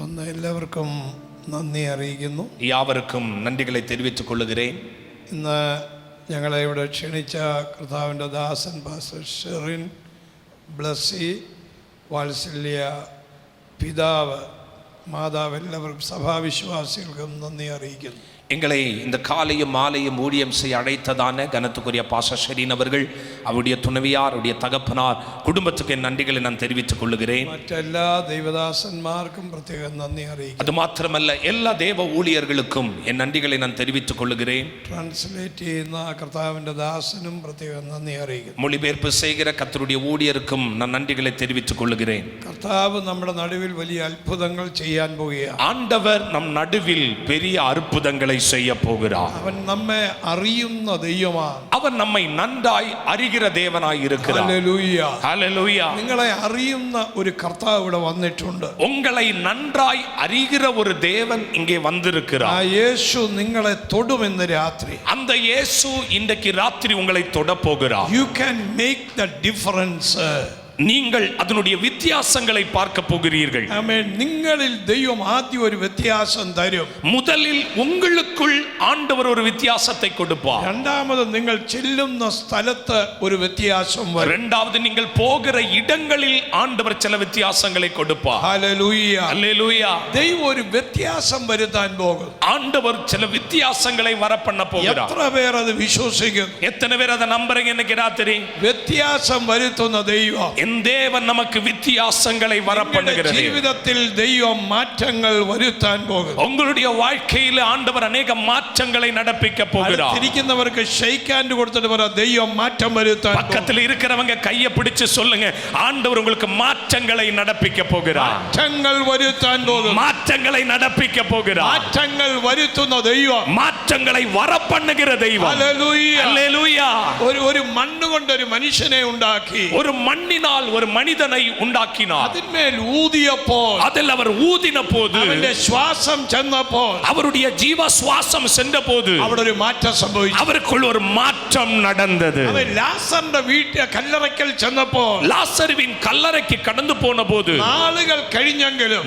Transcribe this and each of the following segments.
വന്ന എല്ലാവർക്കും നന്ദി അറിയിക്കുന്നു. യാവർക്കും നന്ദികളെ தெரிவித்துக் கொள்கிறேன். ഇന്ന് ഞങ്ങളെ ഇവിടെ ക്ഷണിച്ച കർത്താവിൻ്റെ ദാസൻ പാസ്റ്റർ ഷെറിൻ ബ്ലസ്സി, വാത്സല്യ പിതാവ്, മാതാവ്, എല്ലാവർക്കും സഭാവിശ്വാസികൾക്കും നന്ദി അറിയിക്കുന്നു. எங்களை இந்த காலையும் மாலையும் ஊழியம் செய்ய அழைத்ததான கனத்துக்குரிய பாஸ்டர் ஷெரீன் அவர்கள், அவருடைய துணைவியார், அவருடைய தகப்பனார், குடும்பத்துக்கு என் நன்றிகளை நான் தெரிவித்துக் கொள்கிறேன். മറ്റെല്ലാ ദൈവദാസന്മാർക്കും പ്രത്യേകം നന്ദി അറിയിക്കുന്നു. அது மாத்திரமல்ல, எல்லா தேவ ஊழியர்களுக்கும் என் நன்றிகளை நான் தெரிவித்துக் கொள்கிறேன். ട്രാൻസ്ലേറ്റ് ചെയ്യുന്ന കർത്താവിൻ്റെ ദാസനും പ്രത്യേകം നന്ദി അറിയിക്കുന്നു. மொழிபெயர்ப்பு செய்கிற கர்த்தருடைய ஊழியருக்கும் நான் நன்றிகளை தெரிவித்துக் கொள்கிறேன். കർത്താവ് നമ്മുടെ നടുവിൽ വലിയ അത്ഭുതങ്ങൾ ചെയ്യാൻ പോവുകയാണ്. ஆண்டவர் நம் நடுவில் பெரிய அற்புதங்களை செய்ய போகிறார். അവൻ നമ്മെ അറിയുന്ന ദൈവമാണ്. அவர் நம்மை நன்றாய் அறிகிற தேவனாய் இருக்கிறார். ഹല്ലേലൂയ, ஹல்லேலூயா. നിങ്ങളെ അറിയുന്ന ഒരു കർത്താവ് ഇവിടെ വന്നിട്ടുണ്ട്. உங்களை நன்றாய் அறிகிற ஒரு தேவன் இங்கே வந்திருக்கிறார். ആ യേശു നിങ്ങളെ തൊടുമെന്ന് രാത്രി. அந்த இயேசு இன்றைக்கு ராத்திரி உங்களை தொட போகிறார். You can make the difference. நீங்கள் அதனுடைய வித்தியாசங்களை பார்க்க போகிறீர்கள். ആമേൻ. നിങ്ങളിൽ ദൈവം ആദ്യം ഒരു വ്യത്യാസം തരും. முதலில் உங்களுக்குள் ஆண்டவர் ஒரு வித்தியாசத்தை கொடுப்பார். രണ്ടാമത് നിങ്ങൾ ചെല്ലുന്ന സ്ഥലത്ത് ഒരു വ്യത്യാസം വരും. இரண்டாவது நீங்கள் போகிற இடங்களில் ஆண்டவர் சில வித்தியாசங்களை கொடுப்பார். ഹല്ലേലൂയ, ஹல்லேலூயா. ദൈവം ഒരു വ്യത്യാസം വരുത്താൻ പോകും. ஆண்டவர் சில வித்தியாசங்களை வர பண்ண போகிறார். എത്ര പേർ അത് വിശ്വസിക്കും? எத்தனை பேர் அதை நம்புறீங்க இன்னைக்கு ராத்திரி? വ്യത്യാസം വരുത്തുന്ന ദൈവം, என் தேவன் நமக்கு வித்தியாசங்களை வர பண்ணுகிறார். ജീവിതത്തിൽ ദൈവം മാറ്റങ്ങൾ വരുത്താൻ പോകും. உங்களுடைய வாழ்க்கையில் ஆண்டவர் அநேக மாற்றங்களை நடப்பிக்க போகிறார். ഇരിക്കുന്നവർക്ക് ഷെയ്ക്ക് ഹാൻഡ് കൊടുത്തിട്ട് പറ, ദൈവം മാറ്റം വരുത്താൻ. பக்கத்தில் இருக்கிறவங்க கையை பிடிச்சு சொல்லுங்க, ஆண்டவர் உங்களுக்கு மாற்றங்களை நடப்பிக்க போகிறார். മാറ്റങ്ങൾ വരുത്താൻ പോകും. மாற்றங்களை நடப்பிக்க போகிறார். മാറ്റങ്ങൾ വരുത്തുന്ന ദൈവം, மாற்றங்களை வர பண்ணுகிற தெய்வம். ഹല്ലേലൂയ, ஹல்லேலூயா. ഒരു മണ്ണ് കൊണ്ട് ഒരു മനുഷ്യനെ ഉണ്ടാക്കി, ஒரு மண்ணினால் ஒரு மனிதனை உண்டாக்கினார். അതിന്മേൽ ഊതിയപ്പോൾ, அதில் அவர் ஊதின போது, അവന്റെ ശ്വാസം ചെന്നപ്പോൾ, அவருடைய ஜீவ சுவாசம் சென்ற போது അവിടെ ഒരു മാറ്റം സംഭവിച്ചു. அவருக்குள் ஒரு மாற்றம் நடந்தது. അവൻ ലാസറിന്റെ വീട്ടിൽ കല്ലറയ്ക്കൽ ചെന്നപ്പോൾ, லாசருவின் கல்லறைக்கு கடந்து போன போது നാളുകൾ കഴിഞ്ഞെങ്കിലും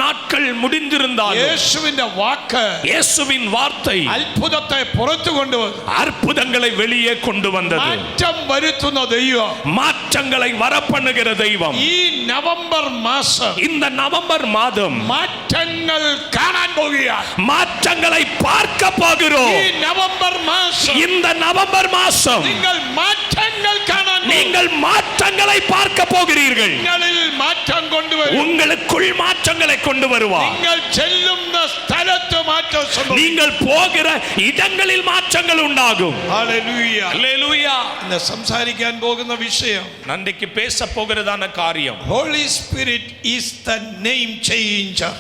நாட்கள் முடிந்திருந்தாலும் യേശുവിന്റെ വാക്ക്, இயேசுவின் வார்த்தை അത്ഭുതത്തെ പുറത്തു കൊണ്ടുവന്നു. அற்புதங்களை வெளியே கொண்டு வந்தது. മാറ്റം വരുത്തുന്ന ദൈവം, மாற்றங்களை வர பண்ணுகிற தெய்வம். ഈ നവംബർ മാസം, இந்த நவம்பர் மாதம் മാറ്റങ്ങൾ കാണാൻ പോകുകയാണ്. மாற்றங்களை பார்க்க போகிறோம். ഈ നവംബർ മാസം இந்த நவம்பர் மாசம் നിങ്ങൾ മാറ്റങ്ങൾ കാണാൻ, நீங்கள் மாற்றங்களை பார்க்க போகிறீர்கள். നിങ്ങളിൽ മാറ്റം കൊണ്ടുവരും. உங்களுக்குள் மாற்றங்களை கொண்டு வருவார். നിങ്ങൾ ചെല്ലുന്ന സ്ഥലത്ത് മാറ്റം സംഭവിക്കും. நீங்கள் போகிற இடங்களில் மாற்றங்கள் உண்டாகும். ഹല്ലേലൂയ. ஹல்லேலூயா. ഇന്ന് സംസാരിക്കാൻ പോകുന്ന വിഷയം, நன்றைக்கு பேச போகிறதான காரியம், Holy Spirit is the name changer.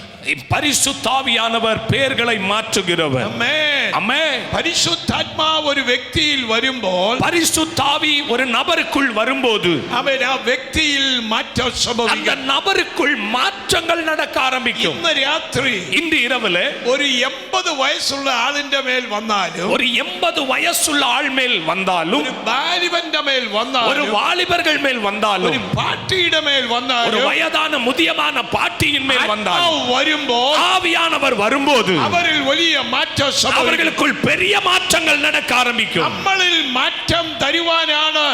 பரிசுத்தாவியானவர் பெயர்களை மாற்றுகிறவர். ആമേൻ. ஆமென். പരിശുദ്ധാത്മാവ് ഒരു വ്യക്തിയിൽ വരുമ്പോൾ, பரிசுத்தாவி ஒரு நபருக்குள் வரும்போது അവൻ ആ വ്യക്തിയിൽ മാറ്റം அந்த സംഭവിക്കും. நபருக்குள் மாற்றங்கள் நடக்க ஆரம்பிக்கும். ഇന്ന് രാത്രി இந்த இரவுல ഒരു 80 വയസ്സുള്ള ആളിന്റെ മേൽ വന്നാലും, ஒரு 80 வயசுள்ள ஆள் மேல் வந்தாலும், ഒരു ബാലിബന്റെ മേൽ ஒரு വന്നാലും, வாலிபர்கள் மேல் ഒരു வந்தாலும், പാട്ടിയുടെ മേൽ ஒரு വന്നാലും, வயதான முதியமான பாட்டியின் மேல் வந்தாலும், വരുമ്പോൾ ஆவியானவர் வரும்போது അവരിൽ വലിയ മാറ്റം സംഭവിക്കും. அவர்களுக்குள் பெரிய மாற்றங்கள் நடக்க ஆரம்பிக்கும். നമ്മളിൽ മാറ്റം തരുവാനാണ്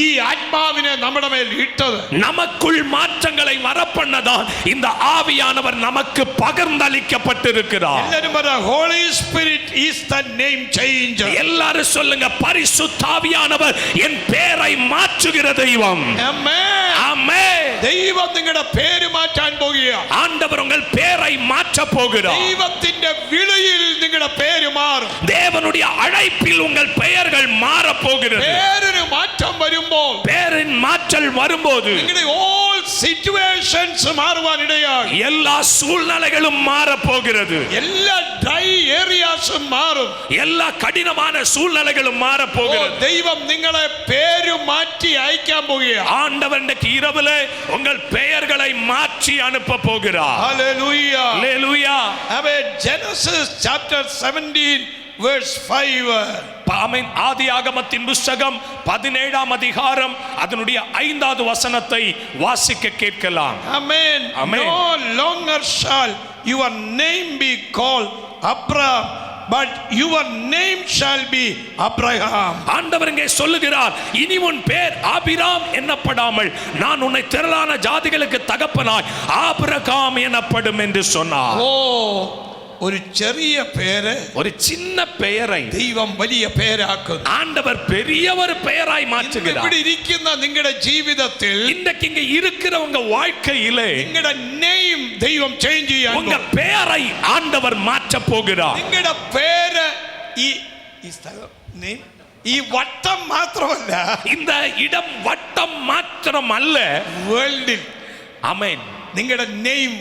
ഈ ആത്മാവിനെ നമ്മുടെ മേൽ ഇട്ടത്. நமக்குள் மாற்றங்களை வரப்பண்ணதான் இந்த ஆவியானவர் நமக்கு பகிர்ந்தளிக்கப்பட்டிருக்கிறார். എല്ലാവരും പറ, Holy Spirit is the name changer. எல்லாரும் சொல்லுங்க, பரிசுத்தாவியானவர் என் பெயரை மாற்றுகிற தெய்வம். ആമേൻ. ஆமென். ദൈവം നിങ്ങളുടെ പേര് മാറ്റാൻ പോകുകയാണ്. ஆண்டவர் உங்கள் பெயரை மாற்ற போகிறார். ദൈവത്തിന്റെ വിളിയിൽ നിങ്ങളുടെ പേര് മാറും. தேவனுடைய அழைப்பில் உங்கள் பெயர்கள் மாற போகிறது. പേരിന് മാറ്റം വരുമ്പോൾ பெயரின் மாற்றல் வரும்போது നിങ്ങളുടെ all situations മാറുവാൻ ഇടയാകും. எல்லா சூழ்நிலைகளும் மாற போகிறது. എല്ലാ ഡ്രൈ ഏരിയാസും മാറും. எல்லா கடினமான சூழ்நிலைகளும் மாற போகிறது. ദൈവം നിങ്ങളെ പേര് മാറ്റി അയക്കാൻ പോകുകയാണ്. ஆண்டவர் இன்றைக்கு இரவுல உங்கள் பெயர்களை மாற்றி அனுப்ப போகிறார். ഹല്ലേലൂയ. ஹல்லேலூயா. ആമേൻ. Genesis chapter 17 verse 5. ஆமென். ஆதியாகமத்தின் புத்தகம் 17ஆம் அதிகாரம் அதனுடைய 5வது வசனத்தை வாசிக்க கேட்கலாம். Amen. Amen. No longer shall your name be called Abraham, but your name shall be Abraham. ஆண்டவர் இங்கே சொல்லுகிறார், இனி உன் பேர் ஆபிராம் என்னப்படாமல் நான் உன்னை திரளான ஜாதிகளுக்கு தகப்பனாய் ஆபிரகாம் எனப்படும் என்று சொன்னார். ഓ, ഒരു ചെറിയ പേര്, ஒரு சின்ன பெயரை ദൈവം വലിയ പേരാക്കുന്നു. ஆண்டவர் பெரிய ஒரு பெயராய் மாற்றுகிறார். ഇവിടെ ഇരിക്കുന്ന നിങ്ങളുടെ ജീവിതത്തിൽ இன்றைக்கு இங்க இருக்கிற உங்க வாழ்க்கையிலே നിങ്ങളുടെ നെയിം ദൈവം ചേഞ്ച് ചെയ്യാൻ உங்க பெயரை ஆண்டவர் மாற்ற போகிறார். നിങ്ങളുടെ പേര് ഈ സ്ഥലം നെയിം ഈ വട്ടം മാത്രമല്ല, இந்த இடம் வட்டம் மாத்திரம் அல்ல, വേൾഡിൽ ஆமென், നിങ്ങളുടെ നെയിം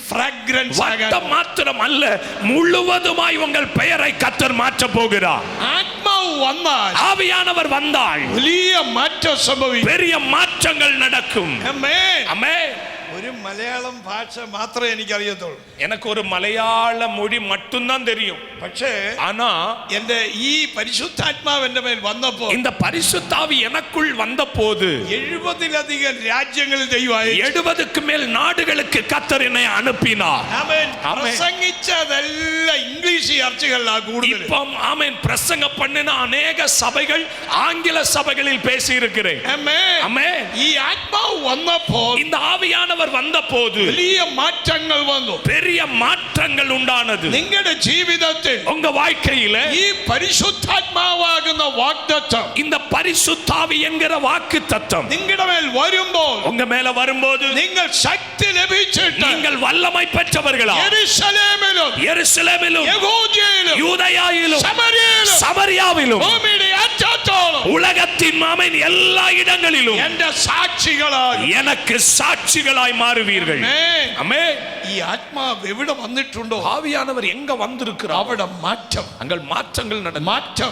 ഫ്രാഗ്രൻസ് வட்டம் மாத்திரம் அல்ல, முழுவதுமாய் உங்கள் பெயரை கர்த்தர் மாற்ற போகிறார். ആത്മാവ് വന്നാൽ, ஆவியானவர் வந்தால் വലിയ മാറ്റം സംഭവിക്കും. பெரிய மாற்றங்கள் நடக்கும். ആമേൻ. ஆமென். ഒരു മലയാളം ഭാഷ മാത്രമേ എനിക്കറിയത്തുള്ളൂ. எனக்கு ஒரு மலையாள மொழி மட்டும்தான் தெரியும். പക്ഷേ ஆனா എന്റെ ഈ പരിശുദ്ധാത്മാവ് എന്റെ മേൽ വന്നപ്പോൾ, இந்த பரிசுத்தாவி எனக்குள் வந்தபோது 70-ലധികം രാജ്യങ്ങളിൽ ദൈവമായി 70க்கு மேல் நாடுகளுக்கு கர்த்தர் என்னை அனுப்பினார். ആമേൻ. ആമേൻ. പ്രസംഗിച്ചതെല്ലാം ഇംഗ്ലീഷ് ചർച്ചകളിലാണ് കൂടുതൽ. இப்ப ஆமென், பிரசங்க பண்ணின அநேக சபைகள் ஆங்கில சபைகளில் பேசி இருக்கிறேன். ആമേൻ. ஆமென். ഈ ആത്മാവ് വന്നപ്പോൾ இந்த ആവിயானவர் வந்தபோது വലിയ മാറ്റങ്ങൾ വന്നു. பெரிய மாற்றங்கள் உண்டானது. നിങ്ങളുടെ ജീവിതത്തിൽ உங்க வாழ்க்கையில ഈ പരിശുദ്ധാത്മാവാകുന്ന വാഗ്ദത്തം இந்த பரிசுத்தாவி என்கிற வாக்கு தத்தம் നിങ്ങളുടെ മേൽ വരുമ്പോൾ, உங்க மேல வரும்போது നിങ്ങൾ ശക്തി ലഭിച്ചിട്ട് நீங்கள் வல்லமை பெற்றவர்களா യെരൂശലേമിലും எருசலேமிலும் യഹൂദയിലും யூதேயாவிலும் ശമരിയയിലും சமரியாவிலும் ഭൂമിയുടെ അറ്റത്തോളം உலகத்தின் ஆமென் எல்லா இடங்களிலும் എന്റെ സാക്ഷികളായി எனக்கு சாட்சிகளாய் மாறுவீர்கள். ആമേൻ. ஆமென். ഈ ആത്മാവ് എവിടെ വന്നിട്ടുണ്ടോ ஆவியானவர் எங்க வந்திருக்கிறார், അവിടെ മാറ്റം அங்கள் மாற்றங்கள் நடக்கும்.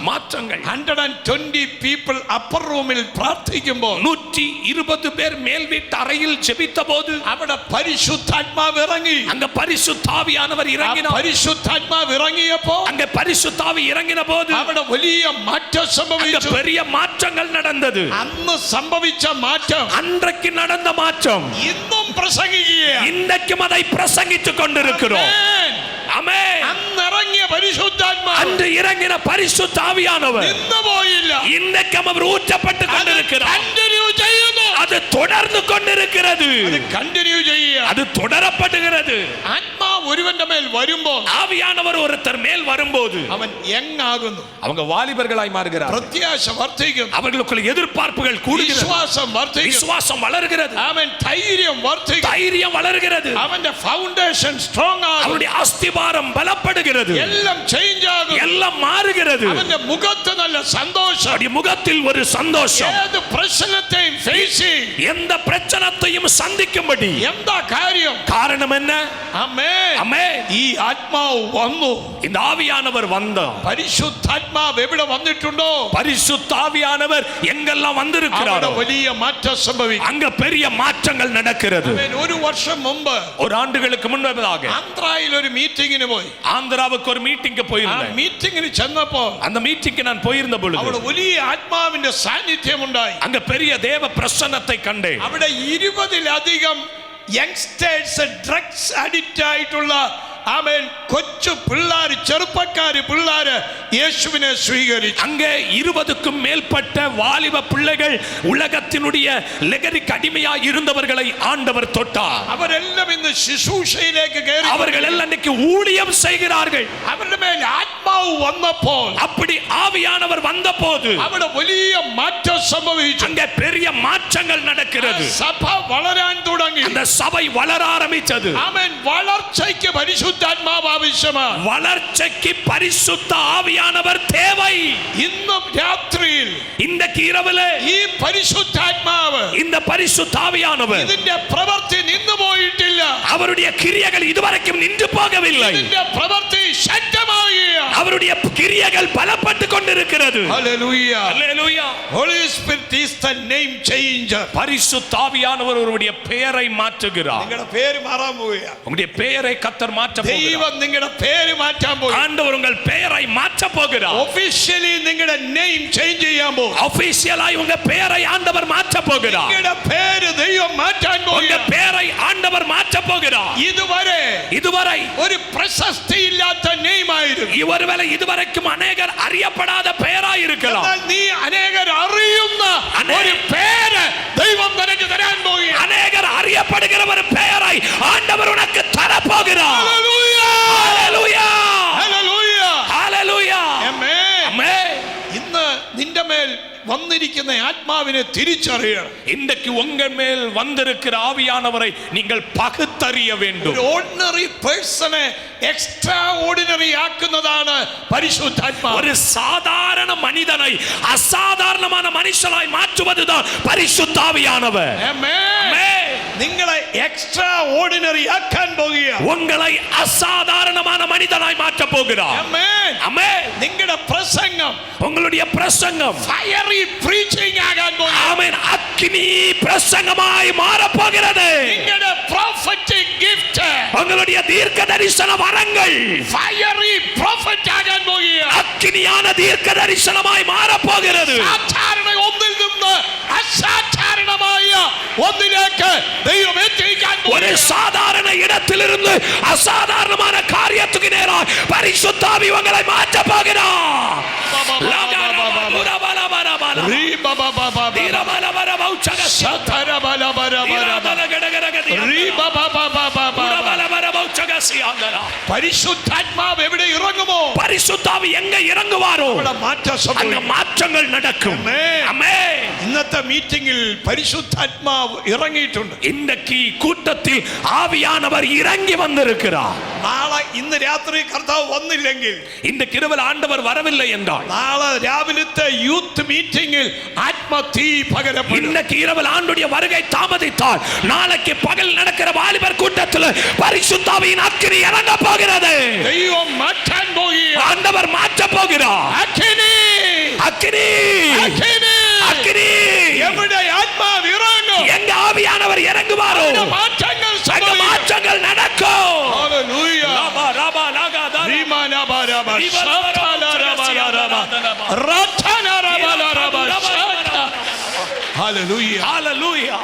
மாற்றங்கள் 120 people upper റൂമിൽ പ്രാർത്ഥിക്കുമ്പോൾ 120 பேர் மேல் வீட்டு அறையில் ஜெபித்த போது അവിടെ പരിശുദ്ധാത്മാവ് ഇറങ്ങി. அங்க பரிசுத்தாவியானவர் ആ இறங்கினார். പരിശുദ്ധാത്മാവ് ഇറങ്ങിയപ്പോ அங்க பரிசுத்தாவி இறங்கின போது അവിടെ വലിയ മാറ്റം அங்க സംഭവിച്ചു. பெரிய மாற்றங்கள் நடந்தது. അന്ന് സംഭവിച്ച മാറ്റം அன்றைக்கு நடந்த மாற்றம் ഇന്നും പ്രസംഗിക്കുകയാണ്. இன்றைக்கும் அதை பிரசங்கித்துக் கொண்டிருக்கிறோம். ആമേൻ. ஆமென். അന്നിറങ്ങിയ പരിശുദ്ധാത്മാവ് அன்று இறங்கின பரிசுத்தாவியானவர் നിന്ന് പോയില്ല. இன்றைக்கும் அவர் ஊற்றப்பட்டு അത് கொண்டிருக்கிறார். കണ്ടിന്യൂ ചെയ്യുന്നു. அது தொடர்ந்து கொண்டிருக்கிறது. അത് കണ്ടിന്യൂ ചെയ്യുക. அது தொடரப்படுகிறது. ആത്മാവ് ഒരുവന്റെ മേൽ വരുമ്പോൾ ஆவியானவர் ஒருத்தர் மேல் வரும்போது അവൻ യങ് ആകുന്നു. அவங்க வாலிபர்களாய் மாறுகிறார். പ്രത്യാശ വർദ്ധിക്കുന്നു. அவர்களுக்குள்ள எதிர்பார்ப்புகள் கூடுகிறது. വിശ്വാസം വർദ്ധിക്കുന്നു. விசுவாசம் வளர்கிறது. അവൻ ധൈര്യം വർദ്ധിക്കുന്നു. தைரியம் வளர்கிறது. അവന്റെ ഫൗണ്ടേഷൻ സ്ട്രോങ് ആകും. அவருடைய அஸ்திபாரம் பலப்படுகிறது. എല്ലാം ചേഞ്ച് ആകും. எல்லாம் மாறுகிறது. അവന്റെ മുഖത്ത് നല്ല സന്തോഷം. அவருடைய முகத்தில் ஒரு சந்தோஷம். ഏത് പ്രശ്നത്തെയും ഫേസ് ചെയ്യും. எந்த பிரச்சனையையும் சந்திக்கும்படி. എന്താ കാര്യം? காரணம் என்ன? ആമേൻ. ஆமென். ഈ ആത്മാവ് വന്നു. இந்த ஆவியானவர் வந்தார். പരിശുദ്ധാത്മാവ് എവിടെ വന്നിട്ടുണ്ടോ பரிசுத்தாவியானவர் எங்கெல்லாம் അവിടെ வந்திருக்கிறாரோ വലിയ മാറ്റം സംഭവിക്കും. அங்க பெரிய மாற்றங்கள் நடக்கிறது. ആമേൻ. ഒരു വർഷം മുമ്പ് ஒரு ആண்டுகளுக்கு முன்னதாக ആന്ധ്രയിൽ ഒരു മീറ്റിംഗിന് പോയി. ஆந்திராவுக்கு ஒரு மீட்டிங்கு ആ போயிருந்தேன். മീറ്റിംഗിന് ചെന്നപ്പോൾ அந்த மீட்டிங்கு நான் போயிருந்த பொழுது അവിടെ വലിയ ആത്മാവിന്റെ സാന്നിധ്യം ഉണ്ടായി. அங்க பெரிய தேவ பிரசன்னத்தை கண்டேன். അവിടെ 20-ലധികം യങ്സ്റ്റേഴ്സ് ഡ്രഗ്സ് അഡിക്റ്റ് ആയിട്ടുള്ള ആമേൻ കൊച്ചു പിള്ളാര്, ചെറുപ്പക്കാര് പിള്ളാര് യേശുവിനെ സ്വീകരിച്ചു. அங்கே 20க்கும் மேற்பட்ட வாலிப பிள்ளைகள் உலகத்தினுடைய லெகரிக்கு அடிமையாய் இருந்தவர்களை ஆண்டவர் தொட்டார். അവരെല്ലാം ഇന്ന് ശുശ്രൂഷയിലേക്ക് കയറി. அவர்கள் எல்லாம் இன்னைக்கு ஊழியம் செய்கிறார்கள். അവരുടെ മേൽ ആത്മാവ് വന്നപ്പോൾ அப்படி ஆவியானவர் வந்தபோது അവിടെ വലിയ മാറ്റം സംഭവിച്ചു. அங்கே பெரிய மாற்றங்கள் நடக்கிறது. സഭ വളരാൻ തുടങ്ങി. அந்த சபை வளர ஆரம்பித்தது. ആമേൻ. വളർച്ചയ്ക്ക് പരിശുദ്ധാത്മാവ് ആവശ്യമാണ്. வளர்ச்சிக்கு பரிசுத்த ஆவியானவர் தேவை. ഇന്നും രാത്രിയിൽ இன்றைக்கு இரவிலே ഈ പരിശുദ്ധാത്മാവ് இந்த பரிசுத்த ஆவியானவர் ഇതിന്റെ പ്രവൃത്തി നിന്നു പോയിട്ടില്ല. அவருடைய கிரியைகள் இதுவரைக்கும் நின்று போகவில்லை. ഇതിന്റെ പ്രവൃത്തി ശക്തമാവുകയാണ്. அவருடைய கிரியைகள் பலப்பட்டு கொண்டிருக்கிறது. Hallelujah. Hallelujah. Holy Spirit is the name changer. பரிசுத்த ஆவியானவர் அவருடைய பெயரை மாற்றுகிறார். നിങ്ങളുടെ പേര് മാറാൻ പോവുകയാണ്. உங்களுடைய பெயரை கர்த்தர் மாற்ற போகிறார். ദൈവം നിങ്ങളുടെ പേര് മാറ്റാൻ പോകും. ஆண்டவர் உங்கள் பெயரை மாற்ற போகிறார். ഒഫീഷ്യലി നിങ്ങളുടെ നെയിം ചേഞ്ച് ചെയ്യാൻ പോകും. ஆபீஷியலாய் உங்க பெயரை ஆண்டவர் மாற்ற போகிறார். നിങ്ങളുടെ പേര് ദൈവം മാറ്റാൻ உங்க പോകും. பெயரை ஆண்டவர் ஆண்டவர் மாற்ற போகிறார். இதுவரை ஒரு பிரசஸ்தி இல்லாத நேம் ஆயிரும். ஒருவேளை இதுவரைக்கும் அநேகர் அறியப்படாத பெயராய் இருக்கலாம். நீ அநேகர் அறியுന്ന ஒரு பெயரை தெய்வம் தனக்கு தரான் போகிறார். அநேகர் அறியப்படுகிற ஒரு பெயரை ஆண்டவர் உனக்கு தர போகிறார். ஹalleluya ஹalleluya ஹalleluya ஹalleluya ஆமென் ஆமென். ഇന്ന് നിന്റെ മേൽ വന്നിരിക്കുന്ന ആത്മാവിനെ തിരിച്ചറിയണം. இன்றைக்கு உங்கள் மேல் வந்திருக்கிற ஆவியானவரை நீங்கள் பகுத்தறிய வேண்டும். ഒരു ഓർഡിനറി പേഴ്സണെ എക്സ്ട്രാ ഓർഡിനറി ആക്കുന്നതാണ് പരിശുദ്ധാത്മാവ്. ஒரு சாதாரண மனிதனை அசாதாரணமான மனுஷனாய் மாற்றுவதுதான் பரிசுத்த ஆவியானவர். ആമേൻ. നിങ്ങളെ എക്സ്ട്രാ ഓർഡിനറി ആക്കാൻ പോകുകയാണ്. உங்களை அசாதாரணமான மனிதனாய் மாற்ற போகிறார். ആമേൻ ஆமென். നിങ്ങളുടെ പ്രസംഗം உங்களுடைய பிரசங்கம் ഫയറി പ്രീച്ചിങ് ആകാൻ പോകുകയാണ്. ஆமென். அக்கினி பிரசங்கமாய் மாற போகிறது. നിങ്ങളുടെ പ്രോഫറ്റിക് ഗിഫ്റ്റ് உங்களுடைய தீர்க்க தரிசன வரங்கள் ഫയറി പ്രോഫറ്റ് ആകാൻ പോകുകയാണ്. அக்கினியான தீர்க்க தரிசனமாய் மாற போகிறது. സാധാരണ ഒന്നിൽ നിന്ന് അസാധാരണമായ ഒന്നിലേക്ക് ദൈവം എത്തിക്കാൻ ஒரு சாதாரண இடத்திலிருந்து அசாதாரணமான காரியத்துக்கு நேராக பரிசுத்த ஆவி உங்களை மாற்ற போகிறார். പരിശുദ്ധാത്മാവ് എവിടെ ഇറങ്ങുമോ பரிசுத்த ஆவி எங்க இறங்குவாரோ அங்க மாற்றங்கள் நடக்கும். ஆமென். ഇന്നത്തെ മീറ്റിംഗിൽ പരിശുദ്ധാത്മാവ് ഇറങ്ങിയിട്ടുണ്ട്. இன்றைக்கு கூட்டத்தில் ஆவியானவர் இறங்கி வந்திருக்கிறார். നാളെ ഇന്ന് രാത്രി കർത്താവ് വന്നില്ലെങ്കിൽ இந்த கிருபையில் ஆண்டவர் வரவில்லை என்றால் നാളെ രാവിലത്തെ യൂത്ത് മീറ്റിംഗിൽ ആത്മതീ പകരപ്പെടും. இன்னைக்கு இரவில் ஆண்டுடைய வருகை தாமதித்தால் நாளைக்கு பகல் நடக்கிற வாலிபர் கூட்டத்தில் பரிசுத்த ஆவியின் அக்கினி இறங்க போகிறது. ദൈവം മാറ്റാൻ പോകുകയാണ്. ஆண்டவர் மாற்ற போகிறார். അഗ്നി அக்கினி അഗ്നി அக்கினி എവിടെ ആത്മാവ് ഇറങ്ങും எங்க ஆவியானவர் இறங்குவாரோ മാറ്റങ്ങൾ அங்க மாற்றங்கள் நடக்கும். ഹല്ലേലൂയ ராபா ராபா லாகா தா റീമാനബരബ ശതലരബലരബ റതനരബലരബ ഹല്ലേലൂയ ஹalleluya.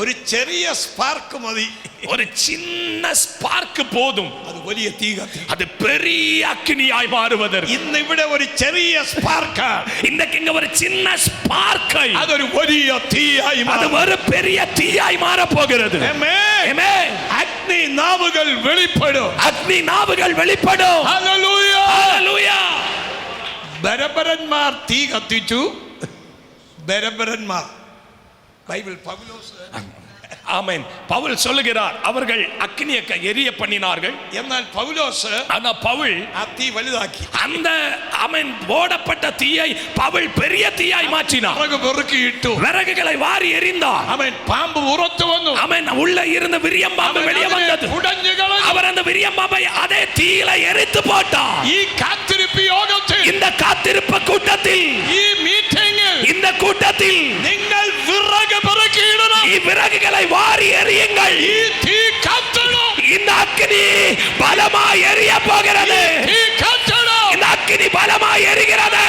ഒരു ചെറിയ സ്പാർക്ക് മതി. ஒரு சின்ன ஸ்பார்க் போதும் അത് വലിയ തീ കത്തി. அது பெரிய அக்கினியாய் மாறுவதற்கு. ഇന്ന് ഇവിടെ ഒരു ചെറിയ സ്പാർക്ക് இன்னைக்கு இங்க ஒரு சின்ன ஸ்பார்க்கை അതൊരു വലിയ തീയായി அது മാറും. ஒரு பெரிய தீயாய் மாற போகிறது. ആമേൻ. ஆமென். അഗ്നി നാവുകൾ വെളിപ്പെടും. அக்னி நாவுகள் வெளிப்படும். ഹല്ലേലൂയ ஹalleluya. ബരബരന്മാർ തീ കത്തിച്ചു. ബരബരന്മാർ ബൈബിൾ പൗലോസ് ஆமென். பவுல் சொல்லுகிறார் அவர்கள் அக்கினியை எரிய பண்ணினார்கள். എന്നാൽ പൗലോസ് ஆனா பவுல் ആ തീ വലുതാക്കി. அந்த ஆமென் போடப்பட்ட தீயை பவுல் பெரிய தீயாய் மாற்றினார். വിറക് പെറുക്കിയിട്ടു. விறகுகளை வாரி எறிந்தார். അവൻ പാമ്പ് പുറത്തു വന്നു. ஆமென். உள்ள இருந்த விரியம் பாம்பு வெளியே வந்தது. കുടഞ്ഞു കളഞ്ഞു. அவர் அந்த விரியம் பாம்பை அதே தீயில எரித்து போட்டார். ഈ കാത്തിരിപ്പ് യോഗത്തിൽ இந்த காத்திருப்பு கூட்டத்தில் ഈ മീറ്റിംഗിൽ இந்த கூட்டத்தில் നിങ്ങൾ വിറക് പെറുക്കിയിടണം. ഈ விறகுகளை வாரி எறியுங்கள். ഈ തീ കത്തണം. இந்த அக்கினி பலமாய் எரிய போகிறது. തീ കത്തണം. இந்த அக்கினி பலமாய் எரிகிறது.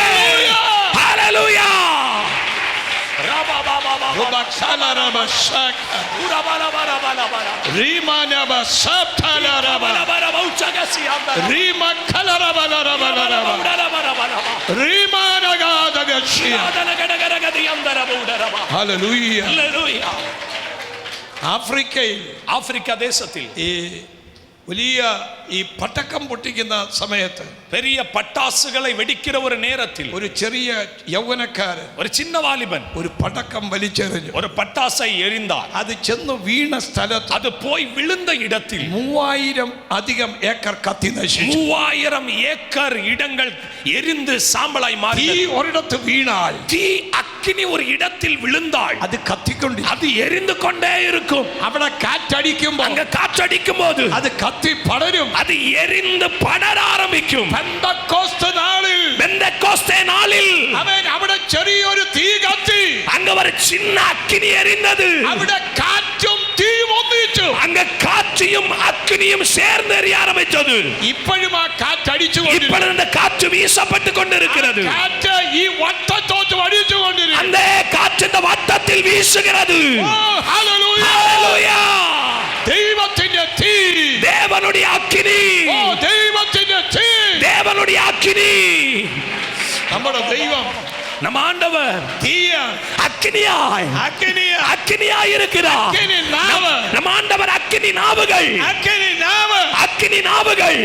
ஹalleluya. റുബക്ഷലരബശക റീമാനബ സബ്തലരബ റീമഖലരബലരബലരബ റീമാനഗാദഗശ്യ ഹല്ലേലൂയ. ആഫ്രിക്കയിൽ ஆப்பிரிக்கா தேசத்தில் ഈ വലിയ ഈ പടക്കം പൊട്ടിക്കുന്ന സമയത്ത് பெரிய பட்டாசுகளை வெடிக்கிற ஒரு நேரத்தில் ഒരു ചെറിയ യൗവനക്കാരൻ ஒரு சின்ன வாலிபன் ഒരു പടക്കം വലിച്ചെറിഞ്ഞു. ஒரு பட்டாசை எறிந்தார். അത് ചെന്ന് വീണ സ്ഥലത്ത് அது போய் விழுந்த இடத்தில் 3000 അധികം ഏക്കർ കത്തി നശിച്ചു. 3000 ஏக்கர் இடங்கள் எரிந்து சாம்பலாய் തീ மாறியது. ഒരിടത്ത് വീണാൽ தீ அக்கினி ஒரு இடத்தில் விழுந்தாள் അത് കത്തിക്കൊണ്ടി அது எரிந்து கொண்டே இருக்கும். അവിടെ കാറ്റടിക്കുമ്പോൾ அங்க காற்றடிக்கும் போது അത് കത്തി പടരും. அது எரிந்து படர ஆரம்பிக்கும். പെന്തക്കോസ്ത് നാളിൽ பெந்தெக்கோஸ்தே நாளில் അവൻ അവിടെ ചെറിയൊരു തീ കത്തി. அங்க ஒரு சின்ன அக்கினி எரிந்தது. അവിടെ കാറ്റും തീയും ഒന്നിച്ചു. அங்க காற்றியும் அக்கினியும் சேர்ந்து எரிய ஆரம்பித்தது. ഇപ്പോഴും ആ കാറ്റടിച്ചു. இப்பொழுது அந்த காற்று வீசப்பட்டு கொண்டிருக்கிறது. കാറ്റ് ഈ വട്ടത്തോട്ട് അടിച്ചുകൊണ്ടിരിക്കും. அந்த காற்று இந்த வட்டத்தில் வீசுகிறது. ഹല്ലേലൂയ. ஹalleluya. தேவனுடைய அக்கினி, ഓ ദൈവത്തിന്റെ തീ. தேவனுடைய அக்கினி. നമ്മുടെ ദൈവം நம்ம ஆண்டவர் തീയാണ്. அக்கினியாய் അഗ്നിയാ. அக்கினியாய் இருக்கிறார். അഗ്നി നാവ്. நம்ம ஆண்டவர் அக்கினி நாவுகள், അഗ്നി നാവ്. அக்கினி நாவுகள்.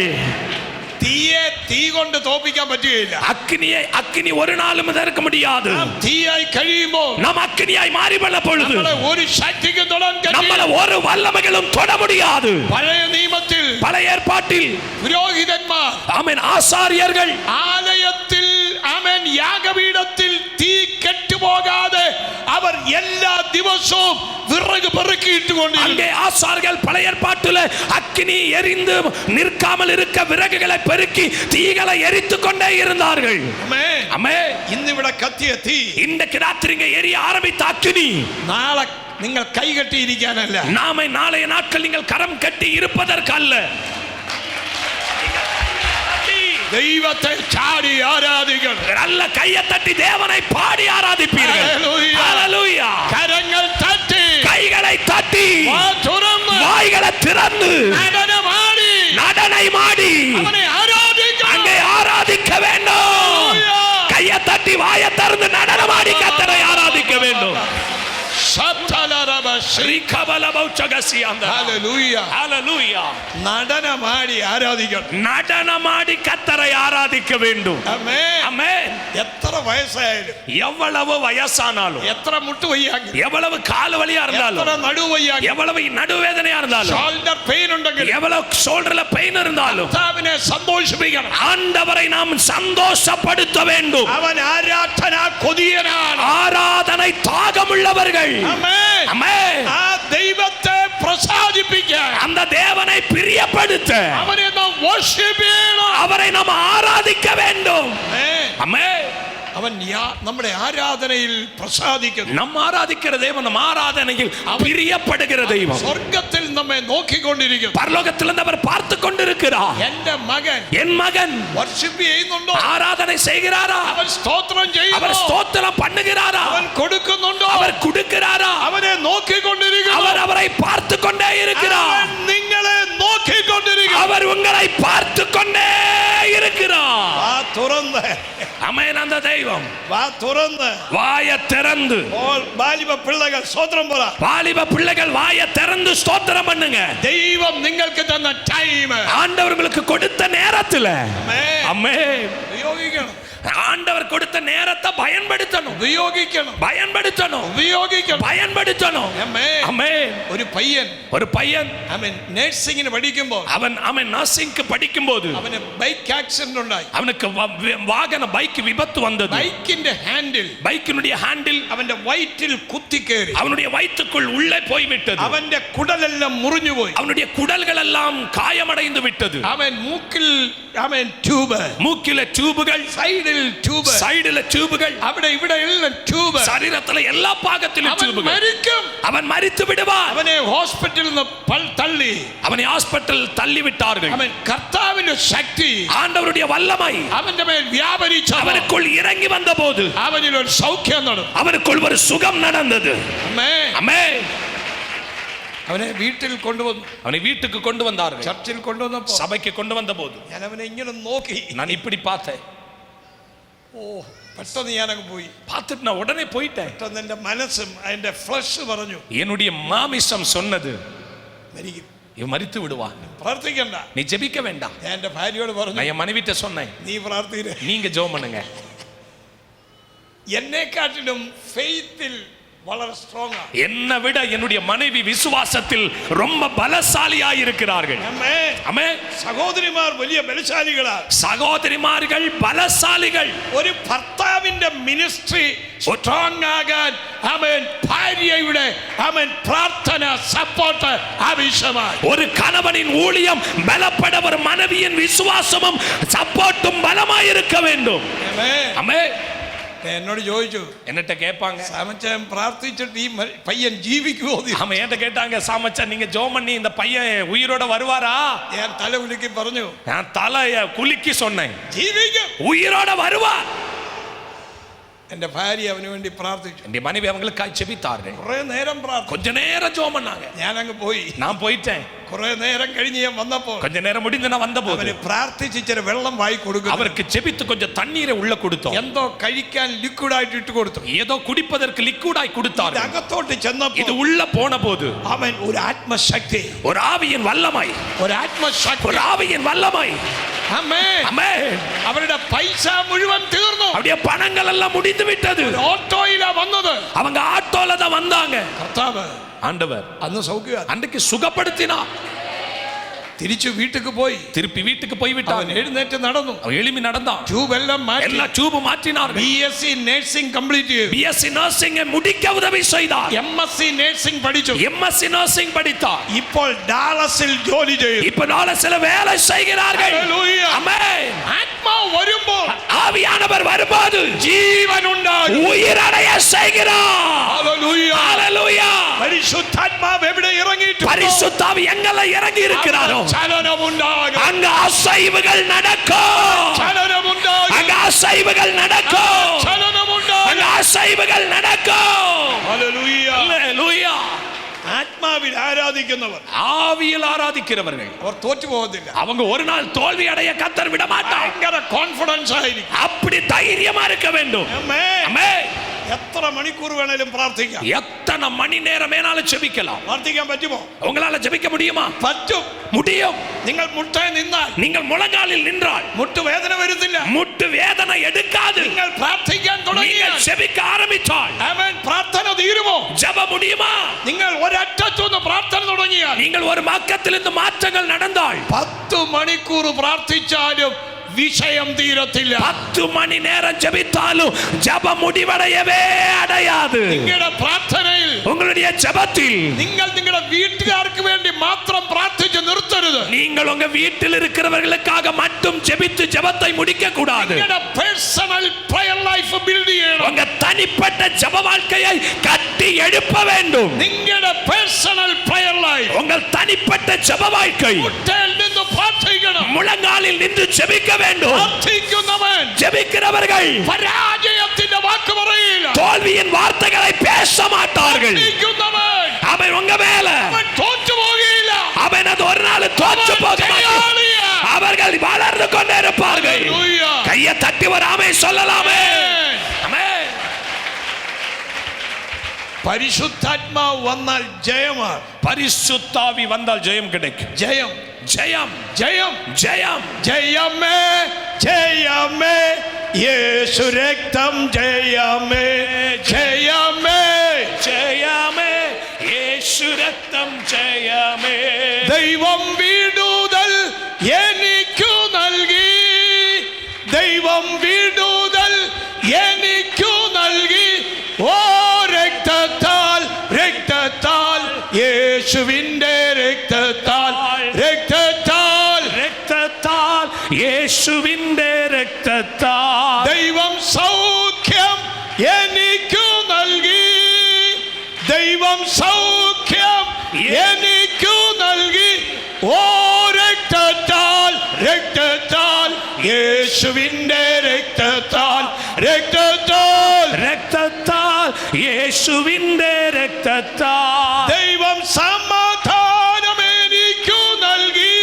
തീയെ തീ കൊണ്ട് തോപ്പിക്കാൻ പറ്റുകയില്ല. அக்கினி ஒரு நாளும் தடுக்க முடியாது. നാം തീയായി കഴിയുമ്പോൾ நாம் அக்கினியாய் மாறிவள்ள பொழுது നമ്മളെ ഒരു ശക്തിക്കും തൊടാൻ நம்மள കഴിയില്ല. ஒரு வல்லமைகளும் தொட முடியாது. പഴയ നിയമത്തിൽ பழைய ஏற்பாட்டில் പുരോഹിതന്മാർ ஆமென் ஆசாரியர்கள் ആലയത്തിൽ ആമേൻ യാഗപീഠത്തിൽ തീ കെട്ടുപോകാതെ അവർ എല്ലാ ദിവസവും വിറക് പെറുക്കിയിട്ടുകൊണ്ടിരുന്നു. அங்கே ஆசாரியர்கள் பழைய ஏற்பாட்டில் அக்கினி எரிந்து நிற்காமல் இருக்க விறகுகளை பெருக்கி தீகளை எரித்து கொண்டே இருந்தார்கள். ஆமென். ഇന്നിവിടെ കത്തിയ തീ இன்றைக்கு ராத்திரிங்க எரிய ஆரம்பித்த அக்கினி നാളെ നിങ്ങൾ കൈകെട്ടിയിരിക്കാനല്ല, நாம நாளைய நாட்கள் நீங்கள் கரம் கட்டி இருப்பதற்கல்ல, ദൈവത്തെ ചാടി ആരാധിക്കണം. நல்ல கையை தட்டி தேவனை பாடி ஆராதிப்பீர்கள். ഹല്ലേലൂയ. ஹல்லேலூயா. കരങ്ങൾ തട്ടി கைகளை தட்டி വാ തുറന്ന് வாய்களை திறந்து നടനമാടി நடனமாடி അവനെ ആരാധിക്കണം. அங்கே ஆராதிக்க வேண்டும். கையை தட்டி வாயை திறந்து நடனமாடி கர்த்தரை ஆராதிக்க வேண்டும். ഹല്ലേലൂയ. ஹல்லேலூயா. നടനമാടി ആരാധിക്കണം. நடனமாடி கர்த்தரை ஆராதிக்க வேண்டும். ആമേൻ. ஆமென். എത്ര വയസ്സായാലും, எவ்வளவு வயசானாலும், എത്ര മുട്ടുവയ്യാങ്കിലും, எவ்வளவு கால் வலியா എത്ര இருந்தாலும், നടുവയ്യാങ്കിലും, எவ்வளவு நடுவேதனையா இருந்தாலும், ഷോൾഡർ പെയിൻ ഉണ്ടെങ്കിൽ எவ்வளவு ஷோல்டர்ல பெயின் இருந்தாலும் കർത്താവിനെ സന്തോഷിപ്പിക്കണം. ஆண்டவரை நாம் சந்தோஷப்படுத்த வேண்டும். അവൻ ആരാധന കൊതിയനാണ്. ஆராதனை தாகமுள்ளவர்கள். ആമേൻ. ஆமென். ആ ദൈവത്തെ പ്രസാദിപ്പിക്കാൻ அந்த தேவனை பிரியப்படுத்த അവനെ നാം worship ചെയ്യണം. அவரை நாம் ஆராதிக்க வேண்டும். ആമേൻ. ஆமென். അവൻ നമ്മുടെ ആരാധനയിൽ പ്രസാദിക്കുന്നു. நம்ம ஆராதிக்கிற தேவன் நம் ஆராதனையில் பிரியப்படுகிற தெய்வம். സ്വർഗ്ഗത്തിൽ നമ്മെ നോക്കിക്കൊണ്ടിരിക്കുന്നു. பரலோகத்திலிருந்து அவர் பார்த்து கொண்டிருக்கிறார். എന്റെ മകൻ என் மகன் വർഷിപ്പ് ചെയ്യുന്നുണ്ടോ? ஆராதனை செய்கிறாரா? അവൻ സ്തോത്രം ചെയ്യുന്നു. அவர் ஸ்தோத்திரம் பண்ணுகிறாரா? അവൻ കൊടുക്കുന്നുണ്ടോ? அவர் கொடுக்கிறாரா? അവനെ നോക്കിക്കൊണ്ടിരിക്കുന്നു. அவர் அவரை பார்த்து கொண்டே இருக்கிறார். അവൻ നിങ്ങളെ നോക്കിക്കൊണ്ടിരിക്കുന്നു. அவர் உங்களை பார்த்து கொண்டே இருக்கிறார். വാ തുറന്ന്, ஆமென். அந்த தெய்வம் വാ തുറന്ന് வாயை திறந்து, ബാലിബ പിള്ളകൾ സ്തോത്രം പറ. வாலிப பிள்ளைகள் வாயை திறந்து ஸ்தோத்திரம் பண்ணுங்க. ദൈവം നിങ്ങൾക്ക് തന്ന ടൈം ஆண்டவர்களுக்கு கொடுத்த நேரத்துல ஆமென் ഉപയോഗിക്കണം. ஆண்டவர் கொடுத்த நேரத்தை பயன்படுத்தணும். ഉപയോഗിക്കണം. பயன்படுத்தணும். ഉപയോഗിക്കണം. பயன்படுத்தணும். ஆமென். ഒരു പയ്യൻ ஒரு பையன் അവൻ നഴ്സിംഗിന് പഠിക്കുമ്പോൾ அவன் நர்சிங்க்கு படிக்கும்போது അവന് ബൈക്ക് ആക്സിഡന്റ് ഉണ്ടായി. அவனுக்கு வாகன பைக் விபத்து வந்தது. ബൈക്കിന്റെ ഹാൻഡിൽ பைக்கினுடைய ஹேண்டில் അവന്റെ വയറ്റിൽ കുത്തിക്കേറി. அவனுடைய வயிற்றுக்குள் உள்ளே போய் விட்டது. അവന്റെ കുടലെല്ലാം മുറിഞ്ഞുപോയി. அவனுடைய குடல்கள் எல்லாம் காயமடைந்து விட்டது. അവൻ മൂക്കിൽ അവൻ ട്യൂബ്, மூக்கில டியூபுகள், സൈഡിൽ ട്യൂബ്, சைடுல டியூபுகள், അവിടെ ഇവിടെ എല്ലാം ട്യൂബ്. சரீரத்துல எல்லா பாகத்திலும் അവൻ டியூபுகள். മരിക്കും. அவன் மரித்து விடுவான். അവനെ ഹോസ്പിറ്റലിൽ നിന്ന് തള്ളി. அவனை ஹாஸ்பிடல் தள்ளி விட்டார்கள். അവൻ കർത്താവിന്റെ ശക്തി ஆண்டவருடைய வல்லமை അവന്റെ മേൽ വ്യാപരിച്ചു. அவனுக்குள் இறங்கி வந்தபோது അവനിൽ ഒരു സൗഖ്യം നടന്നു. அவனுக்குள் ஒரு சுகம் நடந்தது. ஆமென். അവനെ വീട്ടിൽ കൊണ്ടുവന്നു. அவனை வீட்டுக்கு கொண்டு வந்தார்கள். ചർച്ചിൽ കൊണ്ടുവന്നപ്പോ சபைக்கு கொண்டு வந்தபோது ഞാൻ അവനെ ഇങ്ങനെ നോക്കി. நான் இப்படி பார்த்தேன். ഓ, പെട്ടെന്ന് ഞാനങ്ങ് പോയി. பார்த்துட்டு நான் உடனே போயிட்டேன். പെട്ടെന്ന് എന്റെ മനസ്സും അതിന്റെ ഫ്ലഷ് പറഞ്ഞു என்னுடைய மாமிசம் சொன்னது, മരിക്കും, இவன் மரித்து விடுவான், പ്രാർത്ഥിക്കണ്ട. நீ ஜெபிக்க வேண்டாம். ഞാൻ എന്റെ ഭാര്യയോട് പറഞ്ഞു, நான் என் மனைவிட்ட சொன்னேன், നീ പ്രാർത്ഥിയില്ല. நீங்க ஜெபம் பண்ணுங்க. എന്നെക്കാട്ടിലും ഫെയ്ത്തിൽ വളരെ സ്ട്രോങ്. என்னை விட என்னுடைய மனைவி விசுவாசத்தில் ரொம்ப பலசாலியாய் இருக்கிறார்கள். ஆமென். സഹോദരിമാർ വലിയ ബലശാലികളാണ്. சகோதரிமார்கள் பலசாலிகள். ഒരു ഭർത്താവിന്റെ മിനിസ്ട്രി സ്ട്രോങ് ആകാൻ ആമേൻ ഭാര്യയുടെ ആമേൻ പ്രാർത്ഥന സപ്പോർട്ട് ആവശ്യമാണ്. ஒரு கணவனின் ஊழியம் பலப்பட ஒரு மனைவியின் விசுவாசமும் சப்போர்ட்டும் பலமாய் இருக்க வேண்டும். ஆமென். എന്നോട് ചോദിച്ചു, என்னட்ட கேட்பாங்க, സാമച്ചൻ പ്രാർത്ഥിച്ചിട്ട് ഈ പയ്യൻ ജീവിക്കുമോ? ஆமா, என்கிட்ட கேட்டாங்க, சாமச்சா நீங்க ஜெபம் பண்ணி இந்த பையன் உயிரோட வருவாரா? ഞാൻ തല കുലുക്കി പറഞ്ഞു, நான் தலைய குலுக்கி சொன்னேன், ജീവിക്കും, உயிரோட வருவார். എന്റെ ഭാര്യ അവന് വേണ്ടി പ്രാർത്ഥിച്ചു. என் மனைவி அவங்களுக்காக ஜெபித்தார்கள். കുറെ നേരം പ്രാർത്ഥിച്ചു. கொஞ்ச நேரம் ஜெபம் பண்ணாங்க. ഞാൻ അങ്ങ് പോയി. நான் போயிட்டேன். കുറെ നേരം കഴിഞ്ഞ് ഞാൻ വന്നപ്പോൾ கொஞ்ச நேரம் முடிந்து நான் வந்தபோது അവന് പ്രാർത്ഥിച്ച് ഇച്ചിരി വെള്ളം വായി കൊടുക്കും. அவருக்கு ஜெபித்து கொஞ்சம் தண்ணீரை உள்ள கொடுத்தோம். എന്തോ കഴിക്കാൻ ലിക്വിഡ് ആയിട്ട് ഇട്ട് കൊടുത്തു. ஏதோ குடிப்பதற்கு லிக்விடாய் கொடுத்தார். അകത്തോട്ട് ചെന്നപ്പോൾ இது உள்ள போன போது അവൻ ഒരു ആത്മശക്തി, ஒரு ஆவியின் வல்லமை, ഒരു ആത്മശക്തി, ஒரு ஆவியின் வல்லமை. ആമേൻ. ஆமென். അവരുടെ പൈസ മുഴുവൻ തീർന്നു. அப்படியே பணங்கள் எல்லாம் முடிந்து விட்டது. ഓട്ടോയിലാ വന്നത്. அவங்க ஆட்டோல தான் வந்தாங்க. കർത്താവ് ஆண்டவர் അന്ന് സൗഖ്യം அன்றைக்கு சுகப்படுத்தினார். തിരിച്ചു വീട്ടിലേക്ക് പോയി. திருப்பி வீட்டுக்கு போய் അവൻ விட்டான். എഴുന്നേറ്റ് നടന്നു. அவன் எழும்பி நடந்தான். ട്യൂബെല്ലാം മാറ്റി. எல்லா டியூப் மாற்றினார்கள். BSc നഴ്സിംഗ് കംപ്ലീറ്റ് ചെയ്തു. BSc நர்சிங் முடிக்க உதவி செய்தார். MSc നഴ്സിംഗ് പഠിച്ചു. MSc நர்சிங் படித்தார். ഇപ്പോൾ ഡാലസിൽ ജോലി ചെയ്യുന്നു. இப்ப நாளை சில வேலை செய்கிறார்கள். ഹല്ലേലൂയ. ஆமென். ആത്മാവ് വരുമ്പോൾ ஆவியானவர் வரும்போது ജീവൻ ഉണ്ടാകും. உயிரடைய செய்கிறார். ഹല്ലേലൂയ. ஹalleluya. പരിശുദ്ധാത്മാവ് എവിടെ ഇറങ്ങിയിട്ടുണ്ട്? பரிசுத்தாவி எங்கெல்ல இறங்கி இருக்கிறாரோ ചലനമുണ്ടാകും. அங்க அசைவுகள் நடக்கும். ചലനമുണ്ടാകും. அங்க அசைவுகள் நடக்கும். ചലനമുണ്ടാകും. அங்க அசைவுகள் நடக்கும். ഹല്ലേലൂയ. ஹalleluya. ആത്മാവിൽ ആരാധിക്കുന്നവർ ஆவியில் ஆராதிக்கிறவர்கள் അവർ തോറ്റു പോകത്തില്ല. அவங்க ஒரு நாள் தோல்வி அடைய கர்த்தர் விட மாட்டார். ഭയങ്കര കോൺഫിഡൻസ് ആയിരിക്കും. அப்படி தைரியமா இருக்க வேண்டும். ആമേൻ. ஆமென். എത്ര മണിക്കൂർ വേണേലും പ്രാർത്ഥിക്കാം. எத்தனை மணி நேரம் வேணாலும் ஜெபிக்கலாம். പ്രാർത്ഥിക്കാൻ പറ്റുമോ? உங்களால ஜெபிக்க முடியுமா? പറ്റും. முடியும். നിങ്ങൾ മുട്ടേ നിന്നാൽ நீங்கள் முழங்காலில் நின்றால் മുട്ട് വേദന വരുന്നില്ല. முட்டு வேதனை எடுக்காது. നിങ്ങൾ പ്രാർത്ഥിക്കാൻ തുടങ്ങിയാൽ நீங்கள் ஜெபிக்க ஆரம்பித்தால் ആമേൻ പ്രാർത്ഥന തീരുമോ? ஜெப முடியுமா? നിങ്ങൾ ഒരറ്റത്തുനിന്ന് പ്രാർത്ഥന തുടങ്ങിയാൽ நீங்கள் ஒரு பக்கத்திலிருந்து மாற்றங்கள் நடந்தால் 10 മണിക്കൂർ പ്രാർത്ഥിച്ചാലും വിഷയം തീരത്തില്ല. 10 மணி நேரம் ஜெபித்தாலும் ஜெப முடிவடையவே அடையாது. നിങ്ങളുടെ പ്രാർത്ഥനയിൽ உங்களுடைய ஜெபத்தில் നിങ്ങൾ നിങ്ങളുടെ വീട്ടുകാർക്ക് വേണ്ടി മാത്രം പ്രാർത്ഥിച്ച് നിർത്തരുത്. நீங்கள் உங்க வீட்டில் இருக்கிறவர்களுக்காக மட்டும் ஜெபித்து ஜெபத்தை முடிக்க கூடாது. നിങ്ങളുടെ പേഴ്സണൽ പ്രയർ ലൈഫ് ബിൽഡ് ചെയ്യണം. உங்க தனிப்பட்ட ஜெப வாழ்க்கையை கட்டி எழுப்ப வேண்டும். നിങ്ങളുടെ പേഴ്സണൽ പ്രയർ ലൈഫ് உங்கள் தனிப்பட்ட ஜெப வாழ்க்கை മുട്ടയിൽ നിന്ന് പ്രാർത്ഥിക്കണം. முழங்காலில் நின்று ஜெபிக்க வேண்டும். പ്രാർത്ഥിക്കുന്നവൻ ஜெபிக்கிறவர்கள் പരാജയത്തിന്റെ വാക്ക് പറയില്ല. தோல்வியின் வார்த்தைகளை பேச மாட்டார்கள். പ്രാർത്ഥിക്കുന്നവൻ அவன் உங்க மேல അവൻ തോറ്റു പോകില്ല. அவன் அது ஒரு நாள் தோற்று போக மாட்டான். அவர்கள் வளர்ந்து கொண்டே இருப்பார்கள். ഹല്ലേലൂയ. கையை தட்டி ஒரு ஆமென் சொல்லலாமே. ஆமென். പരിശുദ്ധാത്മാവ് വന്നാൽ ജയമാണ്. பரிசுத்தாவி வந்தால் ஜெயம் கிடைக்கும். ജയം ஜெயம் ജയം ஜெயம் ജയമേ ജയമേ യേശു രക്തം ജയമേ ജയമേ ஜெயமே യേശു രക്തം ஜெயமே. ദൈവം വിടുതൽ എനിക്കു നൽകി. ദൈവം വിടുതൽ എനിക്കു നൽകി. ഓ രക്തത്താൽ രക്തത്താൽ യേശുവിന്റെ രക്തത്താൽ രക്തത്താൽ രക്തത്താൽ യേശുവിന്റെ രക്തത്താൽ ദൈവം സൗഖ്യം എനിക്കു നൽകി. ദൈവം സൗഖ്യം എനിക്കു നൽകി. ഓ രക്തത്താൽ രക്തത്താൽ യേശുവിന്റെ രക്തത്താൽ രക്തത്താൽ രക്തത്താൽ യേശുവിന്റെ രക്തത്താൽ ദൈവം സമാധാനം എനിക്കു നൽകി.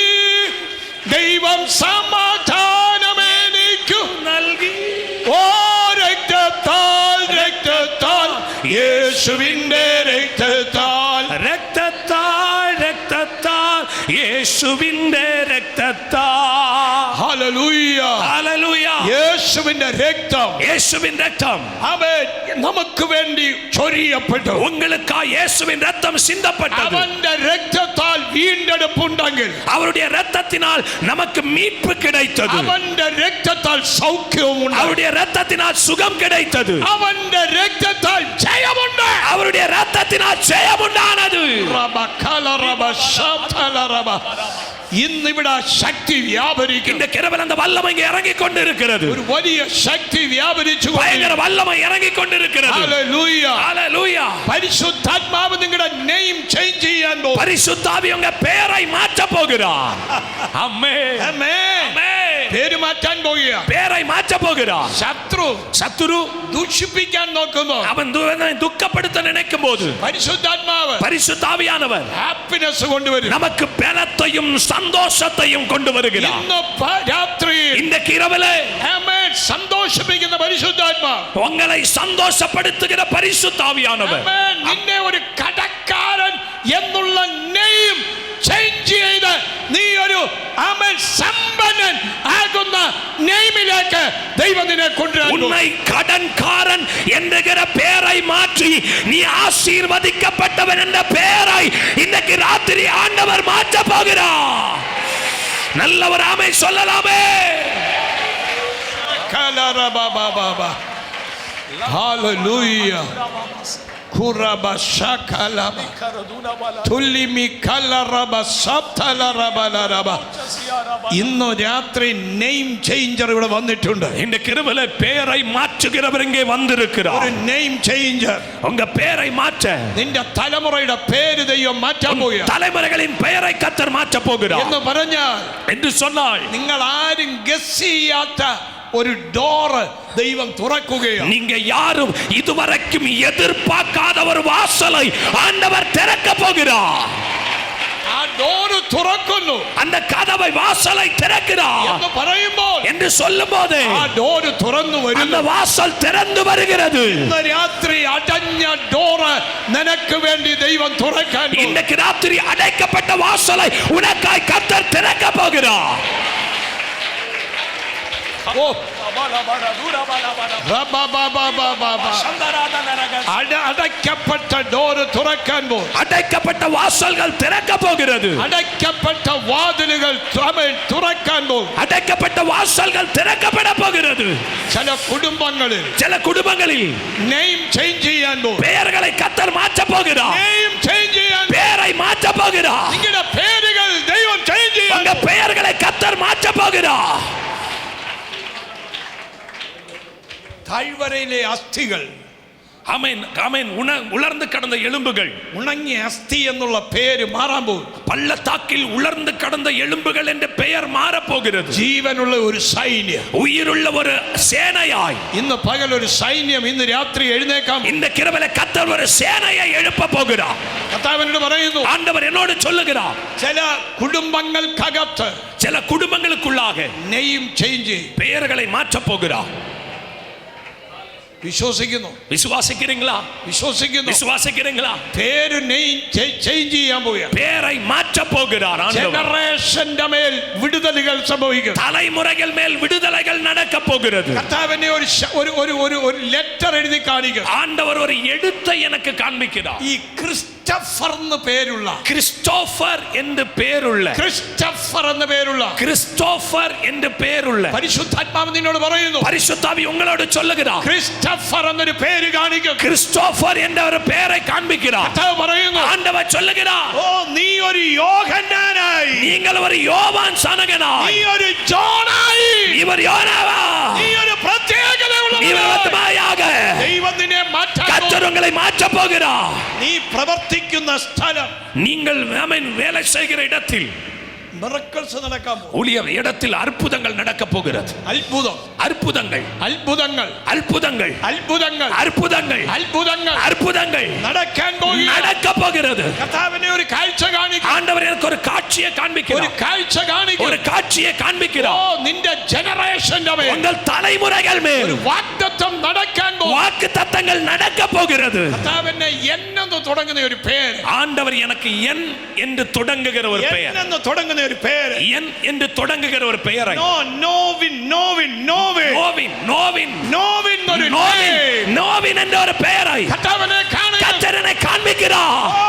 ദൈവം സമാധാനം എനിക്കു നൽകി. ഓ രക്തത്താൽ രക്തത്താൽ യേശുവിന്റെ രക്തത്താൽ രക്തത്താൽ രക്തത്താൽ യേശുവിന്റെ രക്തത്താൽ. ഹല്ലേലൂയ. ഹല്ലേലൂയ. യേശുവിന്റെ രക്തം യേശുവിൻ രക്തം അവൻ നമുക്ക് വേണ്ടി ചൊരിയപ്പെട്ടു. உங்களுக்காக இயேசுவின் ரத்தம் சிந்தப்பட்டது. അവന്റെ രക്തത്താൽ വീണ്ടെടുപ്പുണ്ടെങ്കിൽ அவருடைய ரத்தத்தினால் நமக்கு மீட்பு கிடைத்தது. അവന്റെ രക്തത്താൽ സൗഖ്യവുമുണ്ട്. அவருடைய ரத்தத்தினால் சுகம் கிடைத்தது. അവന്റെ രക്തത്താൽ ജയമുണ്ട്. அவருடைய ரத்தத்தினால் ஜெயம் உண்டானது. റബ കല റബ ശബ്ദല റബ. ഇന്നിവിടെ ശക്തി വ്യാപരിക്കും. இந்த கிருபை அந்த வல்லமை இங்கே இறங்கி கொண்டிருக்கிறது. ഒരു വലിയ ശക്തി വ്യാപരിച്ചു. பயங்கர வல்லமை இறங்கி கொண்டிருக்கிறது. ഹല്ലേലൂയ. ஹalleluya. പരിശുദ്ധാത്മാവ് നിങ്ങളുടെ നെയിം ചേഞ്ച് ചെയ്യാൻ പോകും. பரிசுத்த ஆவி உங்க பெயரை மாற்ற போகிறார். ஆமென். ആമേൻ. ஆமென். പേര് മാറ്റാൻ പോവുക. பேரை மாற்ற போகிறார். சத்துரு ദൂഷിപ്പിക്കാൻ നോക്കുമ്പോൾ அவன் துக்கப்படுத்த நினைக்கும் போது പരിശുദ്ധാത്മാവ് பரிசுத்த ஆவியானவர் ഹാപ്പിനെസ് കൊണ്ടുവരും. நமக்கு பலத்தையும் சந்தோஷத்தையும் கொண்டு வருகிறார். ഇന്ന് രാത്രിയിൽ இன்றைக்கு இரவிலே ആമേൻ സന്തോഷിപ്പിക്കുന്ന പരിശുദ്ധാത്മാവ് உங்களை സന്തോഷப்படுத்துகிற பரிசுத்த ஆவியானவர் ആമേൻ നിന്നെ ഒരു കടക്കാരൻ എന്നുള്ള നെയിം ചേഞ്ച് ചെയ്ത് നീ ഒരു ആമേൻ സമ്പന്നൻ ആകുന്ന നെയിമിലേക്ക് ദൈവം നിന്നെ കൊണ്ടുവരും. உன்னை கடன்காரன் என்கிற பெயரை மாற்றி நீ ஆசீர்வதிக்கப்பட்டவன் என்ற பெயரை இன்னைக்கு ராத்திரி ஆண்டவர் மாற்ற போகிறார். நல்ல ஒரு ஆமென் சொல்லலாமே. Hallelujah. Kuraba shakalaba tulimi kalaraba saptalaraba. ഇന്ന് രാത്രി നെയിം ചേഞ്ചർ ഇവിടെ വന്നിട്ടുണ്ട്. இந்த கிருபையில பெயரை மாற்றுகிறவர் இங்கே வந்திருக்கிறார். ഒരു നെയിം ചേഞ്ചർ. உங்க பெயரை மாற்ற നിന്റെ തലമുറയുടെ പേര് ദൈവം മാറ്റാൻ പോകുകയാണ്. தலைமுறைகளின் பெயரை கர்த்தர் மாற்ற போகிறார் എന്ന് പറഞ്ഞാൽ என்று சொன்னால் നിങ്ങൾ ആരും ഗസ് ചെയ്യാത്ത ഒരു ഡോറ് ദൈവം തുറക്കുകയാണ്. நீங்க யாரும் இதுவரைக்கும் எதிர்பார்க்காத ஒரு வாசலை ஆண்டவர் திறக்க போகிறார். ആ ഡോറ് തുറക്കുന്നു. அந்த കதவை വാசலை திறக்கிறார் എന്ന് പറയുമ്പോൾ என்று சொல்லும்போது ആ ഡോറ് തുറന്നു அந்த വരുന്നു. வாசல் திறந்து வருகிறது. ഇന്ന് രാത്രി അടഞ്ഞ ഡോറ് നിനക്ക് വേണ്ടി ദൈവം തുറക്കാൻ പോകുന്നു. இன்னைக்கு ராத்திரி அடைக்கப்பட்ட வாசலை உனக்காய் கர்த்தர் திறக்க போகிறார். ഓ അടയ്ക്കപ്പെട്ട ഡോറ് തുറക്കാൻ പോകും. அடைக்கப்பட்ட வாசல்கள் திறக்க போகிறது. അടയ്ക്കപ്പെട്ട വാതിലുകൾ തുറക്കാൻ പോകും. அடைக்கப்பட்ட வாசல்கள் திறக்கப்பட போகிறது. ചില குடும்பங்களில் നെയിം ചേഞ്ച് ചെയ്യാൻ പോകും. பெயர்களை கர்த்தர் மாற்ற போகிறார். നെയിം ചേഞ്ച് ചെയ്യാൻ பெயரை மாற்ற போகிறார். നിങ്ങളുടെ പേരുകൾ ദൈവം ചേഞ്ച് ചെയ്യാൻ. உங்க பெயர்களை கர்த்தர் மாற்ற போகிறார். താഴ്വരയിലെ അസ്ഥികൾ ஆமென் ஆமென் உலர்ந்து கிடந்த எலும்புகள் ഉണങ്ങിയ അസ്ഥി എന്നുള്ള പേര് മാറാൻ പോകും. பள்ளத்தாக்கில் உலர்ந்து கிடந்த எலும்புகள் என்ற பெயர் மாற போகிறது. ജീവനുള്ള ഒരു സൈന്യം, உயிருள்ள ஒரு சேனையாய் ഇന്ന് പകൽ ഒരു സൈന്യം ഇന്ന് രാത്രി എഴുന്നേക്കാം. இந்த கிருபையில கர்த்தர் ஒரு சேனையை எழுப்ப போகிறார். കർത്താവിനോട് പറയുന്നു, ஆண்டவர் என்னோடு சொல்லுகிறார். ചില കുടുംബങ്ങൾക്കകത്ത് சில കുടുംബங்களுக்குள்ளாக നെയിം ചേഞ്ച് பெயர்களை மாற்ற போகிறார். വിശ്വസിക്കുന്നു? விசுவாசிக்கிறீங்களா? പേര് നെയിം ചേഞ്ച് ചെയ്യാൻ പോവുകയാണ്. பெயரை மாற்ற போகிறார் ஆண்டவர். ജനറേഷന്റെ മേൽ വിടുതലുകൾ സംഭവിക്കും. தலைமுறைகள் மேல் விடுதலைகள் நடக்க போகிறது. കർത്താവിനെ ഒരു ലെറ്റർ എഴുതി കാണിക്കും. ஆண்டவர் ஒரு எழுத்தை எனக்கு காண்பிக்கிறார். ഈ ക്രിസ്റ്റഫർ എന്ന് പേരുള്ള கிறிஸ்டோபர் என்று പേരുള്ള പരിശുദ്ധാത്മാവ് നിന്നോട് പറയുന്നു, பரிசுத்தாவி உங்களோடு சொல்லுகிறார். ക്രിസ്റ്റഫർ എന്നൊരു പേര് കാണിക്കും. கிறிஸ்டோபர் என்ற ஒரு பெயரை காண்பிக்கிறார். കർത്താവ് പറയുന്നു, ஆண்டவர் சொல்லுகிறார், ഓ നീ ഒരു യോഹന്നാനായി, நீங்கள் ஒரு யோவான் சானகனாய், നീ ഒരു ജോണായി, இவர் யோனாவா, നീ ഒരു പ്രത്യേകതയുള്ളവനായി ദൈവം നിന്നെ മാറ്റാൻ, கர்த்தர் உங்களை மாற்ற போகிறார். നീ പ്രവർത്തിക്കുന്ന സ്ഥലം, நீங்கள் வேலை செய்கிற இடத்தில் മിറക്കിൾസ് നടക്കാൻ പോകും. ஊழியர் இடத்தில் அற்புதங்கள் நடக்க போகிறது. അത്ഭുതം, அற்புதங்கள், അത്ഭുതങ്ങൾ, அற்புதங்கள், അത്ഭുതങ്ങൾ, அற்புதங்கள், അത്ഭുതങ്ങൾ, அற்புதங்கள் നടക്കാൻ പോകും, நடக்க போகிறது. കർത്താവിനെ ഒരു കാഴ്ച കാണിക്കും. ஆண்டவர் எனக்கு ஒரு காட்சியை காண்பிக்கிறார். ഒരു കാഴ്ച കാണിക്കും. ஒரு കാഴ്ചயை കാண்பிக்கிறார். ഓ നിന്റെ ജനറേഷന്റെ മേൽ உங்கள் தலைமுறைகள் மேல் ഒരു വാഗ്ദത്തം നടക്കാൻ പോകും. வாக்குத்தத்தங்கள் நடக்க போகிறது. കർത്താവിനെ എന്നെന്ന് തുടങ്ങുന്ന ഒരു പേര്, ஆண்டவர் எனக்கு என் என்று தொடங்குகிற ஒரு பெயர், എന്നെന്ന് തുടങ്ങുന്ന ഒരു പേര്, என் என்று தொடங்குகிற ஒரு பெயரை, നോവിൻ ഒരു name. நோவின் என்ற ஒரு பெயரை കർത്താവിനെ കാണിക്കും. கர்த்தரனை காண்பிக்கிறார். ഓ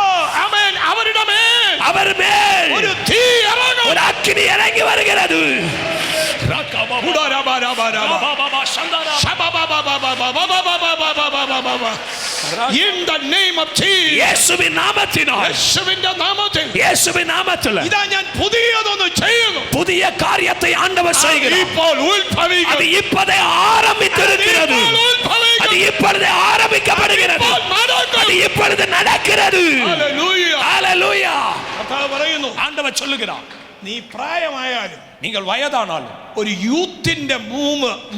ആമേൻ. അവരുടെ മേൽ அவர் மேல் ഒരു തീ ഇറങ്ങും. ஒரு அக்கினி இறங்கி வருகிறது. In the name of Jesus. இயேசுவின் நாமத்தினால், இயேசுவின் நாமத்தில் ഇതാ ഞാൻ പുതിയതൊന്ന് ചെയ്യുന്നു. புதிய காரியத்தை ஆண்டவர் செய்கிறார். ഇപ്പോൾ ഉത്ഭവിക്കും. அது இப்போதே ஆரம்பித்திருக்கிறது. அது இப்பொழுது ஆரம்பிக்கப்படுகிறது. அது இப்பொழுது நடக்கிறது. Hallelujah. Hallelujah. കർത്താവ് പറയുന്നു, ஆண்டவர் சொல்லுகிறார், നീ പ്രായമായാലും நீங்கள் வயதானாலும் ഒരു യൂത്തിന്റെ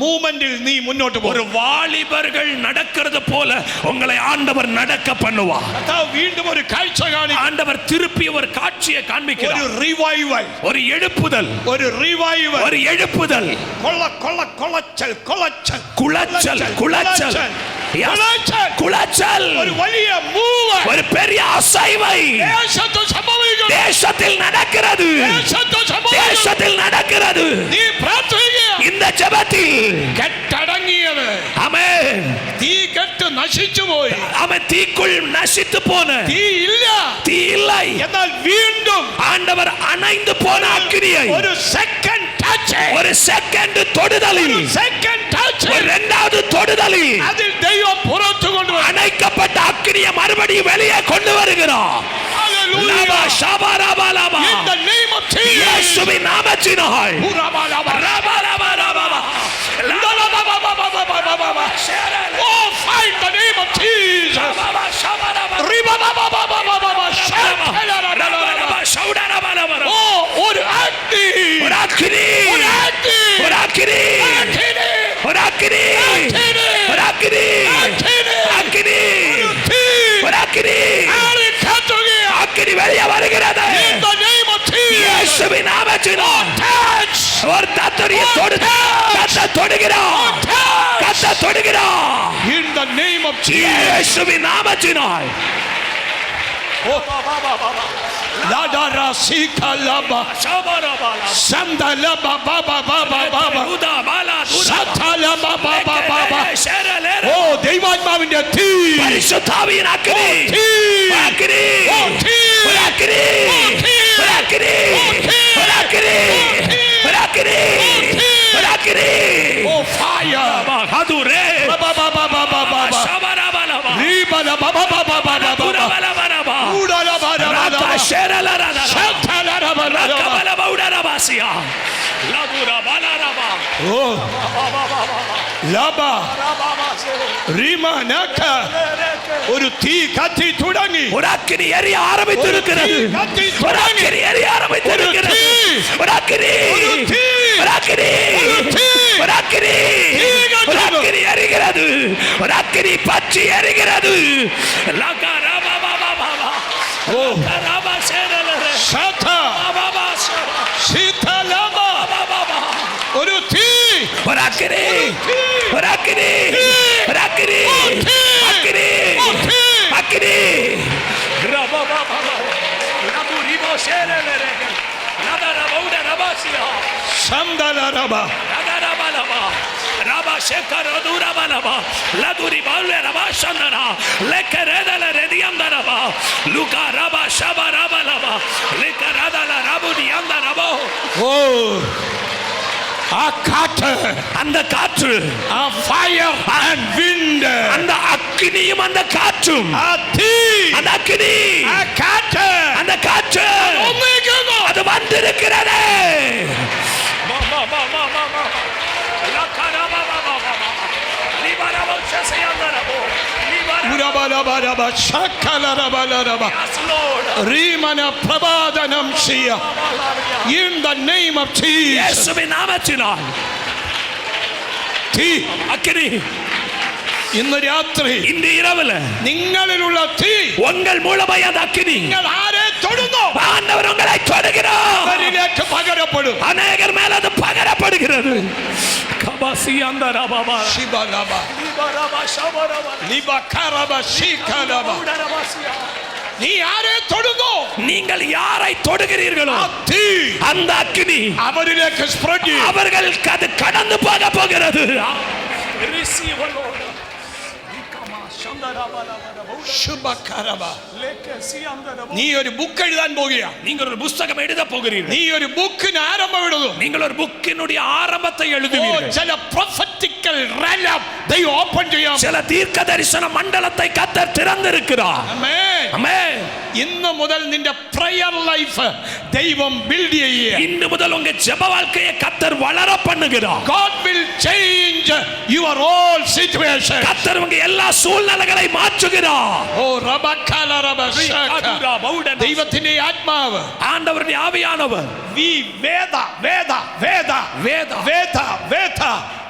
മൂവ്മെന്റിൽ നീ മുന്നോട്ട് ஒரு പോകും. வாலிபர்கள் நடக்கிறது போல உங்களை ஆண்டவர் நடக்க பண்ணுவார். കർത്താവ് വീണ്ടും ഒരു കാഴ്ച കാണിക്കും. ஆண்டவர் திருப்பி ஒரு காட்சியை ഒരു காண்பிக்கிறார். റിവൈവൽ, ஒரு எழுப்புதல், ഒരു റിവൈവൽ, ஒரு எழுப்புதல், കൊളച്ചൽ குளச்சல், குளச்சல், குளச்சல், ഒരു വലിയ മൂവ് ஒரு பெரிய அசைவை ദേശത്ത് സംഭവിക്കും. தேசத்தில் நடக்கிறது, ദേശത്ത് സംഭവിക്കും. தேசத்தில் நடக்கிறது. നീ പ്രാർത്ഥിക്കുക. இந்த ஜெபத்தில் കെട്ടടങ്ങിയത്, ஆமென், തീ കെട്ട് നശിച്ചു പോയി. அவன் தீக்குள் நசித்து போன തീ ഇല്ല, தீ இல்லை, എന്നാൽ വീണ്ടും ஆண்டவர் அணைந்து போன அக்கினியை ഒരു സെക്കൻഡ് ടച്ച്, ஒரு செகண்ட் தொடுதலில், സെക്കൻഡ് ടച്ച്, ஒரு இரண்டாவது தொடுதலில் അതിൽ ദൈവം പുറത്തു കൊണ്ടുവരും. அணைக்கப்பட்ட அக்கினியை மறுபடியும் வெளியே கொண்டு வருகிறார். லபா ஷபா ரபா லபா. In the name of Jesus. இயேசுவின் நாமத்தினால். ரபா லபா. ரபா லபா லபா. Oh, fight the name of Jesus. ரபா ஷபா ரபா. Riba baba baba baba baba. Oh, ஒரு அக்னி, ஒரு அக்கினி, ஒரு அக்னி, ஒரு அக்கினி, அக்னி, ஒரு அக்கினி, அக்னி, ஒரு அக்கினி, அக்னி, அக்கினி, தீ, ஒரு அக்கினி, ஆளி கத்துகிற. அக்கினி வெளியே வருகிறது. In the name of Jesus. இயேசுவின் நாமத்தினால் Touch. ஒரு தத்துரியை தொடுகிறார், கத்த தொடுகிறார். In the name of Jesus. இயேசுவின் நாமத்தினால். Oh, lada rasika laba, sanda laba baba baba baba, sata laba baba baba. Oh, ദൈവാത്മാവിന്റെ തീ, പരിശുദ്ധാവിயின் അഗ്നി, തീ, അഗ്നി, തീ, ഒരു അഗ്നി, ഒരു അഗ്നി, ഒരു അഗ്നി, ഒരു അഗ്നി, ഒരു അഗ്നി. oh fire, ഹദുരേ baba baba baba baba, ശബരബലബ riba baba baba baba baba, ഉരബലബലബ uda laba laba laba, രാതശരലരദ sata laba laba. രകബലബ ഉദരബസിയ ലദുരബലരബ. Oh, laba, rima naka, ഒരു തീ കത്തി തുടങ്ങി. ஒரு அக்கினி எரிய ஆரம்பித்திருக்கிறது, ஒரு அக்கினி எரிய ஆரம்பித்திருக்கிறது, ஒரு அக்கினி, ஒரு அக்கினி, ஒரு அக்கினி, ஒரு அக்கினி எரிகிறது, ஒரு அக்கினி பற்றி எரிகிறது. ശത, ശീതളമ, ഒരു തീ, ஒரு அக்கினி, ஒரு அக்கினி, ஒரு அக்கினி, அக்கினி, அக்கினி. சந்தலரப, oh, ആ കാറ്റ്, அந்த காற்று, ആ fire and wind, அந்த அக்கினியும் அந்த காற்றும், ആ തീ, அந்த அக்கினி, ആ കാറ്റ്, அந்த காற்று ഒന്നിക്കുന്നു. அது வந்திருக்கிறது. ഉരബലബലബ, ശകലരബലരബ, റീമന പ്രബാദനം ചെയ്യ. In the name of Jesus. இயேசுவின் நாமத்தினால் തീ, அக்கினி ഇന്ന് രാത്രി இந்த இரவுல നിങ്ങളിലുള്ള തീ, உங்கள் மூலமாய் அந்த அக்கினி നിങ്ങൾ ആരെ തൊടുന്നു ஆண்டவர் உங்களை தொடுகிறார். അവരിലേക്ക് പകരപ്പെടും. அநேகர் மேல அது பகரப்படுகிறது. கபாசியந்தரபப ശിബലബ, லிபரப ஷபரப ലിബകരബ, ശികലബ. നീ ആരെ തൊടുന്നു நீங்கள் யாரை தொடுகிறீர்களோ ആ തീ அந்த அக்கினி അവരിലേക്ക് സ്പ്രെഡ് ചെയ്യും. அவர்களுக்கு அது கடந்து போக போகிறது. ശുഭകരബ. നീ ഒരു ബുക്ക് എഴുതാൻ പോകുക. நீங்கள் ஒரு புத்தகம் எழுத போகிறீர்கள். നീ ഒരു ബുക്കിന് ആരംഭം ഇടുന്നു. நீங்கள் ഒരു புக்கினுடைய ஆரம்பத்தை எழுதுவீர்கள். ചില പ്രൊഫറ്റിക്കൽ realm ദൈവം ഓപ്പൺ ചെയ്യാം. சில தீர்க்க தரிசன மண்டலத்தை கர்த்தர் திறந்திருக்கிறார். ആമേൻ. ஆமென். ഇന്ന് മുതൽ നിന്റെ പ്രയർ ലൈഫ് ദൈവം ബിൽഡ് ചെയ്യുക. இன்று முதல் உங்க ஜெப வாழ்க்கையை கர்த்தர் வளர பண்ணுகிறார். God will change your whole situation. கர்த்தர் உங்க எல்லா சூழ்நிலைகளை நபர்களை மாற்றுகிறார். ഓ റബക്കല റബശക ദൈവത്തിന്റെ ആത്മാവ് ஆண்டவருடைய ஆவியானவர் വി വേദ വേദ വേദ வேத വേദ വേദ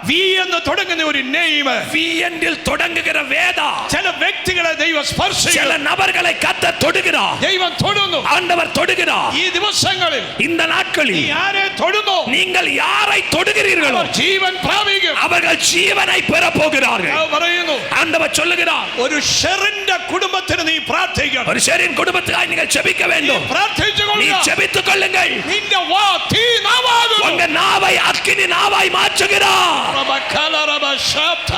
വി എന്ന് തുടങ്ങുന്ന ഒരു നെയിം விஎன்டில் தொடங்குகிற வேதா ചില വ്യക്തികളെ ദൈവം சில സ്പർശിക്കുന്നു. நபர்களை கர்த்தர் தொடுகிறார். ദൈവം തൊടുന്നു. ஆண்டவர் தொடுகிறார். ഈ ദിവസങ്ങളിൽ இந்த നീ நாட்களில் ആരെ തൊടുന്നു நீங்கள் யாரை தொடுகிறீர்களோ അവർ ജീവൻ പ്രാപിക്കും. அவர்கள் ஜீவனை பெற போகிறார்கள். ഞാൻ പറയുന്നു ஆண்டவர் சொல்லுகிறார், ഒരു ഷെറിന്റെ കുടുംബത്തിന് നീ പ്രാർത്ഥിക്കണം. ஒரு ஷெரின் குடும்பத்துக்காக நீங்கள் ஜெபிக்க வேண்டும். நீ പ്രാർത്ഥിച്ചുകൊള്ളുക. ஜெபித்துக் கொள்ளுங்கள். നിന്റെ വാ തീ നാവാകുന്നു. உங்க நாவை அக்கினி நாவாய் மாற்றுகிறார். റബക്കല റബശബ്ദ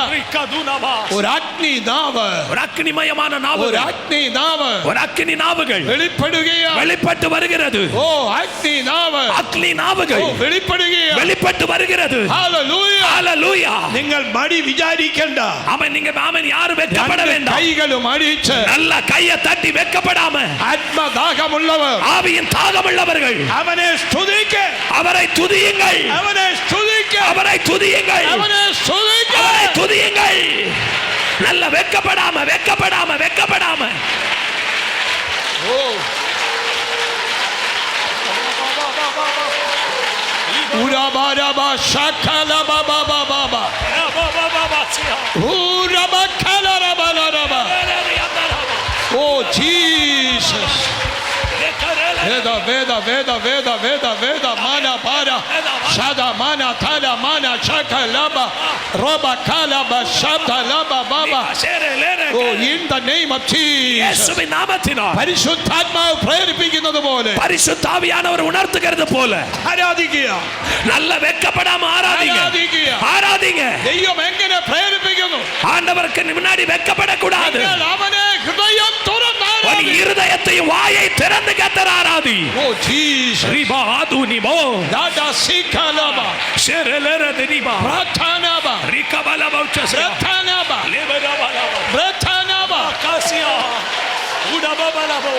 ഒരു അഗ്നി നാവ് ஒரு அக்கினிமயமான ഒരു நாவுகள், അഗ്നി നാവ് ஒரு அக்கினி நாவுகள் വെളിപ്പെടുകയാ. வெளிப்பட்டு வருகிறது. ഓ അഗ്നി നാവ് அக்னி ഓ நாவுகள் വെളിപ്പെടുകയാ. வெளிப்பட்டு வருகிறது. ഹല്ലേലൂയ. ஹalleluya. നിങ്ങൾ മടി വിചാരിക്കണ്ട. ஆமென். நீங்க ஆமென் யாரும் வெட்கப்பட രണ്ട് வேண்டாம். കൈകളും അടിച്ച് நல்ல கையை தட்டி வெட்கப்படாம ആത്മദാഹമുള്ളവർ ஆவியின் தாகமுள்ளவர்கள் അവനെ സ്തുതിക്ക. அவரை துதியுங்கள். അവനെ സ്തുതിക്ക. அவரை துதியுங்கள். അവനെ സ്തുതിക്ക. அவரை துதியுங்கள். நல்ல வெட்கப்படாம வெட்கப்படாம வெட்கப்படாம ഓ ഉരബരബ ശകലബബബബബ ഉരബകലരബലരബ. Oh Jesus. വേദ വേദ വേദ വേദ വേദ വേദ മാന പാര ശദ മാന തല മാന ശകലബ റബ കലബ ശബ്ദ ലബ ബബ. Oh in the name of Jesus. இயேசுவின் நாமத்தினால் പരിശുദ്ധാത്മാവ് പ്രേരിപ്പിക്കുന്നത് പോലെ பரிசுத்த ஆவியானவர் உணர்த்துகிறது போல ആരാധിക്കുക. நல்ல வெட்கப்படாம ஆராதிங்க. ആരാധിക്കുക. ஆராதிங்க. ദൈവം എങ്ങനെ പ്രേരിപ്പിക്കുന്നു? ஆண்டவருக்கு முன்னாடி வெட்கப்படக்கூடாது. നിങ്ങൾ അവനെ ഹൃദയം തുറന്ന് உன் ആരാധിക്കുക. இருதயத்தையும் வாயை திறந்து கர்த்தர் ஆராதி. Oh Jesus. ரிபா ஆதுனிபோ ദാദാ സികലബ ஷெரலரதினிபா പ്രാർത്ഥനാബ ரிகபலபௌச்சஸ் പ്രാർത്ഥനാബ லேபரபலப പ്രാർത്ഥനാബ. காசியா உடபபலபோ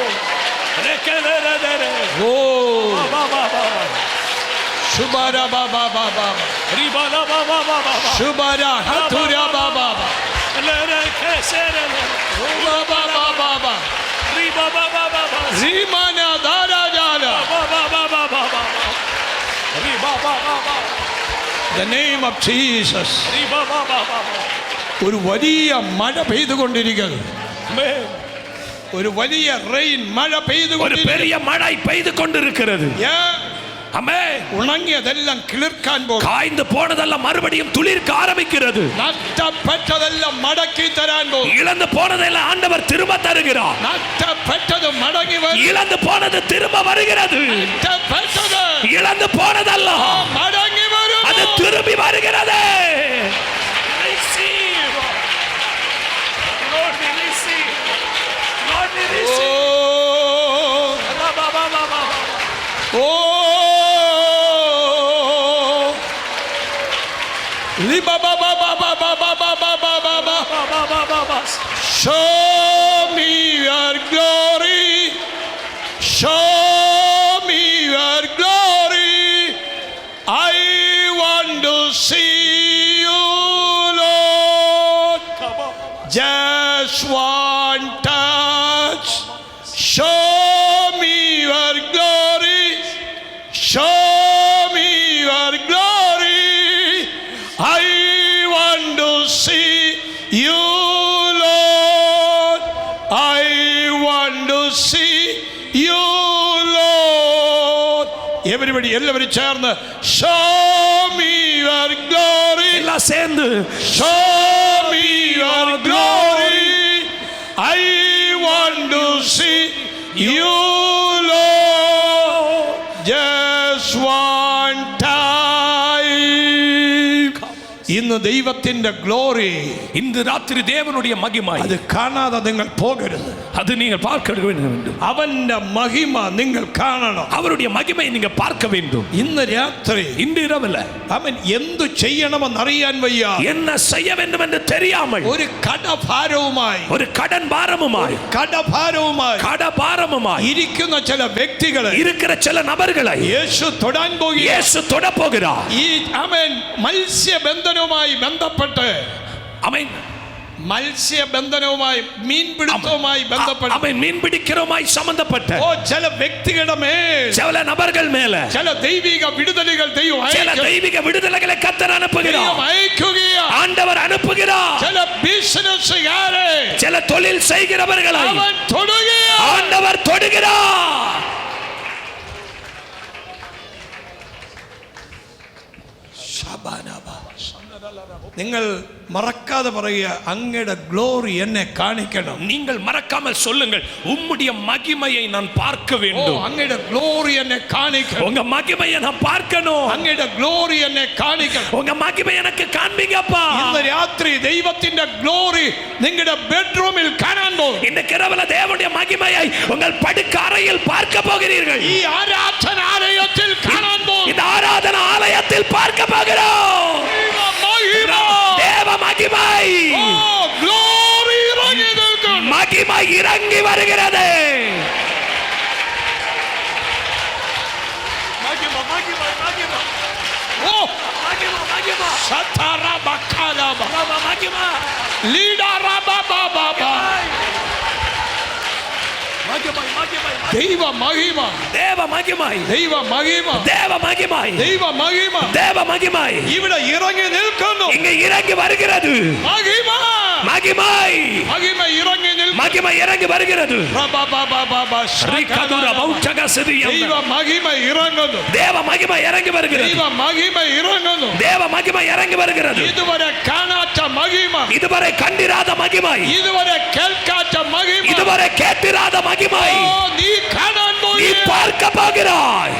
ரெக்கலரதரே ഓ பாபாபா ശുഭരബബബബ ரிபலபபபப ശുഭര ഹതുരബബബ லரகசரல ബബബബബ ரிபபபபப രിമന ദാരാജാല. பாபாபபபப ரிபபபபப The name of Jesus. ரிபபபபப ഒരു വലിയ മഴ പെയ്തുകൊണ്ടിരിക്കുന്നു. ഒരു വലിയ റെയിൻ മഴ ஒரு പെയ്തുകൊണ്ടിരിക്കുന്നു. பெரிய மழை பெய்து கொண்டிருக்கிறது. ஆமென். ഉണങ്ങിയതെല്ലാം കിളിർക്കാൻ പോകും. காய்ந்து போனதெல்லாம் மறுபடியும் துளிர்க்க ஆரம்பிக்கிறது. നഷ്ടപ്പെട്ടതെല്ലാം മടക്കി തരാൻ പോകും. இழந்து போனதெல்லாம் ஆண்டவர் திரும்ப தருகிறார். നഷ്ടപ്പെട്ടത് മടങ്ങി വരും. இழந்து போனது திரும்ப வருகிறது. നഷ്ടപ്പെട്ടത് இழந்து போனதல்ல, മടങ്ങി വരും. அது திரும்பி வருகிறது. ഓ Show me your glory. Show me your glory. I want to see you, Lord. Just one touch. Show me your glory. Show me your glory. I want to see you, Lord. I want to see you, Lord. Everybody, എല്ലാവരും ചേർന്ന് show me your glory. எல்லாம் சேர்ந்து Show me your glory. I want to see you, Lord. Just one time. ഇന്ന് ദൈവത്തിന്റെ glory, இந்த ராத்திரி தேவனுடைய மகிமை അത് കാണാതെ നിങ്ങൾ പോകരുത്. அது நீங்கள் பார்க்க வேண்டும். അവന്റെ മഹിമ നിങ്ങൾ കാണണം. அவருடைய மகிமையை நீங்க பார்க்க வேண்டும். ഇന്ന് രാത്രി இன்று இரவுல അവൻ എന്തു ചെയ്യണമെന്ന് അറിയാൻ വയ്യ. என்ன செய்ய வேண்டும் என்று தெரியாமல் ഒരു കടഭാരവുമായി ஒரு கடன் பாரமுமாய் கடபாரமுமாய் ഇരിക്കുന്ന ചില വ്യക്തികളെ இருக்கிற சில நபர்களை യേശു തൊടാൻ പോകുക. இயேசு தொட போகிறார். ഈ അവൻ മത്സ്യബന്ധനവുമായി ബന്ധപ്പെട്ട് ஆமென். മത്സ്യബന്ധനവുമായി മീൻപിടുത്തവുമായി ബന്ധപ്പെട്ട அவன் மீன் பிடிக்கிறவமாய் சம்பந்தப்பட்ட ചില വ്യക്തികളുടെ മേൽ சில நபர்கள் மேல ചില ദൈവിക വിടുതലുകൾ ദൈവം சில தெய்வீக விடுதலைகளை கர்த்தர் அனுப்புகிறார். അയക്കുകയാണ്. ஆண்டவர் அனுப்புகிறார். ചില ബിസിനസ്സുകാരെ சில தொழில் செய்கிறவர்களை അവൻ തൊടുകയാണ്. ஆண்டவர் தொடுகிறார். നിങ്ങൾ மறக்காத പറയുക അങ്ങയുടെ ഗ്ലോറി എന്നെ കാണിക്കണം. நீங்கள் மறக்காமல் சொல்லுங்கள், உம்முடைய மகிமையை நான் பார்க்க வேண்டும். അങ്ങയുടെ ഗ്ലോറി എന്നെ കാണിക്കണം. உங்க மகிமையை நான் பார்க்கணும். അങ്ങയുടെ ഗ്ലോറി എന്നെ കാണിക്കണം. உங்க மகிமை எனக்கு காண்பீங்கப்பா. ഇന്ന് രാത്രി ദൈവത്തിന്റെ ഗ്ലോറി നിങ്ങളുടെ ബെഡ്റൂമിൽ കാണാൻ പോകും. இன்னைக்கு இரவுல தேவனுடைய மகிமையை உங்கள் படுக்க அறையில் பார்க்க போகிறீர்கள். ഈ ആരാധനാലയത്തിൽ കാണാൻ പോകും. இந்த ஆராதனை ஆலயத்தில் பார்க்க போகிறோம். தேவ மகிமை, ഗ്ലോറി ഇറങ്ങി നിൽക്കും. மகிமை இறங்கி வருகிறது. ദൈവ മഹിമ, தேவ மகிமை, ദൈവ മഹിമ, தேவ மகிமை, ദൈവ മഹിമ, தேவ மகிமை ഇവിടെ ഇറങ്ങി നിൽക്കുന്നു. இங்க இறங்கி வருகிறது. മഹിമ, மகிமை, മഹിമ ഇറങ്ങി നിൽക്കുന്നു. மகிமை இறங்கி வருகிறது. ദൈവ മഹിമ ഇറങ്ങുന്നു. தேவ மகிமை இறங்கி வருகிறது. ദൈവ മഹിമ ഇറങ്ങുന്നു. தேவ மகிமை இறங்கி வருகிறது. ഇതുവരെ കാണാത്ത മഹിമ, இதுவரை கண்டிராத மகிமை, ഇതുവരെ കേൾക്കാത്ത മഹിമ, இதுவரை கேட்டிராத மகிமை നീ കാണാൻ நீ പോകുന്നു. பார்க்க போகிறாய்.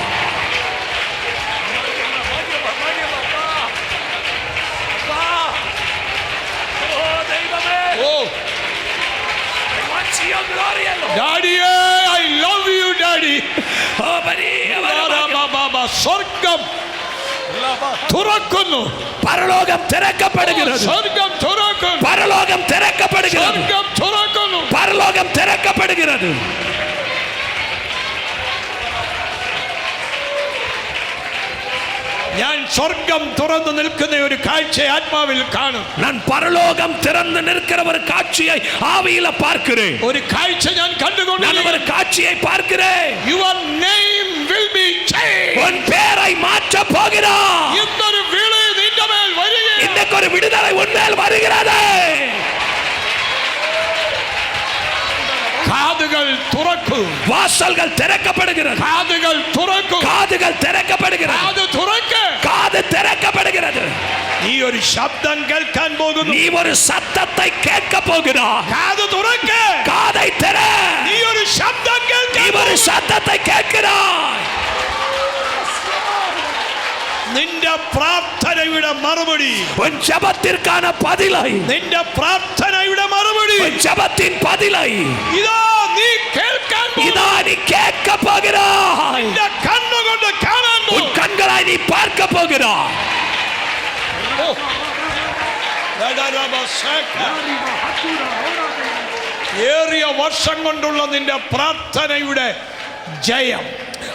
ഡാഡിയേ, I love you, daddy. സ്വർഗം തുറക്കുന്നു. பரலோகம் திறக்கப்படுகிறது. സ്വർഗം തുറക്കുന്നു. பரலோகம் திறக்கப்படுகிறது. സ്വർഗം തുറക്കുന്നു. பரலோகம் திறக்கப்படுகிறது. ഞാൻ സ്വർഗം തുറന്നു നിൽക്കുന്ന ഒരു കാഴ്ച ആത്മാവിൽ കാണും. நான் பரலோகம் திறந்து நிற்கிற ஒரு காட்சியை ஆவியில பார்க்கிறேன். ഒരു കാഴ്ച ഞാൻ കണ്ടുകൊണ്ട് நான் ஒரு காட்சியை பார்க்கிறேன். Your name will be changed. உன் பெயரை மாற்ற போகிறார். ഇന്നൊരു വിളി നിന്റെ മേൽ വരികയാണ്. இன்னைக்கு ஒரு விடுதலை உன் மேல் வருகிறது. കാതുകൾ തുറക്കൂ. வாசல்கள் திறக்கப்படுகிறது. കാതുകൾ തുറക്കൂ. காதுகள் திறக்கப்படுகிறது. കാത് തുറക്ക്. காது திறக்கப்படுகிறது. നീ ഒരു ശബ്ദം കേൾക്കാൻ പോകുന്നു. நீ ஒரு சத்தத்தை கேட்க போகிறாய். കാത് തുറക്ക്. காதை திற. നീ ഒരു ശബ്ദം நீ കേൾക്കാൻ ஒரு சத்தத்தை கேட்கிறாய். നിന്റെ പ്രാർത്ഥനയുടെ മറുപടി, உன் ஜெபத்திற்கான பதிலை, നിന്റെ പ്രാർത്ഥനയുടെ മറുപടി, உன் ஜெபத்தின் பதிலை ഇതാ നീ കേൾക്കാൻ இதா நீ கேட்க போகிறாய். നിന്റെ കണ്ണുകൊണ്ട് കാണാൻ உன் கண்களை நீ பார்க்க போகிறாய். ഏറിയ വർഷം കൊണ്ടുള്ള നിന്റെ പ്രാർത്ഥനയുടെ ജയം,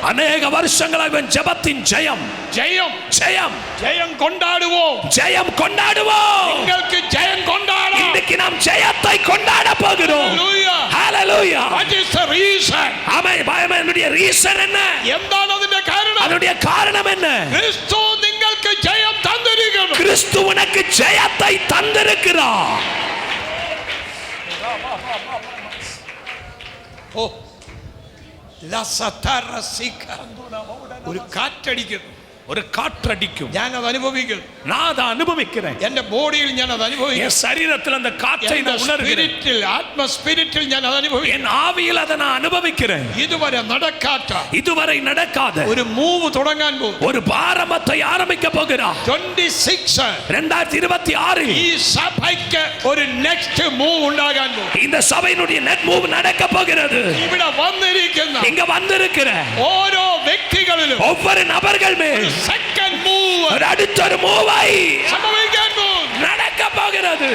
அநேக வருஷங்களாக இவன் ஜெபத்தின் ஜெயம், ஜெயம், ஜெயம், ஜெயம் கொண்டாடுவோம். ஜெயம் கொண்டாடுவோம். നിങ്ങൾക്ക് ജയം കൊണ്ടാടാം. இன்னைக்கு நாம் ஜெயத்தை கொண்டாட போகிறோம். Hallelujah. Hallelujah. What is the reason? ஆமென். பயமனுடைய ரீசன் என்ன? എന്താണ് അതിന്റെ കാരണം? அதனுடைய காரணம் என்ன? ക്രിസ്തു നിങ്ങൾക്ക് ജയം തന്നിരിക്കുന്നു. கிறிஸ்து உனக்கு ஜெயத்தை தந்திருக்கிறார். ഓ, ഒരു കാറ്റടിക്കുന്നു. ஒரு காற்றடிக்கும். ഞാൻ അത് അനുഭവിക്കുന്നു. நான் அதை அனுபவிக்கிறேன். എന്റെ ബോഡിയിൽ ഞാൻ അത് അനുഭവിക്കുന്നു. என் சரீரத்தில் அந்த காற்றை நான் உணர்கிறேன். സ്പിരിറ്റിൽ ഞാൻ അത് അനുഭവിക്കുന്നു. என் ஆவியில் அதை நான் அனுபவிக்கிறேன். ഇതുവരെ നടക്കാത്ത, இதுவரை நடக்காத ഒരു മൂവ് തുടങ്ങാൻ പോകും. ஒரு பாரம்பத்தை ஆரம்பிக்க போகிறார். 26 2026 ഈ സഭയ്ക്ക് ഒരു നെക്സ്റ്റ് മൂവ് ഉണ്ടാകാൻ പോകും. இந்த சபையினுடைய நெட் மூவ் நடக்க போகிறது. ഇവിടെ വന്നിരിക്കുന്ന இங்க வந்திருக்கிற ഓരോ വ്യക്തികളിലും ஒவ்வொரு நபர்கள் மேல் സെക്കൻഡ് മൂവ് ஒரு அடுத்த ஒரு மூவை സംഭവിക്കാൻ പോകും. நடக்க போகிறது.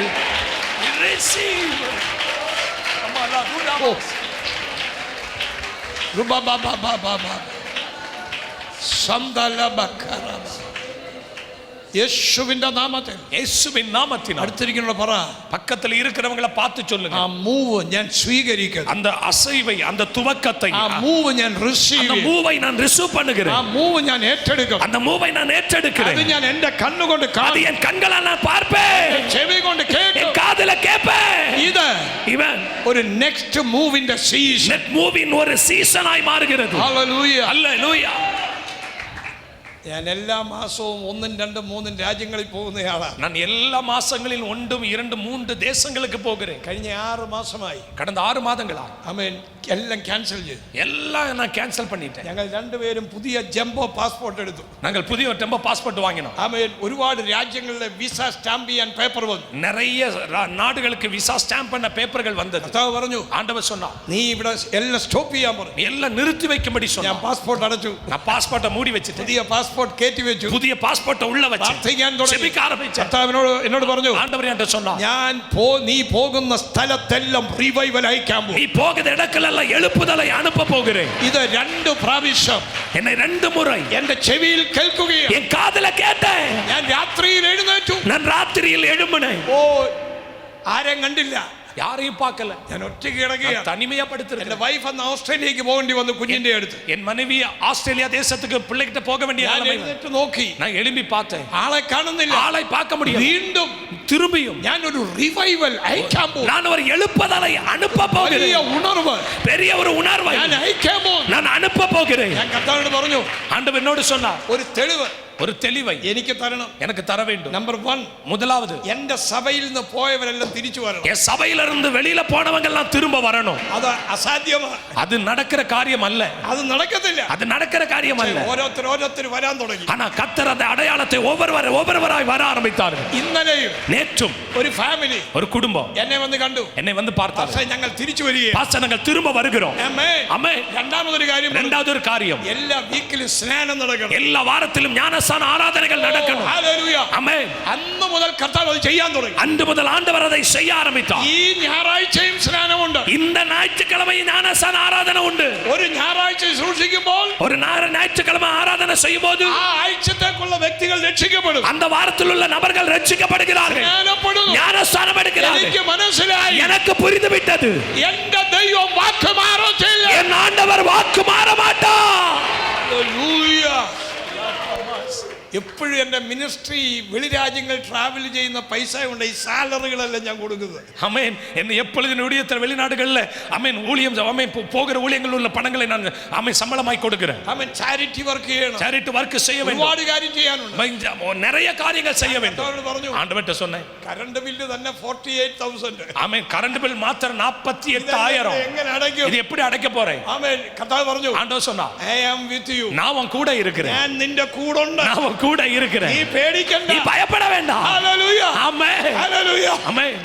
യേശുവിന്റെ നാമത്തിൽ യേശുവിൻ നാമத்தினால் അടുത്തിരിക്കുന്ന പറ பக்கத்துல இருக்கிறவங்கள பார்த்து சொல்லுங்க ആ മൂവ് ഞാൻ സ്വീകരിക്കുന്നു அந்த அசைவை அந்த துவக்கத்தை ആ മൂവ് ഞാൻ റിസീവ് அந்த மூவை நான் ரிசீவ் ആ பண்ணுகிறேன் മൂവ് ഞാൻ ഏറ്റെടുക്കും அந்த மூவை நான் അത് ஏற்றெடுக்கிறேன் ഞാൻ എന്റെ കണ്ണുകൊണ്ട് அது കാണും என் கண்களால் நான் பார்ப்பேன் ചെവി കൊണ്ട് என் കേൾക്കും காதுல கேட்பேன் ഇത് இவன் ഒരു നെക്സ്റ്റ് മൂവിന്റെ സീസൺ நெட் மூவின் ஒரு சீசனாய் மாறுகிறது ഹല്ലേലൂയ அல்லேலூயா ഞാൻ എല്ലാ മാസവും 1, 2, 3 രാജ്യങ്ങളിൽ പോകുന്നയാളാണ് நான் எல்லா மாசங்களில் 1, 2, 3 தேசங்களுக்கு போகிறேன் കഴിഞ്ഞ 6 മാസമായി கடந்த 6 மாதங்களா ആമേൻ എല്ലാം ക്യാൻസൽ ചെയ്തു எல்லாம் நான் கேன்சல் பண்ணிட்டேன் ഞങ്ങൾ രണ്ടുപേരും പുതിയ ജംബോ പാസ്പോർട്ട് എടുത്തു நாங்கள் புதிய டெம்போ பாஸ்போர்ட் வாங்கினோம் ആമേൻ ഒരുപാട് രാജ്യങ്ങളിലെ വിസ സ്റ്റാമ്പ് ചെയ്യാൻ പേപ്പർ വന്നു நிறைய நாடுகளுக்கு விசா ஸ்டாம்ப் பண்ண பேப்பர்கள் வந்தது കർത്താവ് പറഞ്ഞു ஆண்டவர் சொன்னா നീ ഇവിടെ എല്ലാം സ്റ്റോപ്പ് ചെയ്യാൻ പറഞ്ഞു நீ எல்லாம் நிறுத்தி வைக்கும்படி ഞാൻ சொன்னா പാസ്പോർട്ട് അടച്ചു நான் பாஸ்போர்ட்டை மூடி வச்சிட்டேன் പുതിയ പാസ്പോർട്ട് കയറ്റി വെച്ചു புதிய பாஸ்போர்ட்டை உள்ள வச்சு പ്രാർത്ഥിക്കാൻ തുടങ്ങി செபிக்க ஆரம்பிச்சேன் കർത്താവിനോട് എന്നോട് പറഞ്ഞു ஆண்டவர் என்கிட்ட சொன்னா നീ പോകുന്ന സ്ഥലത്തെല്ലാം റിവൈവൽ അയക്കാൻ പോകും நீ போகிற இடங்களெல்லாம் எழுப்புதலை அனுப்ப போகிறேன் ഇത് 2 പ്രാവശ്യം என்னை 2 முறை എന്റെ ചെവിയിൽ കേൾക്കുകയും என் காதுல கேட்டேன் ഞാൻ രാത്രിയിൽ എഴുന്നേറ്റു நான் ராத்திரியில் எழும்பினேன் ഓ ആരും കണ്ടില്ല யாரையும் பார்க்கல ഞാൻ ഒറ്റയ്ക്ക് കിടക്കുകയാണ് தனிமையா എന്റെ படுத்திருக்கேன் വൈഫ് അന്ന് ഓസ്ട്രേലിയക്ക് പോകേണ്ടി വന്നു കുഞ്ഞിന്റെ അടുത്ത് என் மனைவி ஆஸ்திரேலியா தேசத்துக்கு பிள்ளைகிட்ட போக வேண்டிய ഞാൻ நிலைமை. എഴുന്നേറ്റ് നോക്കി நான் எழும்பி பார்த்தேன் ആളെ കാണുന്നില്ല ஆளை பார்க்க முடியும் വീണ്ടും திரும்பியும் ഞാൻ ഒരു റിവൈവൽ അയക്കാൻ പോകും நான் ஒரு எழுப்புதலை அனுப்ப വലിയ போகிறேன் ഉണർവ് பெரிய ஒரு உணர்வை ഞാൻ അയക്കാൻ പോകും நான் அனுப்ப போகிறேன் ഞാൻ കർത്താവിനോട് പറഞ്ഞു ஆண்டவர் என்னோடு சொன்னார் ഒരു തെളിവ് ஒரு தெளிவை എനിക്ക് തരണം எனக்கு தர வேண்டும் നമ്പർ 1 முதலாவது എന്റെ സഭയിൽ നിന്ന് പോയവരെല്ലാം തിരിച്ചു വരണം என் சபையிலிருந்து வெளியில போனவங்க எல்லாம் திரும்ப வரணும் അത് അസാധ്യമാണ് அது நடக்கிற காரியம் அல்ல അത് നടക്കത്തില്ല அது நடக்கிற காரியம் அல்ல ഓരോരുത്തർ വരാൻ തുടങ്ങി ஆனா கர்த்தர் அந்த அடையாளத்தை ஒவ்வொருவராய் வர ஆரம்பித்தார்கள் ഇന്നലെയും நேற்றும் ഒരു ഫാമിലി ஒரு குடும்பம் എന്നെ വന്ന് കണ്ടു என்னை வந்து பார்த்தார்கள் പക്ഷേ ഞങ്ങൾ തിരിച്ചു വരികയാണ് பாஸ்டர் நாங்கள் திரும்ப வருகிறோம் ஆமென் രണ്ടാമതൊരു കാര്യം இரண்டாவது ஒரு காரியம் എല്ലാ വീക്കിലും സ്നാനം നടക്കണം எல்லா வாரத்திலும் ஞானஸ்நான ஆராதனைகள் நடக்கணும் ഹല്ലേലൂയ ஆமென் അന്ന് മുതൽ കർത്താവ് അത് ചെയ്യാൻ തുടങ്ങി அன்று முதல் ஆண்டவர் அதை செய்ய ஆரம்பித்தார் ഈ ഞായറാഴ്ചയും സ്നാനമുണ്ട് இந்த ஞாயிற்றுக்கிழமை ஞானஸ்நான ஆராதனை உண்டு ഒരു ഞായറാഴ്ച സൂക്ഷിക്കുമ്പോൾ ஒரு ஞாயிற்றுக்கிழமை ஆராதனை செய்யும் போது ആ ആഴ്ചത്തേക്കുള്ള വ്യക്തികൾ രക്ഷിക്കപ്പെടും அந்த வாரத்தில் உள்ள நபர்கள் ரட்சிக்கப்படுகிறார்கள் സ്നാനപ്പെടുന്നു ஞானஸ்நானம் எடுக்கிறார்கள் എനിക്ക് മനസ്സിലായി எனக்கு புரிந்து விட்டது എന്റെ ദൈവം വാക്ക് മാറത്തില്ല என் ஆண்டவர் வாக்கு மாற மாட்டார் ഹല്ലേലൂയ എപ്പോഴും എൻ്റെ മിനിസ്ട്രി വെളിരാജ്യങ്ങൾ ട്രാവൽ ചെയ്യുന്ന പൈസ കൊണ്ട് ഈ സാലറികളെല്ലാം ഞാൻ കൊടുക്കുന്നത് அமேன் என்ன எப்பொழுது ஊழியத்தில் வெளிநாடுகளில் அமேன் ஊழியம் அமேன் போகிற ஊழியங்கள் உள்ள பணங்களை நான் அமேன் சம்பளமாய் கொடுக்கிறேன் അവൻ ചാരിറ്റി വർക്ക് ചെയ്യണം சேரிட்டி வர்க் செய்ய வேண்டும் ഒരുപാട് കാര്യം ചെയ്യാനുണ്ട് நிறைய காரியங்கள் செய்ய வேண்டும் കർത്താവിനോട് പറഞ്ഞു ஆண்டவர்கிட்ட சொன்னேன் കറണ്ട് ബില്ല് തന്നെ 48,000 ஆமென் கரண்ட் பில் மாத்திரம் 48,000 എങ്ങനെ അടയ്ക്കും இது எப்படி அடைக்க போறேன் ആമേൻ കർത്താവ് പറഞ്ഞു ஆண்டவர் சொன்னா I am with you நான் உன் கூட இருக்கிறேன் ഞാൻ നിന്റെ കൂടെയുണ്ട് நான் உன் கூட இருக்கிறேன் നീ പേടിക്കണ്ട நீ பயப்பட வேண்டாம் ഹല്ലേലൂയ ஆமென் ഹല്ലേലൂയ ஆமென்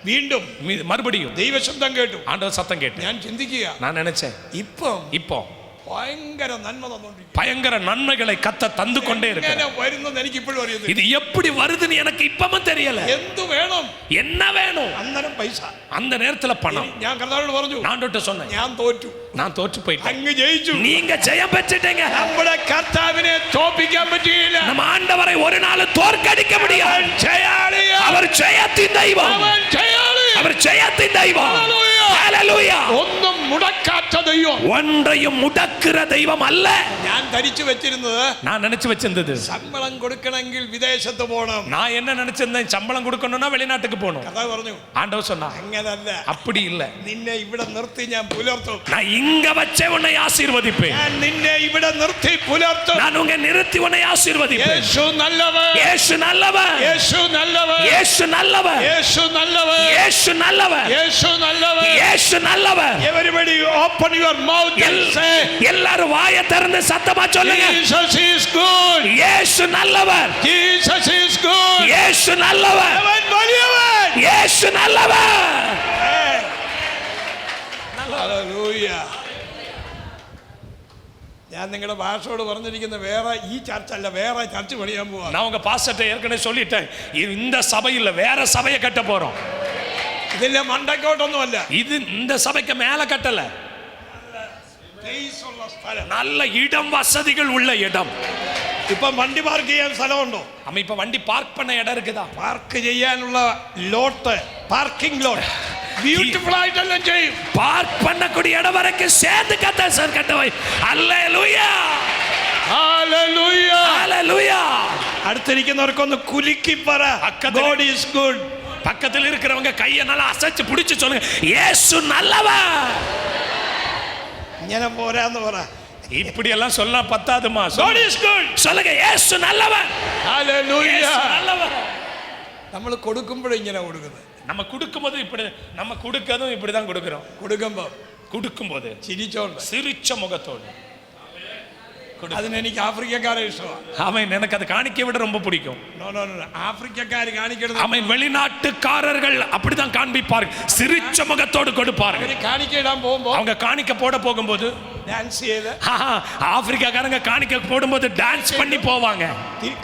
വീണ്ടും மறுபடியும் ദൈവശബ്ദം കേട്ടു ஆண்டவர் சத்தம் கேட்டேன் ഞാൻ ചിന്തിക്കുക நான் நினைச்சேன் இப்போ இப்போ ഭയങ്കര നന്മ തന്നോണ്ടിരിക്കും பயங்கர நன்மைகளை கத்த தந்து கொண்டே എങ്ങനെ இருக்கிறேன் വരുന്നെന്ന് എനിക്ക് ഇപ്പോഴും അറിയത്തില്ല இது எப்படி வருதுன்னு எனக்கு இப்பவும் தெரியல എന്തു വേണം என்ன வேணும் അന്നേരം പൈസ அந்த நேரத்துல பணம் ഞാൻ കർത്താവിനോട് പറഞ്ഞു நான் சொன்னேன் ഞാൻ തോറ്റു நான் தோற்று போயிட்டேன் അങ്ങ് ജയിച്ചു நீங்க ஜெயம் பெற்றுட்டீங்க നമ്മുടെ കർത്താവിനെ തോൽപ്പിക്കാൻ പറ്റിയില്ല நம்ம ஆண்டவரை ஒரு நாள் தோற்கடிக்க முடியாது അവൻ ജയാളിയാ. அவர் ஜெயத்தின் தெய்வம் അവൻ ജയാളി. அவர் ஜெயத்தின் தெய்வம் Hallelujah. ஹalleluya ഒന്നും മുടക്കാത്ത ദൈവം ஒன்றையும் முடக்குற தெய்வம் அல்ல ഞാൻ ധരിച്ചു വെച്ചിരുന്നത് நான் நினைச்சு வச்சிருந்தது ശമ്പളം കൊടുക്കണമെങ്കിൽ വിദേശത്ത് പോകണം நான் என்ன நினைச்சிருந்தேன் சம்பளம் கொடுக்கணும்னா வெளிநாட்டுக்கு போகணும் കർത്താവ് പറഞ്ഞു ஆண்டவர் சொன்னா അങ്ങനല്ല அப்படி இல்ல നിന്നെ ഇവിടെ നിർത്തി ഞാൻ പുലർത്തും நான் இங்க வச்சே உன்னை ஆசீர்வதிப்பேன் ഞാൻ നിന്നെ ഇവിടെ നിർത്തി പുലർത്തും நான் உங்க நிறுத்தி உன்னை ஆசீர்வதிப்பேன் യേശു നല്ലവൻ இயேசு நல்லவர் യേശു നല്ലവൻ இயேசு நல்லவர் യേശു നല്ലവൻ இயேசு நல்லவர் യേശു നല്ലവൻ இயேசு நல்லவர் everybody open your mouth and say எல்லாரும் வாயை திறந்து சத்தமா சொல்லுங்க Jesus is good இயேசு நல்லவர் Jesus is good இயேசு நல்லவர் അവൻ വലിയവൻ இயேசு நல்லவர் Hallelujah ഞാൻ നിങ്ങളുടെ ഭാഷയോട് പറഞ്ഞിരിക്കുന്ന വേറെ ഈ ചർച്ച അല്ല വേറെ ചർച്ച പണിയാൻ പോവാ நான் உங்க பாஸ்டர்ட்ட ஏற்கனவே சொல்லிட்டேன் இந்த சபையில வேற சபையை கட்ட போறோம் ഇതിന്റെ മണ്ടക്കോട്ടൊന്നും അല്ല இது இந்த சபைக்கு மேல கட்டல സ്പേസ് ഉള്ള സ്ഥലം நல்ல இடம் வசதிகள் உள்ள இடம் ഇപ്പൊ വണ്ടി പാർക്ക് ചെയ്യാൻ സ്ഥലമുണ്ടോ? நம்ம இப்ப வண்டி பார்க் பண்ண இடம் இருக்குதா? പാർക്ക് ചെയ്യാനുള്ള ലോട്ട്, പാർക്കിംഗ് ലോട്ട് பியூட்டிஃபுல் ஆயிட்டெல்லாம் செய்யும். பார்க் பண்ணக்கூடிய இடம் வரைக்கும் சேர்ந்து கத்த சார் கட்டவை. அல்லேலூயா, ഹല്ലേലൂയ, அல்லேலூயா. അടുത്തിരിക്കുന്നവർക്കൊന്ന് കുലുക്കി പറ, God is good. பக்கத்தில் இருக்கிறவங்க கையை நல்லா அசைச்சு பிடிச்சு சொல்லுங்க, இயேசு நல்லவன். ഇങ്ങനെ പോരാന്ന് പറ. இப்படி எல்லாம் சொல்ல பத்தாதுமா. God is good. சொல்லுங்க, இயேசு நல்லவன். ഹല്ലേലൂയ. இயேசு நல்லவன். നമ്മൾ കൊടുക്കുമ്പോഴും ഇങ്ങനെ കൊടുക്കുന്നത്. நம்ம கொடுக்கும்போது இப்படி, நம்ம கொடுக்கறதும் இப்படி தான் கொடுக்கிறோம். கொடுக்கும்போது ചിരിച്ചോണ്ട്, சிரிச்ச முகத்தோடு. അതിന് എനിക്ക് ആഫ്രിക്കക്കാരെ ഇഷ്ടമാണ്. ஆமென். எனக்கு அது காணிக்கை விட ரொம்ப பிடிக்கும். ആഫ്രിക്കക്കാർ കാണിക്കുന്നത്, ஆமென். வெளிநாட்டுக்காரர்கள் அப்படிதான் காண்பிப்பார்கள், சிரிச்ச முகத்தோடு கொடுப்பார்கள். കാണിക്ക ഇടാൻ പോകുമ്പോൾ, அவங்க காணிக்கை போட போகும்போது டான்ஸ் ചെയ്ത്, ஆப்பிரிக்காக்காரங்க காணிக்கை போடும்போது டான்ஸ் பண்ணி போவாங்க.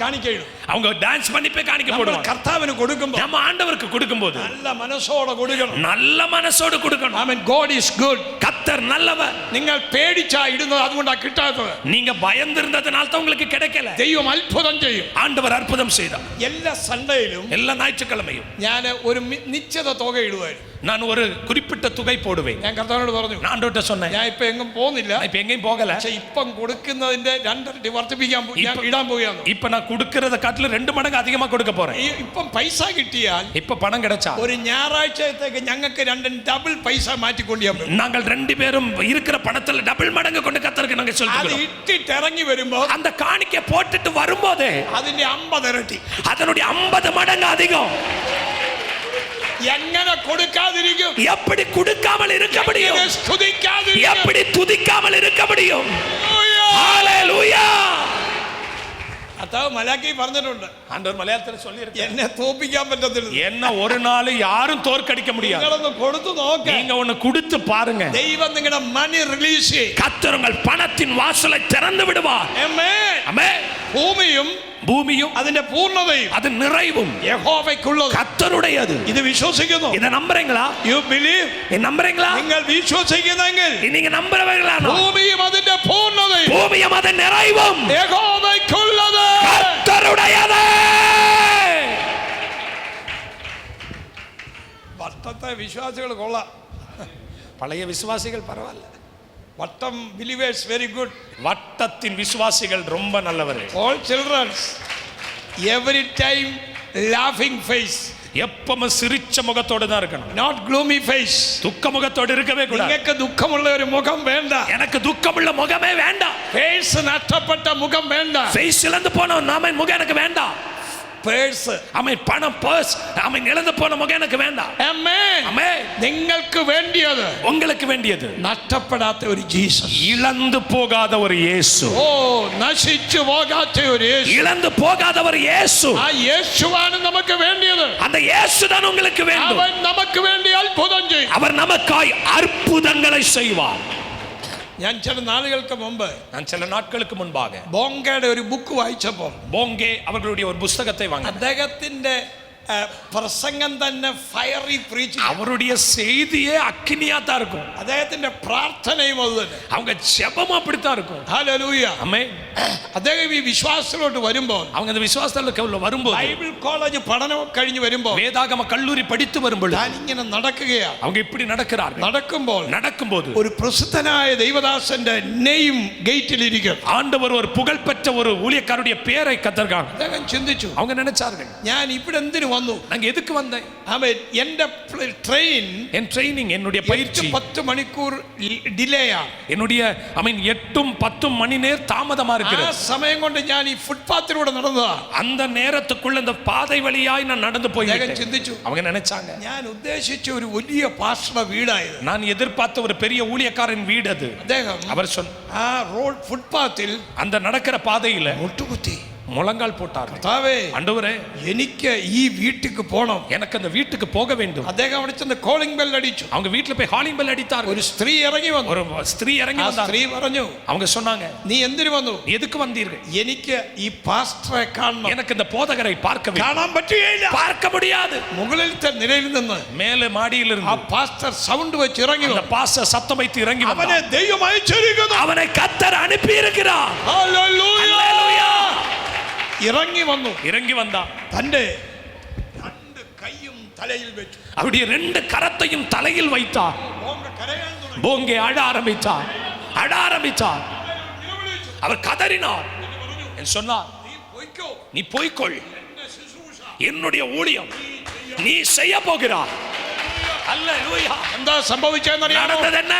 കാണിക്ക ഇടും. அவங்க டான்ஸ் பண்ணி போய் காணிக்கை போடுவாங்க. കർത്താവിന് കൊടുക്കുമ്പോൾ, நம்ம ஆண்டவருக்கு கொடுக்கும்போது நல்ல മനസ്സോടെ കൊടുക്കണം. நல்ல മനസ്സോடு கொடுக்கணும். ആമേൻ. God is good. கர்த்தர் நல்லவர். നിങ്ങൾ പേടിച്ചാ ഇടുന്നത്, അതുകൊണ്ടാ കിട്ടാത്തത്. நீங்க பயந்திருந்ததனால தான் உங்களுக்கு கிடைக்கல. ദൈവം അത്ഭുതം ചെയ്യും. ஆண்டவர் அற்புதம் செய்தார். എല്ലാ സൺഡേയിലും, எல்லா ஞாயிற்றுக்கிழமையும் ഞാൻ ഒരു നിശ്ചിത തുക ഇടുവായിരുന്നു. நான் ஒரு குறிப்பிட்ட தொகை போடுவேன். ഞാൻ കർത്താവിനോട് പറഞ്ഞു, நான் ஆண்டவர்ட்ட சொன்னேன், ഞാൻ ഇപ്പൊ എങ്ങും പോകുന്നില്ല, இப்ப எங்கேயும் போகல, പക്ഷെ ഇപ്പം കൊടുക്കുന്നതിന്റെ 2 ഇരട്ടി വർദ്ധിപ്പിക്കാൻ ഇടാൻ പോവുകയാണ്. இப்ப நான் கொடுக்கறத காட்டிலும் 2 மடங்கு அதிகமா கொடுக்க போறேன். ഇപ്പം പൈസ കിട്ടിയാൽ, இப்ப பணம் கிடைச்சா ഒരു ഞായറാഴ്ചത്തേക്ക് ഞങ്ങൾക്ക് 2 ഡബിൾ പൈസ മാറ്റിക്കൊണ്ടിയാൽ நாங்கள் 2 பேரும் இருக்கிற பணத்துல டபுள் மடங்கு கொண்டு கர்த்தருக்கு நாங்க അത് சொல்றோம். ഇട്ടിട്ട് ഇറങ്ങി വരുമ്പോ, அந்த காணிக்கை போட்டுட்டு வரும்போது അതിന്റെ 50 ഇരട്ടി, அதனுடைய 50 மடங்கு அதிகம். എങ്ങനെ കൊടുക്കാതിരിക്കും? எப்படி கொடுக்காமல் இருக்க முடியும்? എങ്ങനെ സ്തുതിക്കാതിരിക്കും? எப்படி துதிக்காமல் இருக்க முடியும்? ஹalleluya. കർത്താവ് മലാക്കി പറഞ്ഞിട്ടുണ്ട്, ஆண்டவர் மலையாளத்துல சொல்லி இருக்கு, എന്നെ തോൽപ്പിക്കാൻ പറ്റത്തില്ല. என்ன ஒரு நாள் யாரும் தோற்கடிக்க முடியாது. നിങ്ങളൊന്ന് കൊടുത്തു നോക്ക്. நீங்க ஒன்னு கொடுத்து பாருங்க, ദൈവം നിങ്ങളുടെ മണി റിലീസ് ചെയ്യും. கர்த்தர் உங்கள் பணத்தின் வாசலை திறந்து விடுவார். ആമേൻ. ஆமென். ഭൂമിയും பூமியும் അതിന്റെ പൂർണ്ണതയും அது நிறைவும் യഹോവയ്ക്കുള്ളത്. கர்த்தருடையது. ഇത് വിശ്വസിക്കുന്നു? இத நம்புறீங்களா? You believe? நம்புறீங்களா? നിങ്ങൾ വിശ്വസിക്കുന്നെങ്കിൽ நீங்க நம்புறவர்களானோ ഭൂമിയും അതിന്റെ പൂർണ്ണതയും பூமியும் அதன் நிறைவும் യഹോവയ്ക്കുള്ളത്. கர்த்தருடையது. വട്ടത്തെ വിശ്വാസികൾ കൊള്ളാം. பழைய விசுவாசிகள் பரவாயில்ல, വട്ടം ബിലീവേഴ്സ് വെരി ഗുഡ്. வட்டத்தின் விசுவாசிகள் ரொம்ப நல்லவர்கள். All children, every time laughing face, எப்பவும் சிரிச்ச முகத்தோட தான் இருக்கணும், not gloomy face. துக்க முகத்தோடு இருக்கவே கூடாது. നിങ്ങൾക്ക് ദുഃഖമുള്ള ഒരു മുഖം വേണ്ട. எனக்கு துக்கமுள்ள முகமே வேண்டாம். ഫേസ് നഷ്ടപ്പെട്ട മുഖം വേണ്ട. ஃபேஸ் இழந்து போன நாம முகம் எனக்கு வேண்டாம். പേഴ്സ്, அவன் பணம் பர்ஸ் அவன் இழந்து போன முகம் எனக்கு வேண்டாம். ആമേൻ. ஆமென். നിങ്ങൾക്ക് വേണ്ടിയത് உங்களுக்கு வேண்டியது നഷ്ടപ്പെടാത്ത ഒരു ജീസസ്, இழந்து போகாத ஒரு இயேசு. ഓ നശിച്ചു പോകാത്ത ഒരു യേശു. இழந்து போகாத ஒரு இயேசு. ആ യേശുവാണ് നമുക്ക് വേണ്ടിയത്. அந்த இயேசு தான் உங்களுக்கு வேண்டும். അവൻ നമുക്ക് വേണ്ടി അത്ഭുതം ചെയ്യും. அவர் நமக்காய் அற்புதங்களை செய்வார். ഞാൻ ചില നാളുകൾക്ക് മുമ്പ്, நான் சில நாட்களுக்கு முன்பாக ബോങ്കയുടെ ഒരു ബുക്ക് വായിച്ചപ്പോൾ, போங்கே அவர்களுடைய ஒரு புத்தகத்தை வாங்க, അദ്ദേഹത്തിന്റെ പ്രസംഗം തന്നെ ഫയറി പ്രീച്ച്, அவருடைய செய்தியே அக்கினியா தான் இருக்கும். അദ്ദേഹത്തിന്റെ പ്രാർത്ഥനയും അത് തന്നെ. அவங்க ஜெபமும் அப்படித்தான் இருக்கும். ഹല്ലേലൂയ. ஆமென். അദ്ദേഹം ഈ വിശ്വാസത്തിലോട്ട് വരുമ്പോൾ, அவங்க அந்த விசுவாசத்துல வரும்போது, ബൈബിൾ കോളേജ് പഠനം കഴിഞ്ഞ് വരുമ്പോൾ, வேதாகம கல்லூரி படித்து வரும்போது ഞാൻ ഇങ്ങനെ നടക്കുകയാണ്. அவங்க இப்படி நடக்கிறார்கள். நடக்கும்போது ഒരു പ്രസിദ്ധനായ ദൈവദാസന്റെ നെയിം ഗേറ്റിലിരിക്കും. ஆண்டவர் ஒரு புகழ்பெற்ற ஒரு ஊழியக்காரருடைய பேரை கத்தர்காங்க. അദ്ദേഹം ചിന്തിച്ചു, அவங்க நினைச்சார்கள், ഞാൻ ഇവിടെ എന്തിനു വന്നു? நாங்க எதுக்கு வந்தேன்? ആമേൻ. എന്റെ ട്രെയിൻ, என் ட்ரைனிங், என்னுடைய பயிற்சி 10 മണിക്കൂർ ഡിലേ ആണ്. என்னுடைய 8-10 மணி நேரம் தாமதமா ആ இருக்கிறது. സമയം കൊണ്ട് ഞാൻ ഈ ഫുട്പാത്തിലൂടെ നടന്നതാ. அந்த நேரத்துக்குள்ள இந்த பாதை வழியாய் நான் நடந்து അദ്ദേഹം போயிட்டேன். ചിന്തിച്ചു, அவங்க நினைச்சாங்க, ഞാൻ ഉദ്ദേശിച്ച ഒരു വലിയ പാസ്റ്ററുടെ വീടായത്. நான் எதிர்பார்த்த ஒரு பெரிய ஊழியக்காரன் வீடு அது. അദ്ദേഹം அவர் சொன்ன ആ റോഡ് ഫുട്പാത്തിൽ அந்த நடக்கிற பாதையில മുട്ടുകുത്തി, முழங்கால் போட்டார். കർത്താവേ, ஆண்டவரே, എനിക്ക് ഈ വീട്ടിക്ക് പോണം. எனக்கு அந்த வீட்டுக்கு போக வேண்டும். അദ്ദേഹം അവിടെ ചെന്ന് കോളിംഗ് ബെൽ അടിച്ചു. அவங்க வீட்டுல போய் ஹாலிங் பெல் அடித்தார். ഒരു സ്ത്രീ ഇറങ്ങി വന്നു. ஒரு ஸ்திரீ இறங்கி ആ வந்தார். സ്ത്രീ പറഞ്ഞു, அவங்க சொன்னாங்க, നീ എന്തിനു വന്നു? எதுக்கு வந்தீர்கள்? എനിക്ക് ഈ പാസ്റ്ററെ കാണണം. எனக்கு இந்த போதகரை பார்க்க வேண்டும். കാണാൻ പറ്റുകയില്ല. பார்க்க முடியாது. മുകളിലത്തെ നിലയിൽ നിന്ന് மேலே மாடியில் ആ இருந்து പാസ്റ്റർ സൗണ്ട് വെച്ച് ഇറങ്ങി அந்த വന്നു. பாஸ்டர் சத்தம் வைத்து இறங்கி അവനെ வந்தார். ദൈവം അയച്ചിരിക്കുന്നു. அவனை கர்த்தர் அனுப்பி இருக்கிறார். ഹല്ലേലൂയ. இறங்கி வந்தான். തന്റെ രണ്ട് കൈയും തലയിൽ വെച്ചു. அவருடைய ரெண்டு கரத்தையும் தலையில் வைத்தார். போங்கே அழ ஆரம்பித்தார். அவர் கதறினார். சொன்னார், நீ போய்க்கொள், என்னுடைய ஊழியம் நீ செய்ய போகிறாய். அல்லேலூயா. എന്താ സംഭവിച്ചതെന്നറിയാമോ? நடந்தது என்ன?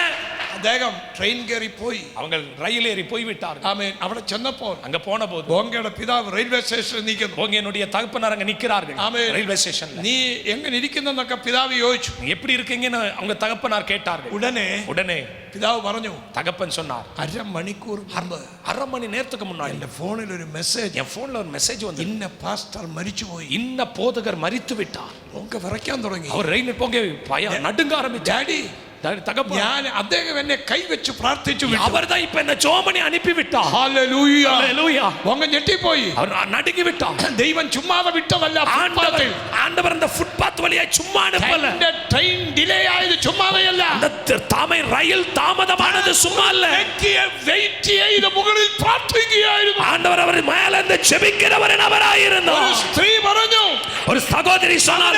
അദ്ദേഹം ട്രെയിൻ കയറി പോയി. அவங்க ரயில் ஏறி போய் விட்டார். ആമേൻ. അവിടെ ചെന്നപ്പോൾ அங்க போன போது ബോങ്കയുടെ പിതാവ് റെയിൽവേ സ്റ്റേഷനിൽ നിൽക്കുന്നു. போங்கேனுடைய தகப்பனார் அங்க நிக்கிறார்கள் ஆமென். ரயில்வே ஸ்டேஷன்ல. നീ എങ്ങനെ ഇരിക്കുന്നെന്നൊക്കെ പിതാവ് ചോദിച്ചു. நீ எப்படி இருக்கீங்கன்னு அவங்க தகப்பனார் கேட்டார்கள். உடனே പിതാവ് പറഞ്ഞു, தகப்பன் சொன்னார், അരമണിക്കൂർ മുമ്പ്, அரை மணி நேரத்துக்கு முன்னாடி എന്റെ ഫോണിൽ ഒരു മെസ്സേജ്, என் போன்ல ஒரு மெசேஜ் வந்து, ഇന്ന പാസ്റ്റർ മരിച്ചുപോയി, இன்ன போதகர் மரித்து விட்டார். ബോങ്ക വിറയ്ക്കാൻ തുടങ്ങി. அவர் ரயில் போங்க பயம் நடுங்க ஆரம்பிச்சார். தகப்பன், ഞാൻ അദ്ദേഹം എന്നെ കൈവച്ച് പ്രാർത്ഥിച്ചു. அவர்தான் இப்ப என்ன ஜோமனி அனுப்பி விட்டார். ഹല്ലേലൂയ. ஹல்லேலூயா. ബോങ്ക ഞെട്ടിപ്പോയി. அவர் நடுங்கி விட்டார். ദൈവം ചുമ്മാതെ വിട്ടതല്ല. ஆண்டவர் அந்த ஃபுட்பாத் வழியா சும்மா அனுப்பல. இந்த ட்ரெயின் டிலே ஆயது சும்மாவையல்ல. அந்த தாமை ரயில் தாமதமானது சும்மா அல்ல. வெயிட் செய்து മുകളിൽ പ്രാർത്ഥിക്കുകയായിരുന്നു. ஆண்டவர் அவர் மேல இருந்து ஜெபிக்கிறவர் அவராயிருந்தார். ஒரு ஸ்திரீ പറഞ്ഞു, ஒரு சகோதரி சொன்னார்,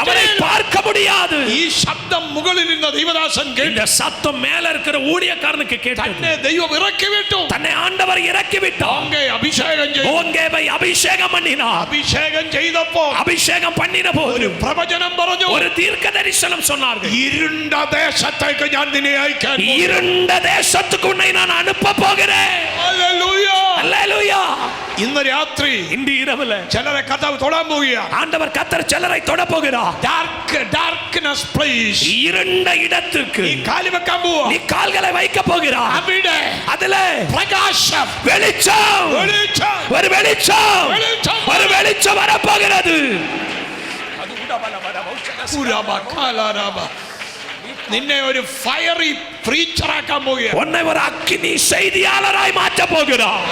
அவரை பார்க்க முடியாது. ഈ ശബ്ദം മുകളിൽ നിന്ന ദൈവദാസൻ കേട്ടു. இந்த சத்தம் மேல இருக்கிற ஊழியக்காரனுக்கு கேட்டது. തന്നെ ദൈവം ഇറക്കി വിട്ടു. தன்னை ஆண்டவர் இறக்கி விட்டார். ബോങ്കെ അഭിഷേകം ചെയ്തു. போங்கேவை அபிஷேகம் பண்ணினார். അഭിഷേകം ചെയ്തപ്പോൾ, அபிஷேகம் பண்ணின போது ഒരു പ്രവചനം പറഞ്ഞു. ஒரு தீர்க்க தரிசனம் சொன்னார்கள். ഇരുണ്ട ദേശത്തേക്ക് ഞാൻ നിന്നെ അയക്കാൻ. இருண்ட தேசத்துக்கு உன்னை நான் அனுப்ப போகிறேன். ഹല്ലേലൂയ. அல்லேலூயா. ഇന്ന് രാത്രി, இந்த இரவுல ചിലരെ കർത്താവ് തൊടാൻ പോവുകയാണ്. ஆண்டவர் கர்த்தர் சிலரை தொட போகிறார். darkness place. இருண்ட இடத்திற்கு നീ കാല് വെക്കാൻ പോവാ. நீ கால்களை வைக்க போகிறாய். അവിടെ அதிலே പ്രകാശം, வெளிச்சம், വെളിച്ചം, ஒரு வெளிச்சம், ஒரு வெளிச்சம் வர போகிறது. നിന്നെ ഒരു ഫയറി പ്രീച്ചർ ആക്കാൻ പോവുകയാണ്. உன்னை ஒரு அக்கினி செய்தியாளராய் மாற்ற போகிறார்.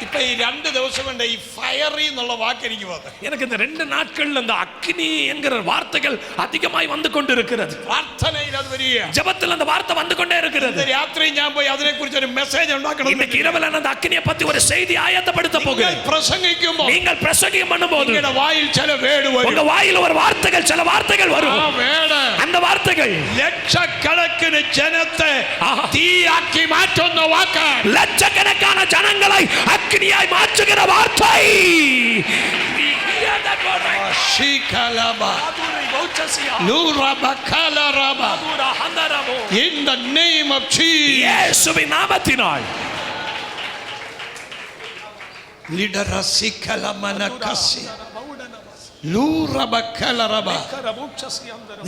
ഇപ്പൊ ഈ 2 ദിവസം കൊണ്ട് ഈ ഫയറി എന്നുള്ള വാക്ക് എനിക്ക് വന്നു. எனக்கு இந்த 2 நாட்கள்ல அந்த அக்கினி என்கிற வார்த்தைகள் அதிகமாய் வந்து கொண்டிருக்கிறது. പ്രാർത്ഥനയിൽ അത് വരികയാണ്. ஜெபத்தில் அந்த வார்த்தை வந்து கொண்டே இருக்கிறது. இந்த രാത്രി ഞാൻ പോയി അതിനെക്കുറിച്ച് ഒരു മെസ്സേജ് ഉണ്ടാക്കണം. இன்னைக்கு இரவுல அந்த அக்கினியை பத்தி ஒரு செய்தி ஆயத்தப்படுத்த போகிறேன். പ്രസംഗിക്കുമ്പോൾ, நீங்கள் பிரசங்கம் பண்ணும்போது നിങ്ങളുടെ വായിൽ ചില വേട് വരും. உங்க வாயில ஒரு வார்த்தைகள், சில வார்த்தைகள் வரும். ആ വേട്, அந்த வார்த்தைகள் ലക്ഷക്കണക്കിന് ജനത്തെ തീയാക്കി മാറ്റുന്ന വാക്ക്. லட்சக்கணக்கான ஜனங்களை அக்கினியாய் மாற்றுகிற வார்த்தை. In the name of Jesus. இயேசுவின் நாமத்தினால்.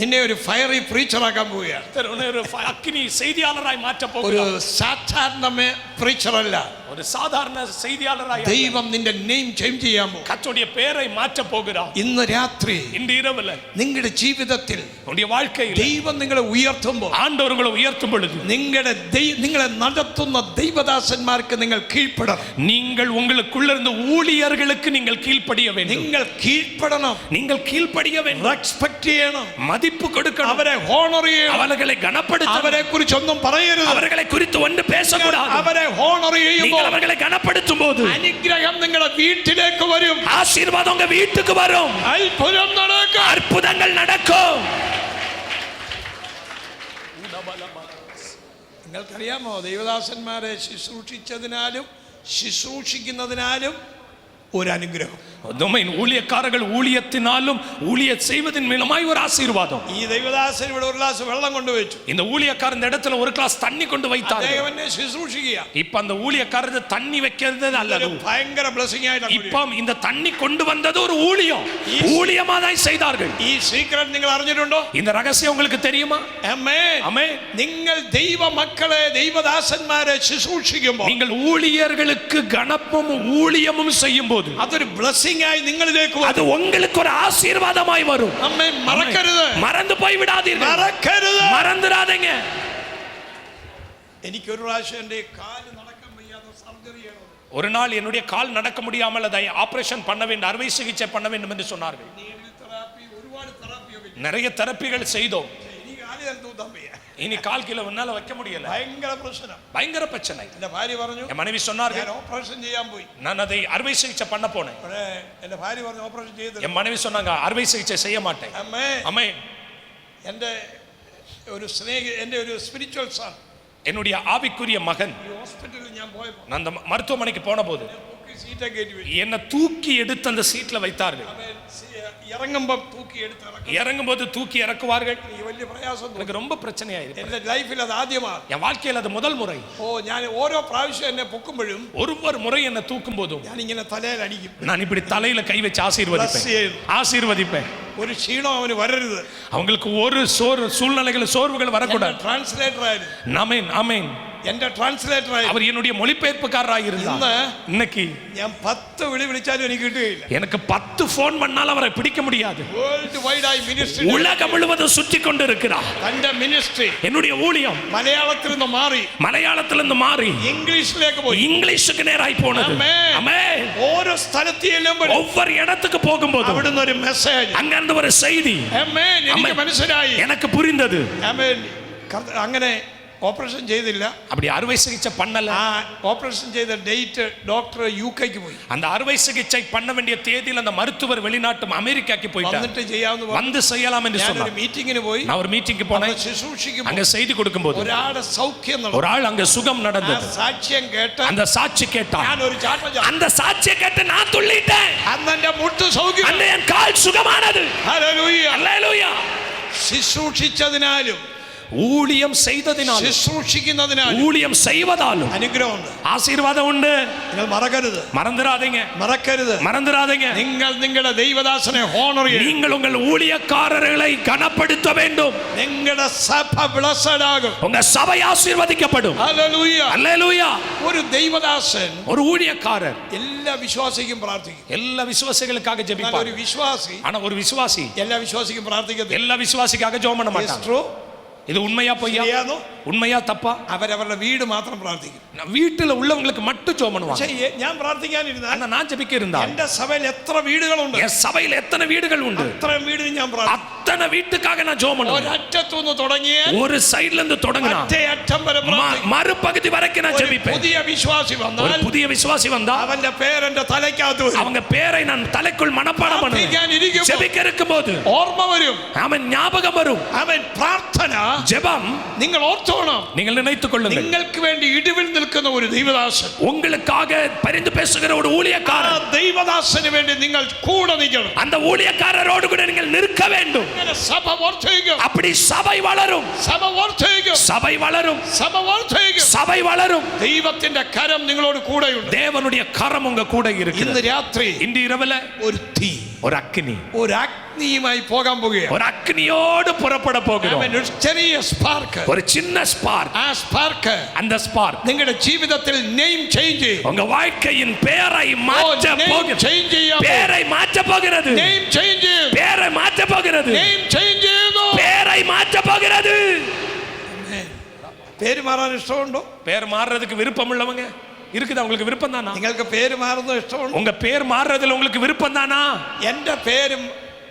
നിന്നെ ഒരു ഫയറി പ്രീച്ചറാക്കാൻ പോവുകയാണ്. அக்கினி செய்தியாளராய் மாற்ற ഒരു போகிறார். സാധാരണ പ്രീച്ചർ അല്ല. ஒரு சாதாரண செய்தியாளராய் ദൈവം നിന്റെ നെയിം ചേഞ്ച് ചെയ്യാൻ പോകും. கர்த்தருடைய பெயரை மாற்ற போகிறார். ഇന്ന് രാത്രി இந்த இரவுல നിങ്ങളുടെ ജീവിതത്തിൽ உங்களுடைய வாழ்க்கையில் ദൈവം നിങ്ങളെ ഉയർത്തുമ്പോൾ, ஆண்டவர் உங்களை உயர்த்தும் பொழுது നിങ്ങളെ നടത്തുന്ന ദൈവദാസന്മാർക്ക് നിങ്ങൾ കീഴ്പ്പെടണം. நீங்கள் உங்களுக்குள்ள இருந்த ஊழியர்களுக்கு நீங்கள் கீழ்ப்படிய வேண்டும். നിങ്ങൾ കീഴ്പ്പെടണം. நீங்கள் കീழ்ப்படிய வேண்டும். റെസ്പെക്ട് ചെയ്യണം. மதிப்பு கொடுக்கணும். അവരെ ഹോണർ ചെയ്യണം. அவர்களை கனப்படுத்தணும். അവരെ കുറിച്ച് ഒന്നും പറയരുത്. அவர்களை குறித்து ஒன்று பேசக்கூடாது. അവരെ ഹോണർ ചെയ്യുമ്പോൾ, அவர்களை கனப்படுத்தும் போது അനുഗ്രഹം നിങ്ങളുടെ വീട്ടിലേക്ക് വരും. ஆசீர்வாதம் உங்க வீட்டுக்கு வரும். അത്ഭുതം നടക്കും. அற்புதங்கள் நடக்கும். നിങ്ങൾക്കറിയാമോ, ദൈവദാസന്മാരെ ശുശ്രൂഷിച്ചതിനാലും ശുശ്രൂഷിക്കുന്നതിനാലും ஒரு അനുഗ്രഹം. ஊழியக்காரர்கள் ஊழியத்தினாலும் ஊழிய செய்வதன் மூலமாய் ஒரு ஆசீர்வாதம். ഈ ദൈവദാസൻ ഇവിടെ ഒരു ഗ്ലാസ് വെള്ളം കൊണ്ടുവച്ചു. இந்த ஊழியக்காரர் இந்த இடத்துல ஒரு கிளாஸ் தண்ணி கொண்டு வைத்தார். தேவനെ ശുശ്രൂഷിക്കുക. இப்ப அந்த ஊழியக்காரர் தண்ணி வைக்கிறது அல்லது ഭയങ്കര ബ്ലെസ്സിംഗ് ആയിട്ടാണ്. இப்ப இந்த தண்ணி கொண்டு வந்தது ஒரு ஊழியம். ஊழியமா தான் செய்தார்கள். ഈ സീക്രട്ട് നിങ്ങൾ അറിഞ്ഞിട്ടുണ്ടോ? இந்த ரகசியம் உங்களுக்கு தெரியுமா? ആമേൻ. ஆமென். നിങ്ങൾ ദൈവ മക്കളെ, ദൈവദാസന്മാരെ ശുശ്രൂഷിക്കുമ്പോൾ, நீங்கள் ஊழியர்களுக்கு கனப்பும் ஊழியமும் செய்யும்போது അതൊരു ബ്ലെസ്സിംഗ് ആയി നിങ്ങളിലേക്ക് വരും. அது உங்களுக்கு ஒரு ஆசீர்வாதமாய் வரும். ആമേൻ. മറക്കരുത്. மறந்து போய் விடாதீர்கள். മറക്കരുത്. மறந்துடாதீங்க. എനിക്ക് ഒരു പ്രാവശ്യം എൻ്റെ കാല് നടക്കാൻ വയ്യാതെ സർജറി ചെയ്യണം. ஒரு நாள் என்னுடைய கால் நடக்க முடியாமல் அதை ஆபரேஷன் பண்ண வேண்டும், அறுவை சிகிச்சை பண்ண வேண்டும் என்று சொன்னார்கள். തെറാപ്പി, ഒരുപാട് തെറാപ്പിയൊക്കെ நிறைய தெரப்பிகள் செய்தோம். എനിക്ക് കാല് തൂത്താൻ വയ്യ. இனி 1/4 கிலோ உன்னால வைக்க முடியல. ഭയങ്കര പ്രശ്നം. பயங்கர பிரச்சனை. എന്റെ ഭാര്യ പറഞ്ഞു, என் மனைவி சொன்னார்கள், ഞാൻ ഓപ്പറേഷൻ ചെയ്യാൻ പോയി. நான் அதை அறுவை சிகிச்சை பண்ண போனேன். എന്റെ ഭാര്യ പറഞ്ഞു ഓപ്പറേഷൻ ചെയ്തു. என் மனைவி சொன்னாங்க அறுவை சிகிச்சை செய்ய மாட்டேன். അമ്മേ എന്റെ ഒരു എന്റെ ഒരു സ്പിരിച്വൽ സൺ, என்னுடைய ஆவிக்குரிய மகன் ஹாஸ்பிடலில் ഞാൻ പോയപ്പോൾ நான் அந்த மருத்துவமனைக்கு போன போது சீட்டை கேட்டி என்னை தூக்கி எடுத்து அந்த சீட்ல வைத்தார்கள். இறங்கும்போது தூக்கி எடுத்து இறங்கும்போது தூக்கி இறக்குவார்கள். വലിയ പ്രയാസം. எனக்கு ரொம்ப பிரச்சனையாயிருக்கு. എന്റെ ലൈഫിൽ അത് ആദ്യമാണ്. என் வாழ்க்கையில் அது முதல் முறை. ഞാൻ ഓരോ പ്രാവശ്യം എന്നെ പൊക്കുമ്പോഴും ஒரு முறை என்னை தூக்கும் போதும் ഞാൻ ഇങ്ങനെ തലയിൽ അടിക്കും. நான் இப்படி தலையில கை வச்சு ஆசீர்வதிப்பேன். ஒரு ക്ഷീണം അവന് വരരുത്. அவங்களுக்கு ஒரு சூழ்நிலைகள் சோர்வுகள் வரக்கூடாது. டிரான்ஸ்லேட்டர் ஆயிரு. ஆமென் ஆமென். എന്റെ ട്രാൻസ്ലേറ്റർ ആയി. அவர் என்னுடைய மொழிபெயர்ப்புக்காரராக இருந்தார். இன்னைக்கு ഞാൻ 10 വിളി വിളിച്ചാലും എനിക്ക് കിട്ടുകയില്ല. எனக்கு 10 ஃபோன் பண்ணாலும் அவரை பிடிக்க முடியாது. வேர்ல்ட் வைட் ஆய் மினிஸ்ட்ரி உலகம் முழுவதும் சுற்றி கொண்டு இருக்கிறார். തന്റെ മിനിസ്ട്രി என்னுடைய ஊழியம் മലയാളത്തിൽ നിന്ന് മാറി இங்கிலீஷ்லேக்கு போய் இங்கிலீஷுக்கு நேராய் போனது. ஆமென். ഓരോ സ്ഥലത്ത് ചെല്ലുമ്പോൾ ஒவ்வொரு இடத்துக்கு போகும்போது അവിടുന്ന് ഒരു മെസ്സേജ്, அங்கிருந்து ஒரு செய்தி. ആമേൻ. എനിക്ക് മനസ്സിലായി, எனக்கு புரிந்தது. ആമേൻ. അങ്ങനെ ഓപ്പറേഷൻ ചെയ്തില്ല. அப்படி அறுவை சிகிச்சை பண்ணல. ഓപ്പറേഷൻ ചെയ്ത ഡേറ്റ് ഡോക്ടർ യുകെക്ക് പോയി. அந்த அறுவை சிகிச்சை பண்ண வேண்டிய தேதியில் அந்த மருத்துவர் வெளிநாட்டு அமெரிக்காக்கு போயிட்டார். வந்துட்டு ചെയ്യാമെന്ന് வந்து செய்யலாம் என்று சொன்னார். ഞാൻ மீட்டிங்கிന് போய், நான் ஒரு மீட்டிங்க்கு போனேன். ശുശ്രൂഷിക്കുമ്പോൾ அங்க செய்தி கொடுக்கும்போது ഒരാളുടെ സൗഖ്യം നടന്നു. ஒரு ஆள் அங்க சுகம் நடந்தது. സാക്ഷ്യം കേട്ട அந்த சாட்சி கேட்டான். ഞാൻ ஒரு ചാട്ടം, அந்த சாட்சியை கேட்டு நான் துள்ளிட்டேன். അന്ന് എന്റെ മുട്ട് സൗഖ്യം, அந்த என் கால் சுகமானது. ഹല്ലേലൂയ ஹல்லேலூயா. ശുശ്രൂഷിച്ചതിനാലും ஊழியம் செய்ததினாலும் ശുശ്രൂഷിക്കുന്നതിനാലും ஊழியம் செய்வதாலும் അനുഗ്രഹമുണ്ട്, ஆசீர்வாதம் உண்டு. നിങ്ങൾ മറക്കരുത്, மறந்துடாதீங்க. നിങ്ങൾ നിങ്ങളുടെ ദൈവദാസനെ ഹോണർ ചെയ്യണം. நீங்கள் உங்கள் ஊழியக்காரர்களை கனப்படுத்த வேண்டும். നിങ്ങളുടെ സഭ ബ്ലെസ്ഡ് ആകും. உங்க சபை ஆசீர்வதிக்கப்படும். ഹല്ലേലൂയ ஹல்லேலூயா. ഒരു ദൈവദാസൻ, ஒரு ஊழியக்காரர் എല്ലാ വിശ്വാസിക്കും പ്രാർത്ഥിക്കും. எல்லா விசுவாசிகளுக்காக ஜெபிப்பார். ഒരു വിശ്വാസി, ஆனா ஒரு விசுவாசி എല്ലാ വിശ്വാസിക്കും പ്രാർത്ഥിക്കത്തില്ല. எல்லா விசுவாசிக்காக ஜெபம் பண்ண மாட்டார். இது உண்மையா பொய்யா? உண்மையா தப்பா? അവരവരുടെ വീട് മാത്രം പ്രാർത്ഥിക്കും. வீட்டுல உள்ளவங்களுக்கு மட்டும் ஜெபம் பண்ணுவாங்க. ഞാൻ പ്രാർത്ഥിക്കാനിരുന്നാൽ, நான் ஜெபிக்க இருந்தா എന്റെ സഭയിൽ എത്ര വീടുകളുണ്ട്, என் சபையில் எத்தனை வீடுகள் உண்டு, അത്രയും വീടിന് ഞാൻ പ്രാർത്ഥിക്കും. அத்தனை வீட்டுக்காக நான் ஜெபம் பண்ணுவேன். ഒരറ്റത്തുനിന്ന് തുടങ്ങിയ ஒரு சைடுல இருந்து தொடங்கினா മറ്റേ അറ്റം വരെ പ്രാർത്ഥിക്കും. மறுபகுதி வரைக்கும் நான் ஜெபிப்பேன். പുതിയ വിശ്വാസി വന്നാൽ, ஒரு புதிய விசுவாசி வந்தா അവന്റെ പേര് എന്റെ തലയ്ക്കകത്ത് വരും. அவங்க பேரை நான் தலைக்குள் மனப்பாடம் பண்ணுவேன். ஜெபிக்க இருக்கும்போது ഓർമ്മ വരും, அவன் ஞாபகம் வரும். അവൻ പ്രാർത്ഥന, ஜெபம் നിങ്ങൾ ഓർത്തോണം. நீங்கள் நினைத்துக் கொள்ளுங்கள், നിങ്ങൾക്ക് വേണ്ടി ഇടിവിൽ നിൽക്കുന്ന ഒരു ദൈവദാസൻ, உங்களுக்காக பரிந்து பேசுகிற ஒரு ஊழியக்காரர், ദൈവദാസന് വേണ്ടി നിങ്ങൾ കൂടെ നിൽക്കണം. அந்த ஊழியக்காரரோடு கூட நீங்கள் நிற்க வேண்டும். സഭ വർദ്ധിക്കും. அப்படி சபை வளரும். സഭ വർദ്ധിക്കും. சபை வளரும். സഭ വർദ്ധിക്കും. சபை வளரும். ദൈവത്തിന്റെ കരം നിങ്ങളോട് കൂടെയുണ്ട്. தேவனுடைய கரம் உங்க கூட இருக்கு. ഇന്ന് രാത്രി, இன்று இரவுல ഒരു തീ, ஒரு அக்கினி, ഒരു അഗ്നിയുമായി പോകാൻ പോകുകയാണ്. ஒரு அக்கினியோடு புறப்பட போகிறோம். ഒരു ചെറിയ സ്പാർക്ക്, ஒரு சின்ன ஸ்பார்க். ആ സ്പാർക്ക് அந்த ஸ்பார்க் നിങ്ങളുടെ ജീവിതത്തിൽ നെയിം ചേഞ്ച് ചെയ്യും. உங்க வாழ்க்கையின் பெயரை மாற்ற போகிறது. ചേഞ്ച് ചെയ്യാം. பெயரை மாற்ற போகிறது. നെയിം ചേഞ്ച് ചെയ്യും. பெயரை மாற்ற போகிறது. നെയിം ചേഞ്ച് ചെയ്യുന്നു. பெயரை மாற்ற போகிறது. പേര് മാറാൻ ഇഷ്ടമുണ്ടോ? பேர் மாறுறதுக்கு விருப்பம் உள்ளவங்க இருக்குதா? உங்களுக்கு விருப்பம் தானா? നിങ്ങൾക്ക് പേര് മാറുന്നത് ഇഷ്ടമുണ്ടോ? உங்க பேர் மாறுறதுல உங்களுக்கு விருப்பம் தானா? എന്റെ പേരും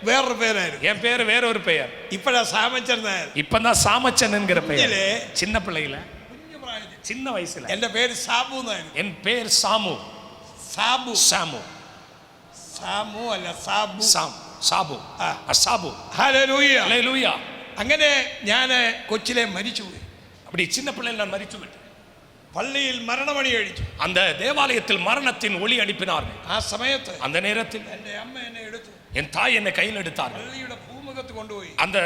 വേറൊരു പേരായിരുന്നു. என் பேர் வேற ஒரு பெயர். ഇപ്പോഴാ സാമച്ചൻ നായർ. இப்பதான் சாமச்சன் என்கிற பெயர். சின்ன பிள்ளையில, சின்ன வயசுல എന്റെ പേര് സാബു നായർ. என் பேர் சாமு. സാബു, சாமு, സാമു അല്ല സാബു. சாபு. சாபு. ഹല്ലേലൂയ. ஹல்லேலூயா. അങ്ങനെ ഞാൻ കൊച്ചിലെ മരിച്ചുപോയി. அப்படி சின்ன பிள்ளையில் நான் மரித்து விட்டேன். പള്ളിയിൽ മരണമണി കഴിച്ചു. அந்த தேவாலயத்தில் மரணத்தின் ஒளி அனுப்பினார்கள். ആ സമയത്ത് அந்த நேரத்தில் എന്റെ അമ്മ എന്നെ എടുത്തു. என் தாய் என்னை கையில் எடுத்தார்கள். പള്ളിയുടെ പൂമുഖത്ത് കൊണ്ടുപോയി அந்த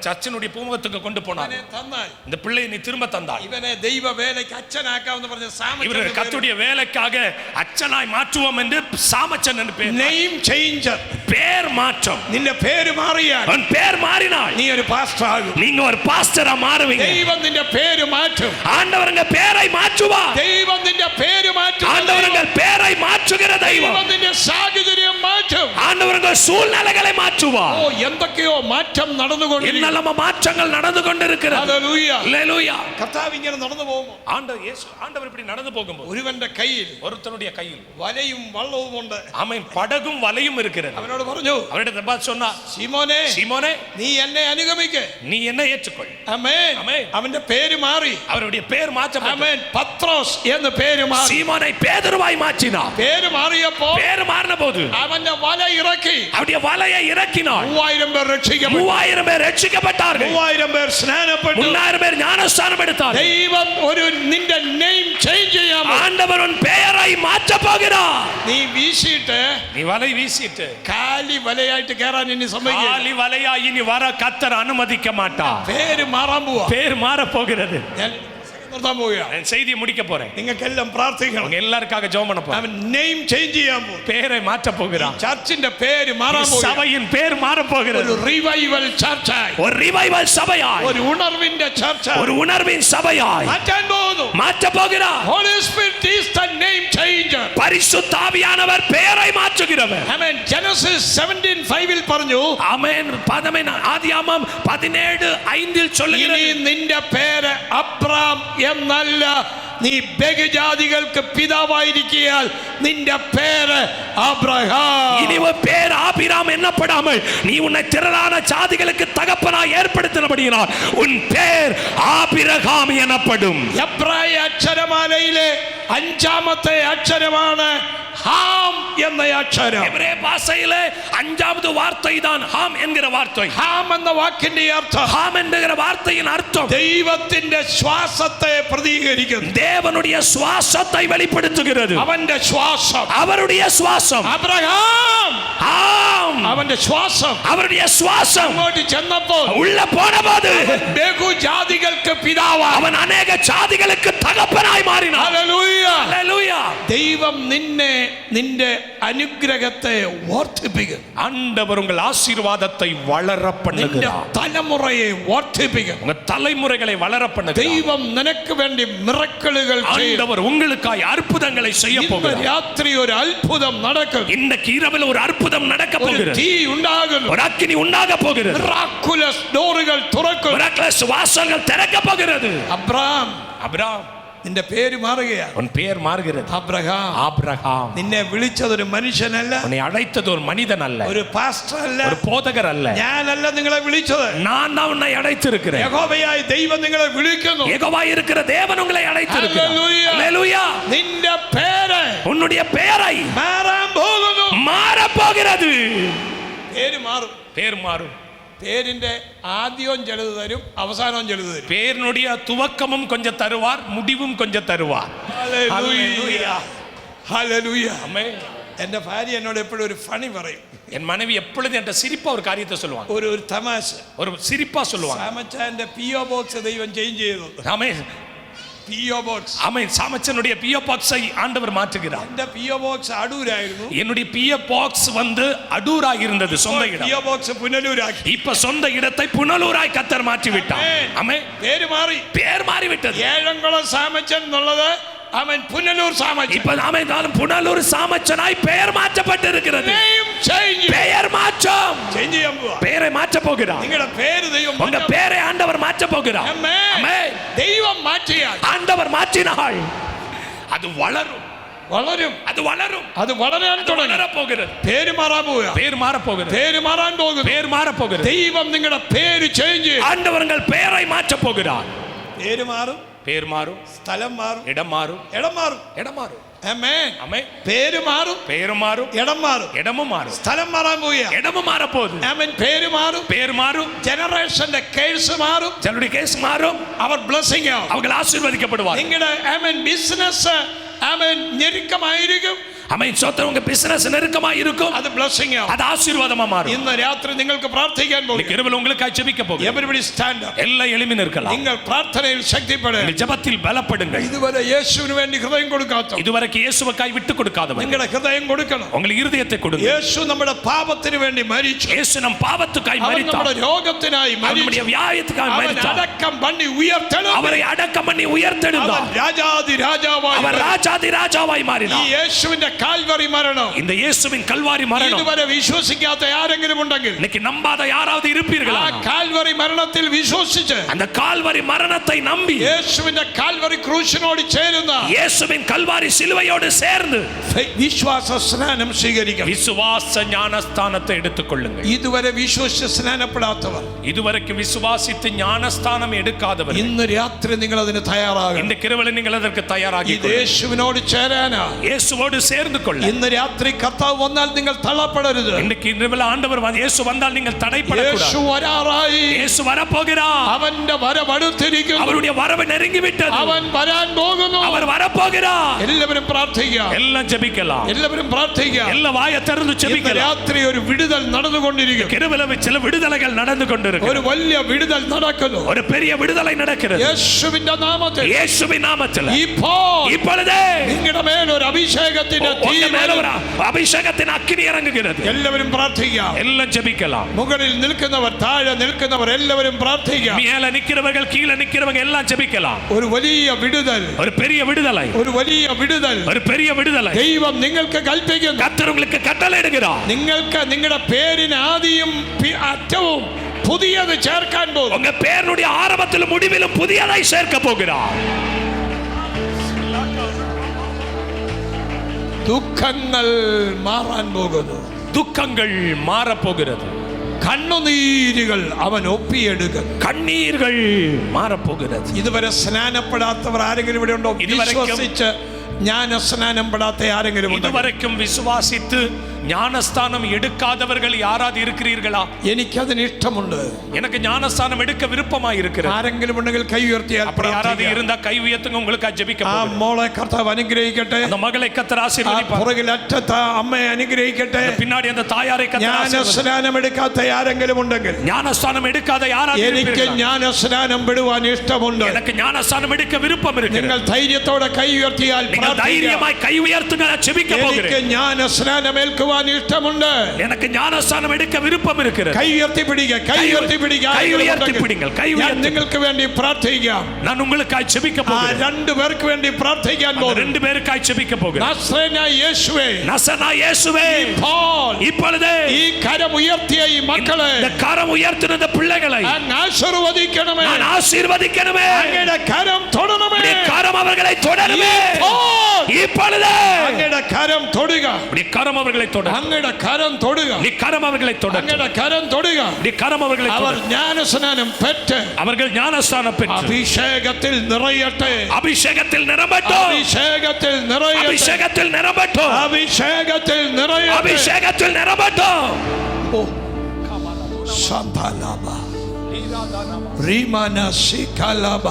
சர்ச்சினுடைய பூமுகத்துக்கு கொண்டு போனார். തന്നാൽ இந்த பிள்ளையை நீ திரும்ப தந்தாய். ഇവനെ ദൈവ വേലയ്ക്ക് അച്ഛനാക്കാമെന്ന് പറഞ്ഞ സാമച്ചൻ, இவர் கர்த்தருடைய வேலைக்காக அச்சனாய் மாற்றுவோம் என்று சாமச்சன் என்று பேர். നെയിം ചേഞ്ചർ, பேர் மாற்றம். നിന്റെ പേര് മാറിയാൽ, உன் பேர் மாறினால் നീ ഒരു പാസ്റ്റർ ആകും. நீங்க ஒரு பாஸ்டரா மாறுவீங்க. ദൈവം നിന്റെ പേര് മാറ്റും. ஆண்டவர் உங்க பேரை மாற்றுவார். ദൈവം നിന്റെ പേര് മാറ്റും. ஆண்டவர் உங்கள் பேரை மாற்றுகிற தெய்வம். ദൈവം നിന്റെ സാഹചര്യം മാറ്റും. ஆண்டவர் உங்கள் சூழ்நிலைகளை மாற்றுவார். ஓ എന്തൊക്കെയോ മാറ്റം നടന്നുകൊണ്ടിരിക്കുന്നു. என்னெல்லாம் மாற்றங்கள் நடந்து கொண்டிருக்கிறது. ഹല്ലേലൂയ. ஹல்லேலூயா. കർത്താവ് ഇങ്ങനെ നടന്നു പോകുമ്പോൾ ஆண்டவர் இப்படி நடந்து போகும்போது ഒരുവന്റെ കയ്യിൽ ஒருத்தனுடைய கையில் വലയും വള്ളവും ഉണ്ട്. ஆமென் படகும் வலையும் இருக்கிறது. അവനോട് പറഞ്ഞു, அவரிடத்தில் பார்த்து சொன்னார், ശിമോനെ சீமோனே നീ എന്നെ അനുഗമിക്ക്. நீ என்ன ஏற்றுக்கொள். ആമേൻ. ആമേൻ. അവന്റെ പേര് മാറി. அவருடைய பேர் மாற்றப்பட்டது. ആമേൻ. പത്രോസ് എന്ന് പേര് മാറി. சீமோனை பேதுருவாய் மாற்றினார். പേര് മാറിയപ്പോൾ பேர் മാറിன போது അവന്റെ വല ഇറക്കി. அவருடைய வலையை இறக்கினார். 3000 പേർ രക്ഷിക്കപ്പെട്ടു. 3000 பேர் രക്ഷിക്കപ്പെട്ടാர்கள். 3000 പേർ സ്നാനപ്പെട്ടു. 3000 பேர் ஞானஸ்நானம் எடுத்தார்கள். ദൈവം ഒരു നിന്റെ നെയിം ചേഞ്ച് ചെയ്യാൻ ஆண்டவர் உன் பெயரை மாற்ற போகிறார். നീ വീശിയിട്ട് நீ வலை வீசிட்டு കാലി വലയായിട്ട് കേറാൻ ഇനി സമ്മതിക്കില്ല. காலி வலையா இனி வர கர்த்தர் அனுமதிக்க மாட்டார். പേര് മാറാൻ പോവാ. பேர் மாற போகிறது. ഞാൻ നിർത്താൻ പോവുകയാണ്. நான் செய்தியை முடிக்க போறேன். നിങ്ങൾക്കെല്ലാം പ്രാർത്ഥിക്കണം. உங்க எல்லாருக்காக ஜெபம் பண்ண போறேன். അവൻ നെയിം ചേഞ്ച് ചെയ്യാൻ പോകും. பேரை மாற்ற போகிறார். ചർച്ചിന്റെ പേര് മാറാൻ പോകും. சபையின் பேர் மாற போகிறது. ഒരു റിവൈവൽ ചർച്ചായി, ஒரு ரிவைவல் சபையாய், ഒരു ഉണർവിന്റെ ചർച്ചായി ஒரு உணர்வின் சபையாய் മാറ്റാൻ പോകുന്നു. மாற்ற போகிறார். Holy Spirit is the name changer. பரிசுத்த ஆவியானவர் பெயரை மாற்றுகிறவர். Amen. Genesis 17:5 പറഞ്ഞു, ஆமென். ஆதியாகமம் 17:5 ഇനി சொல்லுகிறது, നിന്റെ പേര് അബ്രാം എന്നല്ല, നീ ബഹുജാതികൾക്ക് പിതാവായിരിക്കയാൽ നിന്റെ പേര് അബ്രഹാം. இனி உன் பேர் ஆபிராம் என்னப்படாமல் நீ உன்னை திரளான ஜாதிகளுக்கு தகப்பனாய் ஏற்படுத்தினபடியினால் உன் பேர் ஆபிரகாம் எனப்படும். എബ്രായ അക്ഷരമാലയിലെ 5ാമത്തെ അക്ഷരമാണ് ഹാം എന്ന അക്ഷരം. எபிரேய பாஷையிலே 5வது வார்த்தை தான் ஹாம் என்கிற வார்த்தை. ഹാം എന്ന വാക്കിന്റെ അർത്ഥം ஹாம் என்கிற வார்த்தையின் அர்த்தம் ദൈവത്തിന്റെ ശ്വാസത്തെ പ്രതീകരിക്കുന്നു. தேவனுடைய சுவாசத்தை வெளிப்படுத்துகிறது. അവന്റെ ശ്വാസം, அவருடைய சுவாசம். അബ്രഹാം, ஆம், അവന്റെ ശ്വാസം அவருடைய சுவாசம் അങ്ങോട്ട് ചെന്നപ്പോൾ உள்ள போனபோது ബഹുജാതികൾക്ക് പിതാവാണ്. அவன் அநேக ஜாதிகளுக்கு தகப்பனாய் மாறினான். ഹല്ലേലൂയ. ஹல்லேலூயா. ദൈവം നിന്റെ അനുഗ്രഹത്തെ വർദ്ധിപ്പിക്കും. ஆண்டவர் உங்கள் ஆசீர்வாதத்தை வளர നിന്റെ பண்ணுகிறார். തലമുറയെ വർദ്ധിപ്പിക്കും. உங்க தலைமுறைகளை வளர பண்ணுகிறார். ദൈവം നിനക്ക് വേണ്ടി മിറക്കിളുകൾ ചെയ്യും. ஆண்டவர் உங்களுக்காய் அற்புதங்களை செய்ய ഇന്ന് போகிறார். രാത്രി ഒരു അത്ഭുതം നടക്കും. இன்னைக்கு இரவில் ஒரு அற்புதம் நடக்க ഒരു போகிறது. തീ ഉണ്ടാകുന്നു. ஒரு அக்கினி உண்டாக போகிறது. മിറാക്കുലസ് ഡോറുകൾ തുറക്കും. மிராக்கிளஸ் வாசல்கள் திறக்க போகிறது. അബ്രഹാം, அபிராம், നിന്റെ പേര് മാറുകയാണ്. உன் பெயர் மாறுகிறது. അബ്രഹാം. ஆபிரகாம். നിന്നെ വിളിച്ചതൊരു മനുഷ്യനല്ല, உன்னை அழைத்தது ஒரு மனிதன் அல்ல, ഒരു പാസ്റ്റർ അല്ല, ஒரு போதகர் அல்ல. ഞാനല്ല നിങ്ങളെ വിളിച്ചത്. நான் தான் உன்னை அழைத்திருக்கிறேன். യഹോവയായ ദൈവം നിങ്ങളെ വിളിക്കുന്നു. யெகோவாய் இருக்கிற தேவன் உங்களை அழைத்திருக்கிறார். ഹല്ലേലൂയ. ஹல்லேலூயா. നിന്റെ പേര് உன்னுடைய பெயரை മാറാൻ പോകുന്നു. மாற போகிறது. പേര് മാറും. பேர் மாறும். പേരിന്റെ ആദ്യവും ചിലത് തരും, അവസാനവും ചിലത് തരും. பேரினுடைய துவக்கமும் கொஞ்சம் தருவார், முடிவும் கொஞ்சம் தருவார். ഹല്ലേലൂയ. ഹല്ലേലൂയ. ஆமென். എന്റെ ഭാര്യ എന്നോട് എപ്പോഴും ഒരു ഫണി പറയും, என் மனைவி எப்பொழுதும் என்ற சிரிப்பா ஒரு காரியத்தை சொல்லுவாங்க, ഒരു തമാശ. ஒரு சிரிப்பா சொல்லுவாங்க. സാമച്ചാന്റെ PO ബോക്സ് ദൈവം ചേഞ്ച് ചെയ്തു. ஆமென். PO ബോക്സ്, ஆமென். சாமச்சனுடைய பிஓ பாக்ஸை ஆண்டவர் மாற்றுகிறார். എന്റെ PO ബോക്സ് അടൂരായിരുന്നു. என்னுடைய பிஓ பாக்ஸ் வந்து அடூரா இருந்தது, சொந்த இடம். PO ബോക്സ് പുനലൂരാക്കി. இப்ப சொந்த இடத்தை புனலூராய் கத்தர் மாற்றி விட்டார். ஆமென். പേര് മാറി. பேர் மாறி விட்டது. ഏഴംകുളം സാമച്ചൻ എന്നുള്ളത് അവൻ പുനലൂർ സാമച്ചൻ. இப்ப ஆமென், புனலூர் சாமச்சனாய் பெயர் மாற்றப்பட்டிருக்கிறது. Name change. பெயர் மாற்றம். ചേഞ്ച് ചെയ്യാൻ പോവാ. பெயரை மாற்ற போகிறார். നിങ്ങളുടെ പേര് ദൈവം உங்க മാറ്റാൻ பேரை ஆண்டவர் மாற்ற போகிறார். ആമേൻ. ஆமென். ദൈവം മാറ്റിയാൽ ஆண்டவர் மாற்றினாள் அது வளரும். വളരും. அது வளரும். അത് വളരാൻ തുടങ്ങി. வளர போகிறது. പേര് മാറാൻ പോവുക. பேர் மாற போகிறது. പേര് മാറാൻ പോകുന്നു. பேர் மாற போகிறது. ദൈവം നിങ്ങളുടെ പേര് ചേഞ്ച്. ஆண்டவர் உங்கள் பெயரை மாற்ற போகிறார். പേര് മാറും, பேர் மாறும், സ്ഥലം മാറും, இடம் மாறும், ഇടം മാറും. இடம் மாறுം. ആമേൻ. ஆமென். പേര് മാറും, பேரும் மாறும், ഇടം മാറും, இடமும் மாறும், സ്ഥലം മാറാൻ പോവുക. இடமும் மாற போகுது. ആമേൻ. പേര് മാറും, பேர் மாறும், ജനറേഷന്റെ കേസ് മാറും, சிலருடைய கேஸ் மாறும், അവർ ബ്ലെസ്സിംഗ് ആവും. அவர்கள் ஆசீர்வதிக்கப்படுவார். നിങ്ങളുടെ ആമേൻ ബിസിനസ് ആമേൻ ഞെരുക്കമായിരിക്കും, ஆமென். சோத்திரம். உங்க பிசினஸ் நெருக்கமா இருக்கும், അത് ബ്ലെസ്സിംഗ് ആവും. அது ஆசீர்வாதமா மாறும். ഇന്ന് രാത്രി നിങ്ങൾക്ക് പ്രാർത്ഥിക്കാൻ പോകും. இரவில் உங்களுக்காக ஜெபிக்க போகிறேன். Everybody stand up. எல்லாம் எழுப்பி நிற்கலாம். നിങ്ങൾ പ്രാർത്ഥനയിൽ ശക്തിപ്പെടുക. நீங்கள் ஜெபத்தில் பலப்படுங்கள். ഇതുവരെ യേശുവിന് വേണ്ടി ഹൃദയം കൊടുക്കാത്ത இதுவரைக்கும் இயேசுவுக்காய் விட்டு கொடுக்காதவங்க നിങ്ങളുടെ ഹൃദയം കൊടുക്കണം. உங்கள் இருதயத்தை கொடுங்க. യേശു നമ്മുടെ പാപത്തിന് വേണ്ടി മരിച്ചു. இயேசு நம் பாவத்துக்காய் അവൻ மரித்தார். നമ്മുടെ രോഗത്തിനായി நம்முடைய മരിച്ചു. வியாதிக்காய் അവൻ மரித்தார். അടക്കം பண்ணி ഉയർത്തെഴുന്നേറ്റു. அவரை அடக்கம் பண்ணி உயர்த்தெழுந்தார். അവൻ രാജാതി രാജാവായി அவர் ராஜாதி ராஜாவாய் ഈ மாறினார். യേശുവിന്റെ കാൽവറി മരണം இந்த இயேசுவின் கல்வாரி மரணம் ഇതുവരെ വിശ്വസിക്കാത്ത ആരെങ്കിലും ഉണ്ടെങ്കിൽ இன்னைக்கு நம்பாத யாராவது இருப்பீர்களா? ആ കാൽവറി മരണത്തിൽ വിശ്വസിച്ച് அந்த கால்வாரி மரணத்தை நம்பி യേശുവിന്റെ കാൽവറി ക്രൂശിനോട് ചേരുന്ന இயேசுவின் கல்வாரி சிலுவையோடு சேர்ந்து വിശ്വാസ സ്നാനം സ്വീകരിക്കണം. விசுவாச ஞானஸ்தானத்தை எடுத்துக்கொள்ளுங்கள். ഇതുവരെ വിശ്വസിച്ച് സ്നാനപ്പെടാത്തവർ, இதுவரைக்கும் விசுவாசித்து ஞானஸ்தானம் எடுக்காதவர், ഇന്ന് രാത്രി നിങ്ങൾ അതിന് തയ്യാറാകണം. இந்த കിരവലിൽ നിങ്ങൾ அதற்கு தயாராகி ഇത് യേശുവിനോട് ചേരാനാ. இயேசுவோடு சேர்ந்து கொள்ள ഇന്ന് രാത്രി കർത്താവ് വന്നാൽ നിങ്ങൾ തള്ളപ്പെടരുത്. இன்னைக்கு இரவில் ஆண்டவர் இயேசு வந்தால் நீங்கள் தடைப்படக்கூடாது. യേശു വരാറായി. இயேசு வரப்போகிறார். അവന്റെ വരവടുത്തിരിക്കുന്നു. அவருடைய வரவு நெருங்கி விட்டது. അവൻ വരാൻ പോകുന്നു. அவர் வரப்போகிறார். എല്ലാവരും പ്രാർത്ഥിക്കാം. எல்லாம் ஜெபிக்கலாம். എല്ലാവരും പ്രാർത്ഥിക്കാം. எல்லா வாயை திறந்து ഇന്ന് ஜெபிக்கலாம். രാത്രി ഒരു വിടുതൽ നടന്നുകൊണ്ടിരിക്കുന്നു. கிருபையில் சில விடுதலைகள் நடந்து கொண்டிருக்கு. ഒരു വലിയ വിടുതൽ നടക്കുന്നു. ஒரு பெரிய விடுதலை நடக்கிறது. യേശുവിന്റെ നാമത്തിൽ, இயேசுவின் நாமத்தில் ഇപ്പോൾ இப்பொழுதே നിങ്ങളുടെ മേൽ ഒരു അഭിഷേകത്തിന്റെ തീ மேல அபிஷேகத்தின் அக்கினி இறங்குகிறது. എല്ലാവരും പ്രാർത്ഥിക്കാം. எல்லாம் ஜெபிக்கலாம். മുകളിൽ നിൽക്കുന്നവർ, താഴെ നിൽക്കുന്നവർ എല്ലാവരും പ്രാർത്ഥിക്കാം. மேல நிக்கிறவர்கள் கீழே நிக்கிறவங்க எல்லாம் ஜெபிக்கலாம். ഒരു വലിയ വിടുതൽ, ஒரு பெரிய விடுதலை, ഒരു വലിയ വിടുതൽ ஒரு பெரிய விடுதலை ദൈവം നിങ്ങൾക്ക് കൽപ്പിക്കുന്നു. கர்த்தர் உங்களுக்கு கட்டளையிடுகிறார். നിങ്ങൾക്ക് നിങ്ങളുടെ പേരിന് ആദിയും അറ്റവും പുതിയത് ചേർക്കാൻ പോകും. உங்க பேருடைய ஆரம்பத்திலும் முடிவிலும் புதியதை சேர்க்க போகிறார். ദുഃഖങ്ങൾ മാറാൻ പോകുന്നു. துக்கங்கள் மாற போகிறது. കണ്ണുനീരുകൾ അവൻ ഒപ്പിയെടുക്കുന്നു. கண்ணீர்கள் மாற போகிறது. ഇതുവരെ സ്നാനപ്പെടാത്തവർ ആരെങ്കിലും ഇവിടെ ഉണ്ടോ? വിശ്വസിച്ച് ஞானஸ்நானம் பெறாத யாரெങ്കിലും உண்டോ? இதுவரைக்கும் விசுவாசித்து ஞானஸ்தானம் எடுக்காதவர்கள் யாராவது இருக்கிறீர்களா? എനിക്ക് അതിന് ഇഷ്ടമുണ്ട്. எனக்கு ஞானஸ்தானம் எடுக்க விருப்பமாய் இருக்கிறது. ആരെങ്കിലും ഉണ്ടെങ്കിൽ കൈ ഉയർത്തിയാൽ அப்படி யாராவது இருந்தா கை உயர்த்துங்க, உங்களுக்கு ஜெபிக்க ആ போகிறேன். മോളെ കർത്താവ് അനുഗ്രഹിക്കട്ടെ. அந்த மகளை கர்த்தர் ஆசீர்வதிப்பார். പുറകിൽ അറ്റത്ത് അമ്മയെ അനുഗ്രഹിക്കട്ടെ. பின்னாடி அந்த தாயாரை கர்த்தர் ஆசீர்வதிப்பார். ജ്ഞാനസ്നാനം എടുക്കാത്ത ആരെങ്കിലും ഉണ്ടെങ്കിൽ, ஞானஸ்தானம் எடுக்காத யாராவது എനിക്ക് இருக்கிறீர்களா? ജ്ഞാനസ്നാനം വിടുവാൻ ഇഷ്ടമുണ്ട്. எனக்கு ஞானஸ்தானம் எடுக்க விருப்பம் இருக்கிறது. നിങ്ങൾ ധൈര്യത്തോടെ കൈ ഉയർത്തിയാൽ நீங்கள் தைரியமாய் கை உயர்த்துங்க, நான் ஜெபிக்க എനിക്ക് போகிறேன். ജ്ഞാനസ്നാനം ഏൽക്കുവാൻ ഇഷ്ടമുണ്ട്. எனக்கு ஞானஸ்தானம் எடுக்க விருப்பம் இருக்கிறது. കൈ ഉയർത്തി പിടിക്കുക, കൈ ഉയർത്തി പിടിക്കുക. கை உயர்த்தி பிடிங்கள், கை ഞാൻ உயர்த்தி. നിങ്ങൾക്ക് വേണ്ടി പ്രാർത്ഥിക്കാം. நான் உங்களுக்காய் ஜெபிக்க ആ போகிறேன். രണ്ടു പേർക്ക് വേണ്ടി പ്രാർത്ഥിക്കാൻ പോകുന്നു. ரெண்டு பேருக்காய் ஜெபிக்க போகிறேன். നസ്രേനായ യേശുവേ, நசனா இயேசுவே, ഇപ്പോൾ இப்பொழுதே ഈ കരം ഉയർത്തിയ ഈ മക്കളെ இந்த கரம் உயர்த்தின இந்த பிள்ளைகளை അങ്ങ് ആശീർവദിക്കണമേ. நான் ஆசீர்வதிக்கணுமே. അങ്ങയുടെ കരം തൊടണമേ. உம்முடைய கரம் அவர்களை தொடருமே. இப்பொழுதே അങ്ങയുടെ കരം തൊടുക. உம்முடைய கரம் அவர்களை தொட. അങ്ങയുടെ കരം തൊടുക. நீ கரம் அவர்களை தொட. അങ്ങയുടെ കരം തൊടുക. நீ கரம் அவர்களை അവർ தொட. ജ്ഞാനസ്നാനം പെറ്റ് அவர்கள் ஞானஸ்தானம் பெற்று അഭിഷേകത്തിൽ നിറയട്ടെ. அபிஷேகத்தில் நிரம்பட்டும். അഭിഷേകത്തിൽ നിറയട്ടെ. அபிஷேகத்தில் நிரம்பட்டும். അഭിഷേകത്തിൽ നിറയട്ടെ. அபிஷேகத்தில் நிரம்பட்டும். ഓ ശാന്താലാബ റീമാന ശിഖാലാബ.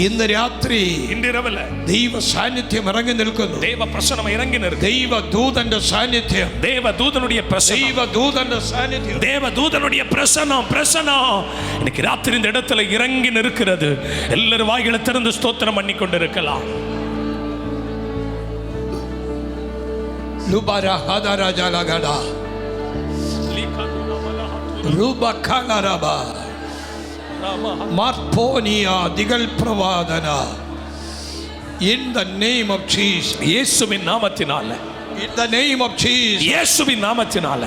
ഇന്ന് രാത്രി இன்றிரவில் ദൈവ സാന്നിധ്യം ഇറങ്ങി നിൽക്കുന്നു. தேவ பிரசன்னம் இறங்கி நிற்கிறது. ദൈവ ദൂതന്റെ സാന്നിധ്യം, தேவ தூதனுடைய பிரசன்னம், ദൈവ ദൂതന്റെ സാന്നിധ്യം, தேவ தூதனுடைய பிரசன்னம் இன்னைக்கு ராத்திரி இந்த இடத்துல இறங்கி நிற்கிறது. எல்லாரும் வாய்களை திறந்து ஸ்தோத்திரம் பண்ணி கொண்டிருக்கலாம். ലുബാര ഹദാരാജാലഗഡ റുബഖലറബ മാർപോനിയ ദിഗൽപ്രവാദന. In the name of Jesus, இயேசுவின் நாமத்தினால, in the name of Jesus, இயேசுவின் நாமத்தினால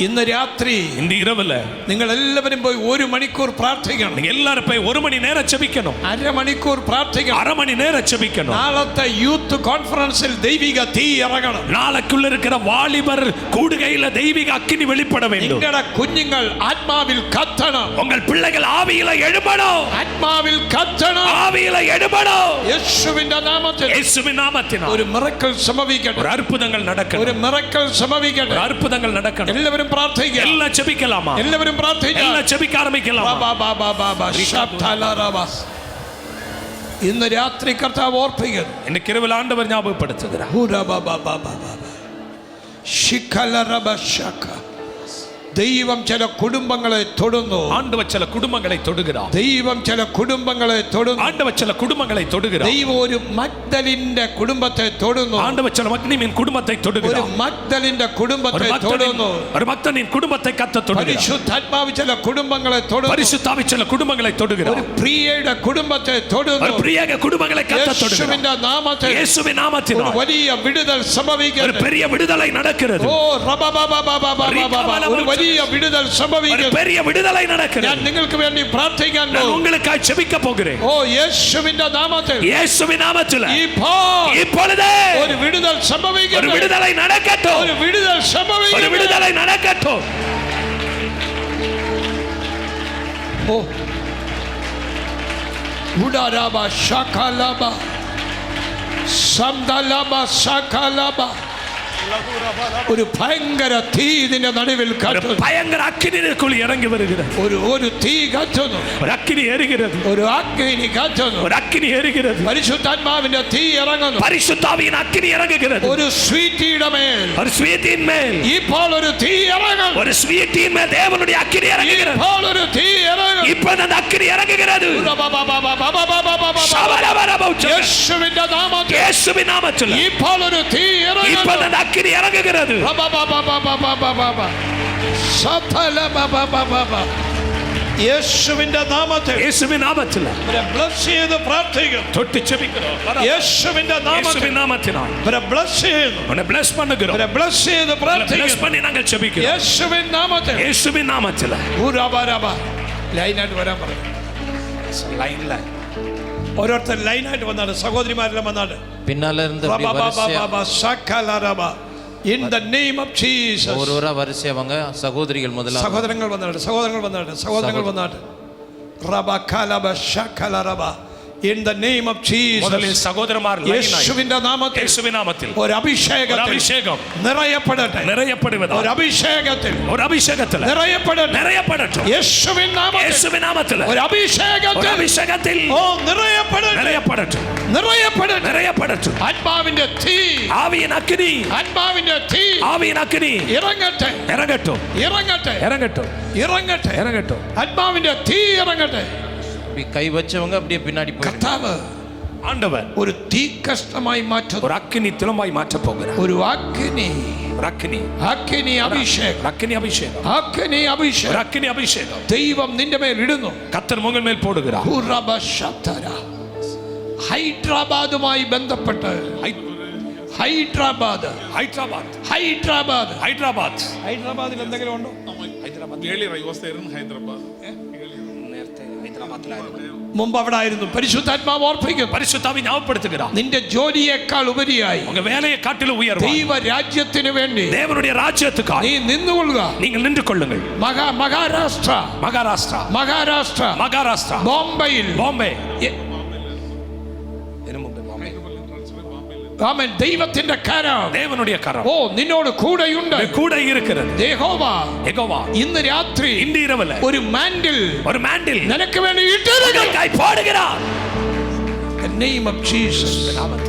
ഇന്ന് രാത്രി இந்த இரவுல നിങ്ങൾ എല്ലാവരും പോയി 1 മണിക്കൂർ പ്രാർത്ഥിക്കണം. நீங்க எல்லாரும் போய் 1 மணி நேரம் ஜெபிக்கணும். അരമണിക്കൂർ പ്രാർത്ഥിക്കണം. அரை மணி நேரம் ஜெபிக்கணும். നാളത്തെ യൂത്ത് കോൺഫറൻസിൽ ദൈവിക തീ ഇറങ്ങണം. நாளைக்குள்ள இருக்கிற வாலிபர் கூடுகையில தெய்வீக அக்கினி வெளிப்பட வேண்டும். നിങ്ങളുടെ കുഞ്ഞുങ്ങൾ ആത്മാവിൽ കത്തണം. உங்கள் பிள்ளைகள் ஆவியில எழும்பணும். ആത്മാവിൽ കത്തണം. ஆவியில எழும்பணும். യേശുവിന്റെ നാമത്തിൽ இயேசுவின் நாமத்தினால் ഒരു മിറക്കിൾ സംഭവിക്കട്ടെ. ஒரு அற்புதங்கள் நடக்கணும். ഒരു മിറക്കിൾ സംഭവിക്കട്ടെ. ஒரு அற்புதங்கள் நடக்கணும். എല്ലാവരും പ്രാർത്ഥിക്കുക. எல்லாம் ஜெபிக்கலாமா? എല്ലാവരും പ്രാർത്ഥിക്കുക. எல்லாம் ஜெபிக்க ஆரம்பிக்கலாமா? ഇന്ന് രാത്രി കർത്താവ് ഓർപ്പിക്കുന്നു. இன்னைக்கு இரவில் ஆண்டவர் ஞாபகப்படுத்துகிறார். ദൈവം ചില കുടുംബങ്ങളെ തൊടുന്നു. ஆண்டவர் சில குடும்பங்களை தொடுகிறார். ദൈവം ചില കുടുംബങ്ങളെ തൊടുന്നു. ஆண்டவர் சில குடும்பங்களை தொடுகிறார். ദൈവം ഒരു മഗ്ദലിന്റെ കുടുംബത്തെ തൊടുന്നു. ஆண்டவர் சில மக்னியின் குடும்பத்தை ഒരു தொடுகிறார். മഗ്ദലിന്റെ കുടുംബത്തെ തൊടുന്നു. ஒரு பக்தனின் குடும்பத்தை கர்த்தர் தொடுகிறார். പരിശുദ്ധാത്മാവ് ചില കുടുംബങ്ങളെ തൊടുന്നു. பரிசுத்தாவி சில குடும்பங்களை தொடுகிறார். ഒരു പ്രിയയുടെ കുടുംബത്തെ തൊടുന്നു. ஒரு பிரியக குடும்பங்களை கர்த்தர் தொடுகிறார். യേശുവിന്റെ നാമത്തിൽ இயேசுவின் நாமத்தினால் ഒരു വലിയ വിടുതൽ ஒரு സംഭവിക്കുന്നു. பெரிய விடுதலை நடக்கிறது. ഓ റബബബബബബബബ ഒരു വലിയ വിടുതൽ ஒரு സംഭവിക്കുന്നു. பெரிய விடுதலை ഞാൻ நடக்கிறது. നിങ്ങൾക്ക് വേണ്ടി പ്രാർത്ഥിക്കാൻ நான் പോകുന്നു. உங்களுக்காக ஜெபிக்க போகிறேன். ഓ യേശുവിന്റെ നാമത്തിൽ இயேசுவின் நாமத்தில் ഇപ്പോൾ இப்பொழுது ഒരു വിടുതൽ ஒரு സംഭവിക്കുന്നു. விடுதலை நடக்கட்டும். ഒരു വിടുതൽ ஒரு സംഭവിക്കുന്നു. விடுதலை நடக்கட்டும். ഓ ഉഡാരാബ ശകലബ സംദലബ ശകലബ ഒരു ഭയങ്കര തീ ഇതിന്റെ നടുവിൽ ஒரு കത്തുന്നു. பயங்கர அக்கினிக்குள் இறங்கி வருகிறது. ഒരു തീ കത്തുന്നു. ஒரு அக்கினி எரிகிறது. ഒരു അഗ്നി കത്തുന്നു. ஒரு அக்கினி எரிகிறது. പരിശുദ്ധാത്മാവിന്റെ തീ ഇറങ്ങുന്നു. பரிசுத்தாவியின் அக்கினி இறங்குகிறது. ഒരു സ്വീറ്റിയുടെ മേൽ ஒரு ஸ்வீட்டின் மேல் ഇപ്പോൾ ഒരു തീ ഇറങ്ങുന്നു. ஒரு ஸ்வீட்டின் மேல் தேவனுடைய அக்கினி இறங்குகிறது. ഇപ്പോൾ ഒരു തീ ഇറങ്ങുന്നു. இப்ப அந்த அக்கினி இறங்குகிறது. യേശുവിന്റെ നാമത്തിൽ இயேசுவின் நாமத்தில் ഇപ്പോൾ ഒരു തീ இப்ப ഇറങ്ങുന്നു. அந்த அக்கினி இறங்குகிறது. യേശുവിന്റെ നാമത്തിൽ இயேசுவின் நாமத்தில் ബ്ലസ് ചെയ്ത് പ്രാർത്ഥിക്കുന്നു. தொட்டு ஜெபிக்கிறோம். യേശുവിന്റെ നാമത്തിൽ இயேசுவின் நாமத்தினால் ബ്ലസ് ചെയ്യുന്നു. உன்னை bless பண்ணுகிறோம். ബ്ലസ് ചെയ്ത് bless പ്രാർത്ഥിക്കുന്നു. பண்ணி நாங்கள் ஜெபிக்கிறோம். യേശുവിൻ നാമത്തിൽ இயேசுவின் நாமத்தில் ലൈനായിട്ട് വരാൻ പറഞ്ഞു. லைன்ல ഓരോരുത്തർ ലൈനായിട്ട് വന്നാണ്. സഹോദരിമാരെല്ലാം വന്നാണ്. பின்னால இருந்து அப்படியே வரிசையா In the name of Jesus. ஒருவரா வரிசையா வாங்க. சகோதரிகள் முதல்ல. സഹോദരങ്ങൾ വന്നാണ്. സഹോദരങ്ങൾ വന്നാണ്. റബ കലബ ശകല റബ. In the name of Jesus. முதலில் சகோதரமார் യേശുവിന്റെ നാമത്തിൽ இயேசுவின் நாமத்தில் ഒരു അഭിഷേകം നിറയപ്പെടട്ടെ. நிறையப்படுவதா. ഒരു അഭിഷേകത്തിൽ ஒரு அபிஷேகத்தில் നിറയപ്പെടട്ടെ. நிறையப்படட்டும். യേശുവിൻ നാമത്തിൽ இயேசுவின் நாமத்தில் ഒരു ஒரு അഭിഷേകത്തിൽ அபிஷேகத்தில் ഓ നിറയപ്പെടട്ടെ. நிறையப்படட்டும். നിറയപ്പെടട്ടെ. நிறையப்படட்டும். ആത്മാവിന്റെ തീ ஆவியின் அக்கினி ആത്മാവിന്റെ തീ ஆவியின் அக்கினி ഇറങ്ങട്ടെ. இறங்கட்டும். ഇറങ്ങട്ടെ. இறங்கட்டும். ഇറങ്ങട്ടെ. இறங்கட்டும். ആത്മാവിന്റെ തീ ഇറങ്ങട്ടെ. இப்படி கை வச்சவங்க அப்படியே பின்னாடி போய் കർത്താവ് ஆண்டவர் ഒരു തീ കഷ്ണമായി മാറ്റുന്നു. ஒரு அக்கினி திலமாய் மாற்ற போகிறார். ഒരു അഗ്നി ஒரு அக்கினி അഭിഷേകം. ஒரு அக்கினி அபிஷேகம். ஒரு അഭിഷേകം அக்கினி அபிஷேகம் ദൈവം നിന്റെ മേൽ ഇടുന്നു. கர்த்தர் உங்கள் மேல் போடுகிறார். ഹൈദരാബാദുമായി ബന്ധപ്പെട്ട് ഹൈദരാബാദ് ഹൈദരാബാദിൽ എന്തെങ്കിലും ഉണ്ടോ? മുമ്പ് അവിടെ ആയിരുന്നു. പരിശുദ്ധാത്മാവ് ഓർപ്പിക്കുന്നു. பரிசுத்தாவி ஞாபகப்படுத்துகிறார். നിന്റെ ജോലിയേക്കാൾ ഉപരിയായി உங்க வேலையை காட்டிலும் உயர்வு ദൈവ രാജ്യത്തിന് വേണ്ടി தேவனுடைய ராஜ்யத்துக்காக നീ നിന്നുകൊള്ളുക. நீங்கள் நின்று கொள்ளுங்கள். മഹാരാഷ്ട്ര ബോംബെയിൽ பாம்பே ആമേൻ. ദൈവത്തിന്റെ കരം தேவனுடைய கரம் ഓ നിന്നോട് കൂടെയുണ്ട്. கூட இருக்கிறது. യഹോവ யெகோவா ഇന്ന് രാത്രി இந்த இரவுல ഒരു മാൻഡിൽ നിനക്ക് വേണ്ടി ഇട്ടിരിക്കുന്നു. போடுகிறார். The name of Jesus.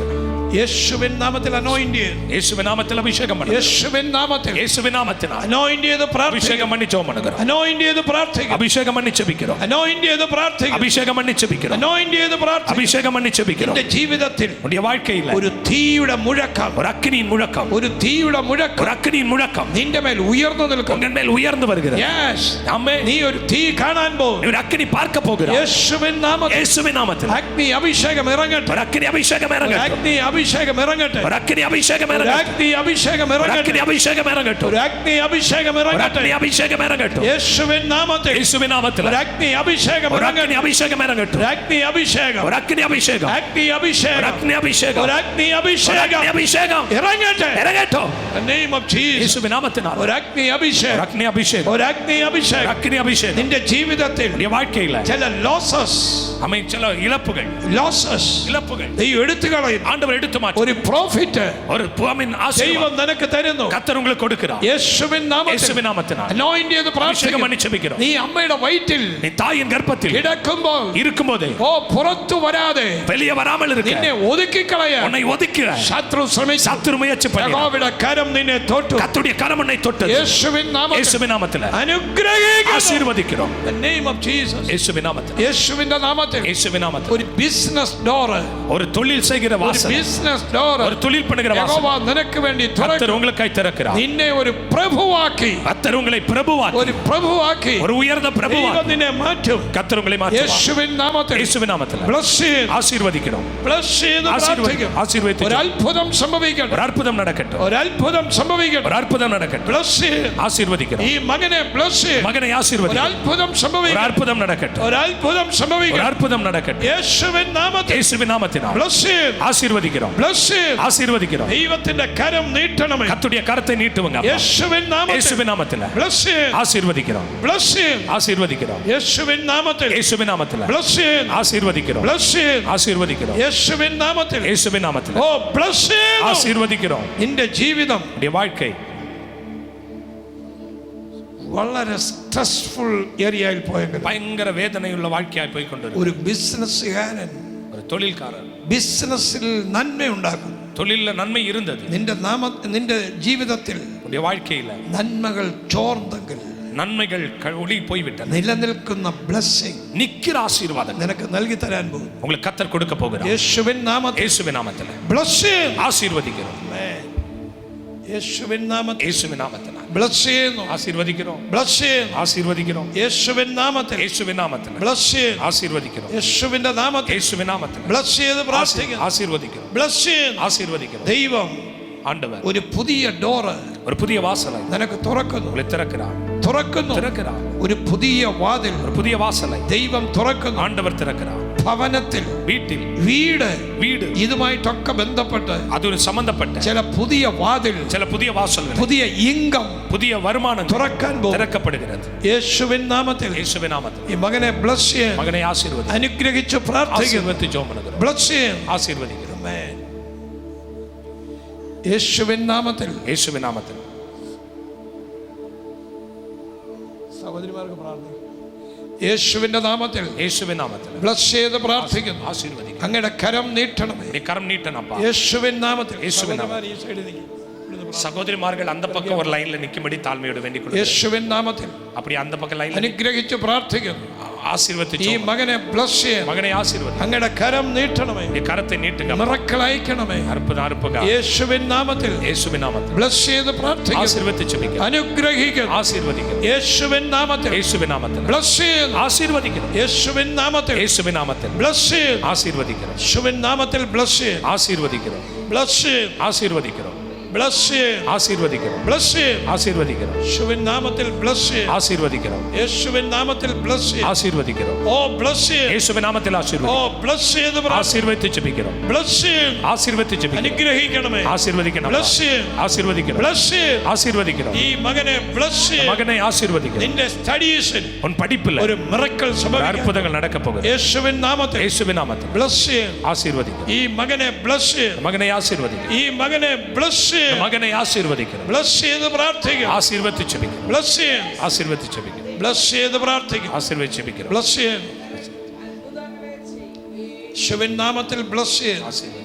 യേശുവിൻ നാമത്തിൽ anoint ചെയ്തു. இயேசுவின் நாமத்தில் அபிஷேகம் பண்ணு. യേശുവിൻ നാമത്തിൽ இயேசுவின் நாமத்தில் anoint ചെയ്ത് പ്രാർത്ഥിക്കുന്നു. அபிஷேகம் பண்ணி ஜெபம் பண்ணுகிறோம். anoint ചെയ്ത് പ്രാർത്ഥിക്കുന്നു. அபிஷேகம் பண்ணி ஜெபிக்கிறோம். anoint ചെയ്ത് പ്രാർത്ഥിക്കുന്നു. அபிஷேகம் பண்ணி ஜெபிக்கிறோம். anoint ചെയ്ത് പ്രാർത്ഥിക്കുന്നു. அபிஷேகம் பண்ணி ஜெபிக்கிறோம். നിന്റെ ജീവിതത്തിൽ உன்னுடைய வாழ்க்கையில் ഒരു തീയുടെ മുഴക്കം, ஒரு அக்கினியின் முழக்கம், ഒരു തീയുടെ ஒரு മുഴക്കം அக்கினியின் முழக்கம் നിന്റെ മേൽ ഉയർന്നു നിൽക്കും. உங்கள் மேல் உயர்ந்து வருகிறது. Yes. ஆமென். നീ ഒരു തീ കാണാൻ പോകും. ஒரு அக்கினி பார்க்க போகிறார். യേശുവിൻ നാമത്തിൽ இயேசுவின் நாமத்தில் അഗ്നി അഭിഷേകം ഇറങ്ങട്ടെ. ஒரு அக்கினி அபிஷேகம் இறங்கட்டும். അഗ്നി അഭിഷേകം ഇറങ്ങട്ടെ. ஒரு அக்கினி அபிஷேகம் ഒരു இறங்கட்டும். അഗ്നി അഭിഷേകം ஒரு ഇറങ്ങട്ടെ. அக்கினி அபிஷேகம் இறங்கட்டும். ഒരു അഗ്നി അഭിഷേകം ஒரு ഇറങ്ങട്ടെ. அக்கினி அபிஷேகம் இறங்கட்டும். യേശുവിൻ നാമത്തിൽ இயேசுவின் நாமத்தில் ഒരു അഗ്നി അഭിഷേകം ஒரு ഇറങ്ങട്ടെ. அக்கினி அபிஷேகம் இறங்கட்டும். ഒരു അഗ്നി അഭിഷേകം, ஒரு அக்கினி அபிஷேகம், അഗ്നി ஒரு അഭിഷേകം, அக்கினி அபிஷேகம், ഒരു അഗ്നി ஒரு അഭിഷേകം அக்கினி அபிஷேகம் ഇറങ്ങട്ടെ. இறங்கட்டும். The name of Jesus. இயேசுவின் நாமத்தினால் ഒരു അഗ്നി ஒரு അഭിഷേകം, அக்கினி அபிஷேகம், ഒരു അഗ്നി ஒரு അഭിഷേകം அக்கினி அபிஷேகம் നിന്റെ ജീവിതത്തിൽ உன்னுடைய வாழ்க்கையில ചില ലോസസ് அமைச்சல இழப்புகள் ലോസസ് இழப்புகள் ദൈവം എടുത്തു കളയും. ஆண்டவர் எடுத்து மாற்றும் ഒരു പ്രോഫിറ്റ് ஒரு பூமியின் ஆசீர்வாதம் ദൈവം നിനക്ക് തരുന്നു. கர்த்தர் உங்களுக்கு கொடுக்கிறார். യേശുവിൻ നാമത്തിൽ இயேசுவின் நாமத்தினால் anoint ചെയ്ത് அபிஷேகம் പ്രാർത്ഥിക്കുന്നു. பண்ணி ஜெபிக்கிறோம். നീ അമ്മയുടെ വയറ്റിൽ நீ தாயின் கர்ப்பத்தில் കിടക്കുമ്പോൾ இருக்கும்போது പുറത്തു വരാതെ வெளியே வராமல் இருக்க നിന്നെ ഒതുക്കിക്കളയാൻ உன்னை ஒதுக்கிற ശത്രു ശ്രമിച്ചു. சத்துரு முயற்சி பண்ணி യഹോവയുടെ കരം നിന്നെ തൊട്ടു. கர்த்தருடைய கரம் உன்னை தொட்டது. യേശുവിൻ നാമത്തിൽ இயேசுவின் நாமத்தில் അനുഗ്രഹിക്കുന്നു. ஆசீர்வதிக்கிறோம். The name of Jesus. இயேசுவின் நாமத்தில் യേശുവിന്റെ നാമത്തിൽ இயேசுவின் நாமத்தில் ഒരു ബിസിനസ് ഡോർ, ஒரு தொழில் செய்கிற ഒരു வாசல், ബിസിനസ് ഡോർ ஒரு தொழில் பண்ணுகிற வாசல் യഹോവ നിനക്ക് വേണ്ടി கர்த்தர் തുറക്കും. உங்களுக்காய் திறக்கிறார். നിന്നെ ഒരു പ്രഭുവാക്കി, கர்த்தர் உங்களை பிரபுவாக்கி, ഒരു പ്രഭുവാക്കി ஒரு உயர்ந்த ദൈവം பிரபுவாக்கி നിന്നെ മാറ്റും. கர்த்தர் உங்களை மாற்றுவார். യേശുവിൻ നാമത്തിൽ இயேசுவின் நாமத்தில் bless ചെയ്ത് ஆசீர்வதிக்கிறோம். bless ചെയ്ത് പ്രാർത്ഥിക്കും. ஆசீர்வதித்து ഒരു അത്ഭുതം സംഭവിക്കട്ടെ. ஒரு அற்புதம் நடக்கட்டும். ഒരു അത്ഭുതം സംഭവിക്കട്ടെ. ஒரு அற்புதம் நடக்கட்டும். bless ചെയ്ത് ஆசீர்வதிக்கிறோம். ഈ മകനെ bless ചെയ്ത് மகனை ഒരു ஆசீர்வதிக்கிறோம். അത്ഭുതം ஒரு സംഭവിക്കട്ടെ. அற்புதம் நடக்கட்டும். ഒരു അത്ഭുതം ஒரு സംഭവിക്കട്ടെ. அற்புதம் நடக்கட்டும். യേശുവിൻ നാമത്തിൽ இயேசுவின் நாமத்தினால் bless ചെയ്ത് ஆசீர்வதிக்கிறோம். bless ചെയ്ത് ஆசீர்வதிக்கிறோம். ദൈവത്തിന്റെ കരം നീട്ടണമേ. கர்த்தருடைய கரத்தை நீட்டுவங்க அப்பா. യേശുവിൻ നാമത്തിൽ இயேசுவின் நாமத்தில் bless ചെയ്ത് ஆசீர்வதிக்கிறோம். bless ചെയ്ത് ஆசீர்வதிக்கிறோம். യേശുവിൻ നാമത്തിൽ இயேசுவின் நாமத்தில் bless ചെയ്ത് ஆசீர்வதிக்கிறோம். bless ചെയ്ത് ஆசீர்வதிக்கிறோம். യേശുവിൻ നാമത്തിൽ இயேசுவின் நாமத்தில் ഓ bless ചെയ്ത് ஆசீர்வதிக்கிறோம். നിന്റെ ജീവിതം உடைய வாழ்க்கை വളരെ സ്ട്രെസ്ഫുൾ ഏരിയയിൽ പോയെങ്കിൽ பயங்கர வேதனையுள்ள வாழ்க்கையாய் போய் கொண்டிருக்கிறது. ഒരു ബിസിനസ്സുകാരൻ ஒரு தொழில்காரர் ബിസിനസ്സിൽ നന്മയുണ്ടാക്കും. தொழில்ல நன்மை இருந்தது. നിന്റെ ജീവിതത്തിൽ உடைய வாழ்க்கையில നന്മകൾ ചോർന്നെങ്കിൽ நன்மைகள் ஒளி போய்விட்டன. നിലനിൽക്കുന്ന ബ്ലെസ്സിംഗ് நிக்கிற ஆசீர்வாதம் നിനക്ക് നൽകി തരാൻ പോകും. உங்களுக்கு கர்த்தர் கொடுக்க போகிறார். യേശുവിൻ നാമത്തിൽ இயேசுவின் நாமத்தில் ബ്ലെസ്സിംഗ് ஆசீர்வதிக்கிறோம். യേശുവിൻ നാമത്തിൽ இயேசுவின் நாமத்தில் ബ്ലെസ് ചെയ്യുന്നു. ஆசீர்வதிக்கிறோம். ബ്ലെസ് ചെയ്യുന്നു. ஆசீர்வதிக்கிறோம். യേശുവിൻ നാമത്തിൽ இயேசுவின் நாமத்தில் ബ്ലെസ് ചെയ്യുന്നു. ஆசீர்வதிக்கிறோம். യേശുവിന്റെ നാമത്തിൽ இயேசுவின் நாமத்தில் ബ്ലെസ് ചെയ്ത് പ്രാർത്ഥിക്കുന്നു. ஆசீர்வதிக்கிறோம். ബ്ലെസ് ചെയ്യുന്നു. ஆசீர்வதிக்கிறோம். ദൈവം ஆண்டவர் ഒരു പുതിയ ഡോറ് ஒரு புதிய வாசலை നിനക്ക് തുറക്കുന്നു. உங்களை திறக்கிறார். തുറക്കുന്നു. ഒരു പുതിയ വാതിൽ ஒரு புதிய வாசலை ദൈവം തുറക്കുന്നു. ஆண்டவர் திறக்கிறார். ഭവനത്തിൽ வீட்டில் വീട് ഇതുമായിട്ടൊക്കെ ബന്ധപ്പെട്ട് அது ஒரு சம்பந்தப்பட்ட ചില പുതിയ വാതിൽ, சில புதிய வாசல்கள், പുതിയ ഇൻകം புதிய வருமானம் തുറക്കാൻ പോകും. திறக்கப்படுகிறது. യേശുവിൻ നാമത്തിൽ இயேசுவின் நாமத்தில் ഈ മകനെ ബ്ലസ് ചെയ്യാൻ மகனை ஆசீர்வதி. അനുഗ്രഹിച്ച് പ്രാർത്ഥിക്കുന്നു. ஆசீர்வதித்து ஜெபம் பண்ணுகிறோம். ബ്ലസ് ചെയ്യാൻ ஆசீர்வதிக்கிறோம். യേശുവിൻ നാമത്തിൽ இயேசுவின் நாமத்தில் സഹോദരിമാർക്ക് പ്രാർത്ഥിക്കും. യേശുവിന്റെ നാമത്തിൽ இயேசுவின் நாமத்தில் ബ്ലസ് ചെയ്ത് പ്രാർത്ഥിക്കുന്നു. ஆசீர்வதிக்கிறோம். അങ്ങയുടെ കരം നീട്ടണമേ. நீ கரம் நீட்டனப்பா. യേശുവിൻ നാമത്തിൽ യേശുവിൻ സഹോദരിമാർ ഈ സൈഡിൽ നിൽക്കും. சகோதரிமார்கள் அந்த பக்கம் ஒரு லைன்ல நிக்கும்படி தாழ்மையோடு வேண்டிக் கொள்கிறேன். യേശുവിൻ നാമത്തിൽ அப்படி அந்த பக்கம் லைன்ல അനുഗ്രഹിച്ച് പ്രാർത്ഥിക്കുന്നു. ஆசீர்வதித்து ഈ ஜெபம். മകനെ ബ്ലസ് ചെയ്യാൻ மகனை ஆசீர்வதி. അങ്ങയുടെ കരം നീട്ടണമേ. நீ கரத்தை நீட்டுங்க. മിറക്കിൾ അയക്കണമേ. அற்புதம். യേശുവിൻ നാമത്തിൽ இயேசுவின் நாமத்தில் ബ്ലസ് ചെയ്ത് പ്രാർത്ഥിക്കുന്നു. ஆசீர்வதித்து ஜெபிக்க. അനുഗ്രഹിക്കുന്നു. ஆசீர்வதிக்கிறோம். യേശുവിൻ നാമത്തിൽ இயேசுவின் நாமத்தில் ബ്ലസ് ചെയ്യുന്നു. ஆசீர்வதிக்கிறோம். യേശുവിൻ നാമത്തിൽ இயேசுவின் நாமத்தில் ബ്ലസ് ചെയ്യുന്നു. ஆசீர்வதிக்கிறோம். യേശുവിൻ നാമത്തിൽ ബ്ലസ് ചെയ്യുന്നു. ஆசீர்வதிக்கிறோம். ബ്ലസ് ചെയ്യുന്നു. ஆசீர்வதிக்கிறோம். ബ്ലസ് ചെയ്യുന്നു. ஆசீர்வதிக்கிறோம். ബ്ലസ് ചെയ്യുന്നു. ஆசீர்வதிக்கிறோம். യേശുവിൻ നാമത്തിൽ ബ്ലസ് ചെയ്യുന്നു. ஆசீர்வதிக்கிறோம். യേശുവിൻ നാമത്തിൽ ബ്ലസ് ചെയ്യുന്നു. ஆசீர்வதிக்கிறோம். ഓ ബ്ലസ് ചെയ്യുന്നു. இயேசுவின் நாமத்தில் ഓ ஆசீர்வதி. ബ്ലസ് ചെയ്ത് ஆசீர்வதித்து ஜெபிக்கிறோம். ബ്ലസ് ചെയ്യുന്നു. ஆசீர்வதித்து ஜெபிக்கிறோம். അനുഗ്രഹിക്കണമേ. ஆசீர்வதிக்கணும். ബ്ലസ് ചെയ്യുന്നു. ஆசீர்வதிக்கிறோம். ബ്ലസ് ചെയ്യുന്നു. ஆசீர்வதிக்கிறோம். ഈ മകനെ ബ്ലസ് ചെയ്യുന്നു. மகனை ஆசீர்வதிக்கிறோம். നിന്റെ സ്റ്റഡീസിൽ உன் படிப்பில் ഒരു മിറക്കിൾ ஒரு സംഭവിക്കും. அற்புதங்கள் நடக்க போகுது. യേശുവിൻ നാമത്തിൽ இயேசுவின் நாமத்தில் ബ്ലസ് ചെയ്യുന്നു. ஆசீர்வதிக்கிறோம். ഈ മകനെ ബ്ലസ് ചെയ്യുന്നു. மகனை ஆசீர்வதிக்கிறோம். ഈ മകനെ ബ്ലസ് ചെയ്യുന്നു. மகனை ஆசீர்வதிக்கிறோம். ബ്ലസ് ചെയ്ത് പ്രാർത്ഥിക്കും. ஆசீர்வதித்து ஜெபிக்கிறோம். ബ്ലസ് ചെയ്യുന്നു. ஆசீர்வதித்து ஜெபிக்கிறோம். ബ്ലസ് ചെയ്ത് പ്രാർത്ഥിക്കും. ஆசீர்வதித்து ஜெபிக்கிறோம். ബ്ലസ് ചെയ്യുന്നു. യേശുവിൻ നാമത്തിൽ ബ്ലസ് ചെയ്യുന്നു. ஆசீர்வதி.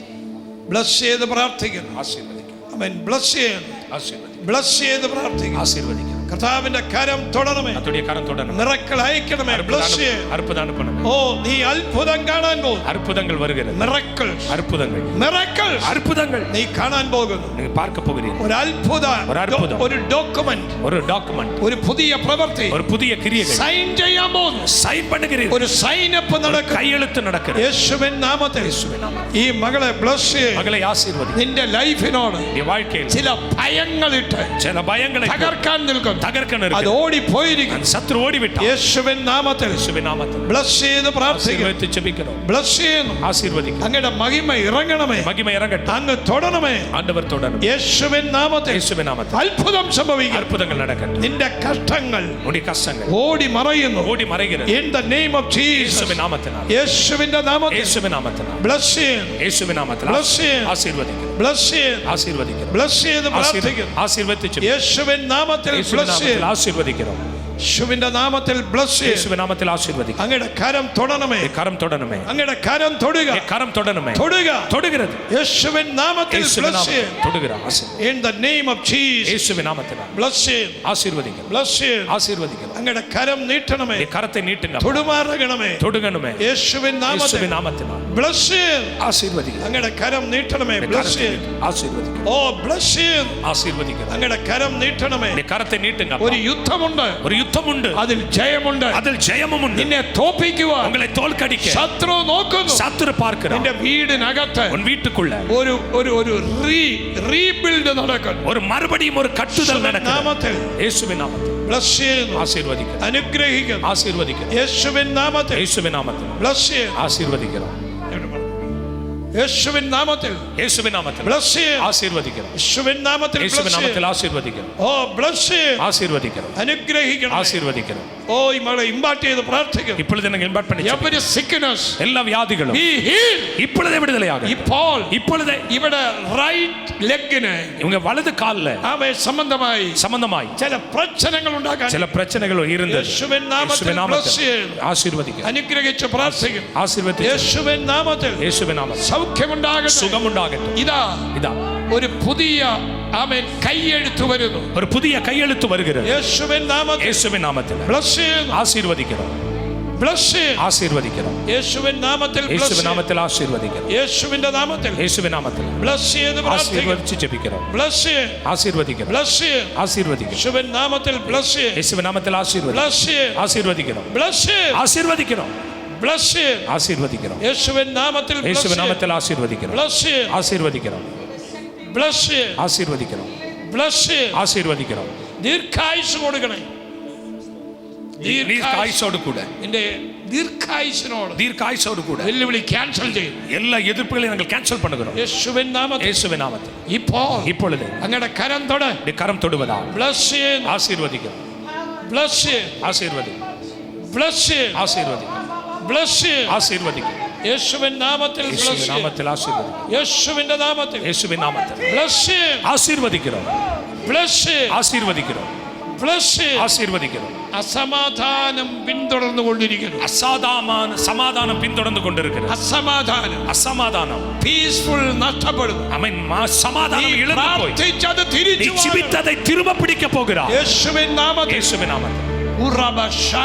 ബ്ലസ് ചെയ്ത് പ്രാർത്ഥിക്കുന്നു. ஆசீர்வதிக்கிறோம். അവൻ ബ്ലസ് ചെയ്യുന്നു. ஆசீர்வதி. ബ്ലസ് ചെയ്ത് പ്രാർത്ഥിക്കുന്നു. ஆசீர்வதிக்கிறோம். കർത്താവിന്റെ കരം തുടരണമേ. கர்த்தருடைய கரம் தொடரணும். മിറക്കിൾ അയക്കണമേ. ബ്ലസ് ചെയ്യുന്നു. அற்புதம் அனுப்பணும். ഓ നീ അത്ഭുതം കാണാൻ പോകും. அற்புதங்கள் வருகிறது. മിറക്കിൾ அற்புதங்கள். മിറക്കിൾ அற்புதங்கள் നീ കാണാൻ പോകുന്നു. நீங்க பார்க்க போகிறீர்கள். ഒരു അത്ഭുതം, ഒരു ഡോക്യുമെന്റ്, ஒரு டாக்குமெண்ட், ഒരു പുതിയ പ്രവൃത്തി ஒரு புதிய கிரியைகள் സൈൻ ചെയ്യാൻ പോകുന്നു. சைன் பண்ணுகிறீர்கள். ഒരു സൈനപ്പ് നടക്കും. கையெழுத்து நடக்கிறது. യേശുവിൻ നാമത്തിൽ ഈ മകളെ ബ്ലസ് ചെയ്യും. மகளை ஆசீர்வதி. നിന്റെ ലൈഫിനോട് நீ வாழ்க்கையில் ചില ഭയങ്ങളിട്ട് சில பயங்களை തകർക്കാൻ നിൽക്കുന്നു. തകർക്കണം അത് ഓടിപ്പോയിരിക്കും. ശത്രു ഓടിവിട്ടാൻ യേശുവിൻ നാമത്തിൽ യേശുവിൻ നാമത്തിൽ ബ്ലസ് ചെയ്ത് പ്രാർത്ഥിക്കുന്നു. ആശീർവദിച്ച് ജപിക്കണം. ബ്ലസ് ചെയ്യുന്നു. ആശീർവദിക്കണം. അങ്ങയുടെ മഹിമ ഇറങ്ങണമേ. മഹിമ ഇറങ്ങട്ടെ. അങ്ങ് തൊടണമേ. ആണ്ടവർ തൊടണം. യേശുവിൻ നാമത്തിൽ യേശുവിൻ നാമത്തിൽ അത്ഭുതം സംഭവിക്കും. അത്ഭുതങ്ങൾ നടക്കട്ടെ. നിന്റെ കഷ്ടങ്ങൾ ഉടി കഷ്ടങ്ങൾ ഓടി മറയുന്നു. ഓടി മറയരുത്. In the name of Jesus. യേശുവിൻ നാമത്തിൽ യേശുവിന്റെ നാമത്തിൽ യേശുവിൻ നാമത്തിൽ ബ്ലസ് ചെയ്യുന്നു. യേശുവിൻ നാമത്തിൽ ബ്ലസ് ചെയ്യുന്നു. ആശീർവദിക്കണം. ബ്ലസ് ചെയ്യുന്നു. ആശീർവദിക്കണം. ബ്ലസ് ചെയ്ത് പ്രാർത്ഥിക്കുന്നു. ആശീർവദിച്ച് യേശുവിൻ നാമത്തിൽ ബ്ലസ് ചെയ്യുന്നു. ആശീർവദിക്കണം. യേശുവിന്റെ നാമത്തിൽ ബ്ലസ് ചെയ്യുന്നു. യേശുവിൻ നാമത്തിൽ ആശീർവദിക്കണം. അങ്ങയുടെ കരം തൊടണമേ. കരം തൊടണമേ. അങ്ങയുടെ കരം തൊടുക. കരം തൊടണമേ. തൊടുക. തൊടുகிறது. യേശുവിൻ നാമത്തിൽ ബ്ലസ് ചെയ്യുന്നു. തൊടുക. In the name of Jesus. യേശുവിൻ നാമത്തിൽ ബ്ലസ് ചെയ്യുന്നു. ആശീർവദിക്കണം. ബ്ലസ് ചെയ്യുന്നു. ആശീർവദിക്കണം. അങ്ങയുടെ കരം നീട്ടണമേ. കരത്തെ നീട്ടുക. തൊടുമാറകണമേ. തൊടുകണമേ. യേശുവിൻ നാമത്തിൽ ബ്ലസ് ചെയ്യുന്നു. ആശീർവദിക്കണം. അങ്ങയുടെ കരം നീട്ടണമേ. ബ്ലസ് ചെയ്യുന്നു. ആശീർവദിക്കണം. ഓ ബ്ലസ് ചെയ്യുന്നു. ആശീർവദിക്കണം. അങ്ങയുടെ കരം നീട്ടണമേ. കരത്തെ നീട്ടുക. ഒരു യുദ്ധമുണ്ട്. ഒരു യുദ്ധമുണ്ട്. അതിൽ ജയമുണ്ട്. അതിൽ ജയമുണ്ട്. നിന്നെ തോൽപ്പിക്കുവാൻ ഉങ്ങളെ തോൽക്കടിക്കാൻ ശത്രു നോക്കുന്നു. ശത്രു பார்க்கிறான். നിന്റെ വീടിനകത്ത് ഉൻ വീട്ടുക്കുള്ള ഒരു ഒരു ഒരു റീബിൽഡ് നടക്കുന്നു. ഒരു മറുപടിയും ഒരു കട്ടുതൽ നടക്കുന്നു. നാമത്തിൽ യേശുവിൻ നാമത്തിൽ ബ്ലസ് ചെയ്യുന്നു. ആശീർവദിക്കണം. അനുഗ്രഹിക്കുന്നു. ആശീർവദിക്കണം. യേശുവിൻ നാമത്തിൽ യേശുവിൻ നാമത്തിൽ ബ്ലസ് ചെയ്യുന്നു. ആശീർവദിക്കണം. യേശുവിൻ നാമത്തിൽ യേശുവിൻ നാമത്തിൽ ബ്ലസ് ചെയ്യുന്നു. ആശീർവദിക്കണം. യേശുവിൻ നാമത്തിൽ യേശുവിൻ നാമത്തിൽ ആശീർവദിക്കണം. ഓ ബ്ലസ് ചെയ്യുന്നു. ആശീർവദിക്കണം. അനുഗ്രഹിക്കണം. ആശീർവദിക്കണം. ഓ ഈ മകളെ ഇമ്പാർട്ട് ചെയ്ത് പ്രാർത്ഥിക്കുന്നു. ഇപ്പോൾ തന്നെ ഇമ്പാർട്ട് பண்ணி every sickness എല്ലാ വ്യാധികളും be healed. இப்பொழுதே விடுதலையாகும். இப்பொழுதே ഇവിടെ റൈറ്റ് ലെഗിന് இவங்க வலது கால்ல അവയെ സംബന്ധമായി ചില പ്രശ്നങ്ങൾ ഉണ്ടാകാൻ ചില പ്രശ്നങ്ങൾ ഇരുന്നത് യേശുവിൻ നാമത്തിൽ ബ്ലസ് ചെയ്യുന്നു. ആശീർവദിക്കുക. അനുഗ്രഹിച്ച് പ്രാർത്ഥിക്കുന്നു. ആശീർവദിക്കുക. യേശുവിൻ നാമത്തിൽ യേശുവിൻ നാമത്തിൽ സൗഖ്യമുണ്ടാകട്ടെ. സുഖമുണ്ടാകട്ടെ. ഇതാ ഇതാ ഒരു പുതിയ ആമേൻ കൈയെഴുത്ത് വരുന്നു. ഒരു പുതിയ കൈയെഴുത്ത് വരുகிறது. യേശുവിൻ നാമത്തിൽ യേശുവിൻ നാമത്തിൽ ബ്ലസ് ചെയ്യുന്നു. ആശീർവദിക്കണം. ബ്ലസ് ചെയ്യുന്നു. ആശീർവദിക്കണം. യേശുവിൻ നാമത്തിൽ യേശുവിൻ നാമത്തിൽ ആശീർവദിക്കണം. യേശുവിന്റെ നാമത്തിൽ യേശുവിൻ നാമത്തിൽ ബ്ലസ് ചെയ്ത് പ്രാർത്ഥിക്കുന്നു. ആശീർവദിച്ച് ജപിക്കണം. ബ്ലസ് ചെയ്യുന്നു. ആശീർവദിക്കണം. ബ്ലസ് ചെയ്യുന്നു. ആശീർവദിക്കണം. യേശുവിൻ നാമത്തിൽ ബ്ലസ് ചെയ്യുന്നു. യേശുവിൻ നാമത്തിൽ ആശീർവദിക്കണം. ബ്ലസ് ചെയ്യുന്നു. ആശീർവദിക്കണം. ബ്ലസ് ചെയ്യുന്നു. ആശീർവദിക്കണം. ബ്ലസ് ചെയ്യുന്നു. ആശീർവദിക്കണം. യേശുവിൻ നാമത്തിൽ യേശുവിൻ നാമത്തിൽ ആശീർവദിക്കണം. ബ്ലസ് ചെയ്യുന്നു. ആശീർവദിക്കണം. ബ്ലസ് ചെയ്യുന്നു. ആശീർവദിക്കണം. ബ്ലസ് ചെയ്യുന്നു. ആശീർവദിക്കണം. ദീർഘായുസ് കൊടുക്കണേ. ദീർഘായുസോട് കൂടെ നിന്റെ ദീർഘായുസിനോട് ദീർഘായുസോട് കൂടെ വെല്ലുവിളി ക്യാൻസൽ ചെയ്യും. എല്ലാ എതിർപ്പുകളെയും ഞങ്ങൾ ക്യാൻസൽ பண்ணுகிறோம். യേശുവിൻ നാമത്തിൽ യേശുവിൻ നാമത്തിൽ ഇപ്പോൾ അങ്ങയുടെ കരം തൊട്. കരം തൊടുവതാ. ബ്ലസ് ചെയ്യുന്നു. ആശീർവദിക്കണം. ബ്ലസ് ചെയ്യുന്നു. ആശീർവദിക്കണം. ബ്ലസ് ചെയ്യുന്നു. ആശീർവദിക്കണം. ബ്ലസ് ചെയ്യുന്നു. ആശീർവദിക്കണം. യേശുവിൻ നാമത്തിൽ യേശുവിൻ നാമത്തിൽ ആശീർവദിക്കണം. യേശുവിന്റെ നാമത്തിൽ യേശുവിൻ നാമത്തിൽ ബ്ലസ് ചെയ്യുന്നു. ആശീർവദിക്കണം. ബ്ലസ് ചെയ്യുന്നു. ആശീർവദിക്കണം. ബ്ലസ് ചെയ്യുന്നു. ആശീർവദിക്കണം. അസമാധാനം പിന്തുടർന്നുകൊണ്ടിരിക്കുന്നു. സമാധാനം പിന്തുടർന്നുകൊണ്ടിരിക്കുന്നു. അസമാധാനം പീസ്ഫുൾ നഷ്ടപ്പെടുന്നു. സമാധാനം ഇളന്നുപോയി. പ്രാർത്ഥിച്ചത് തിരിച്ചു ജീവിതത്തെ തിരുമ്പ പിടിക്ക പോകുகிறார். യേശുവിൻ നാമത്തിൽ യേശുവിൻ നാമത്തിൽ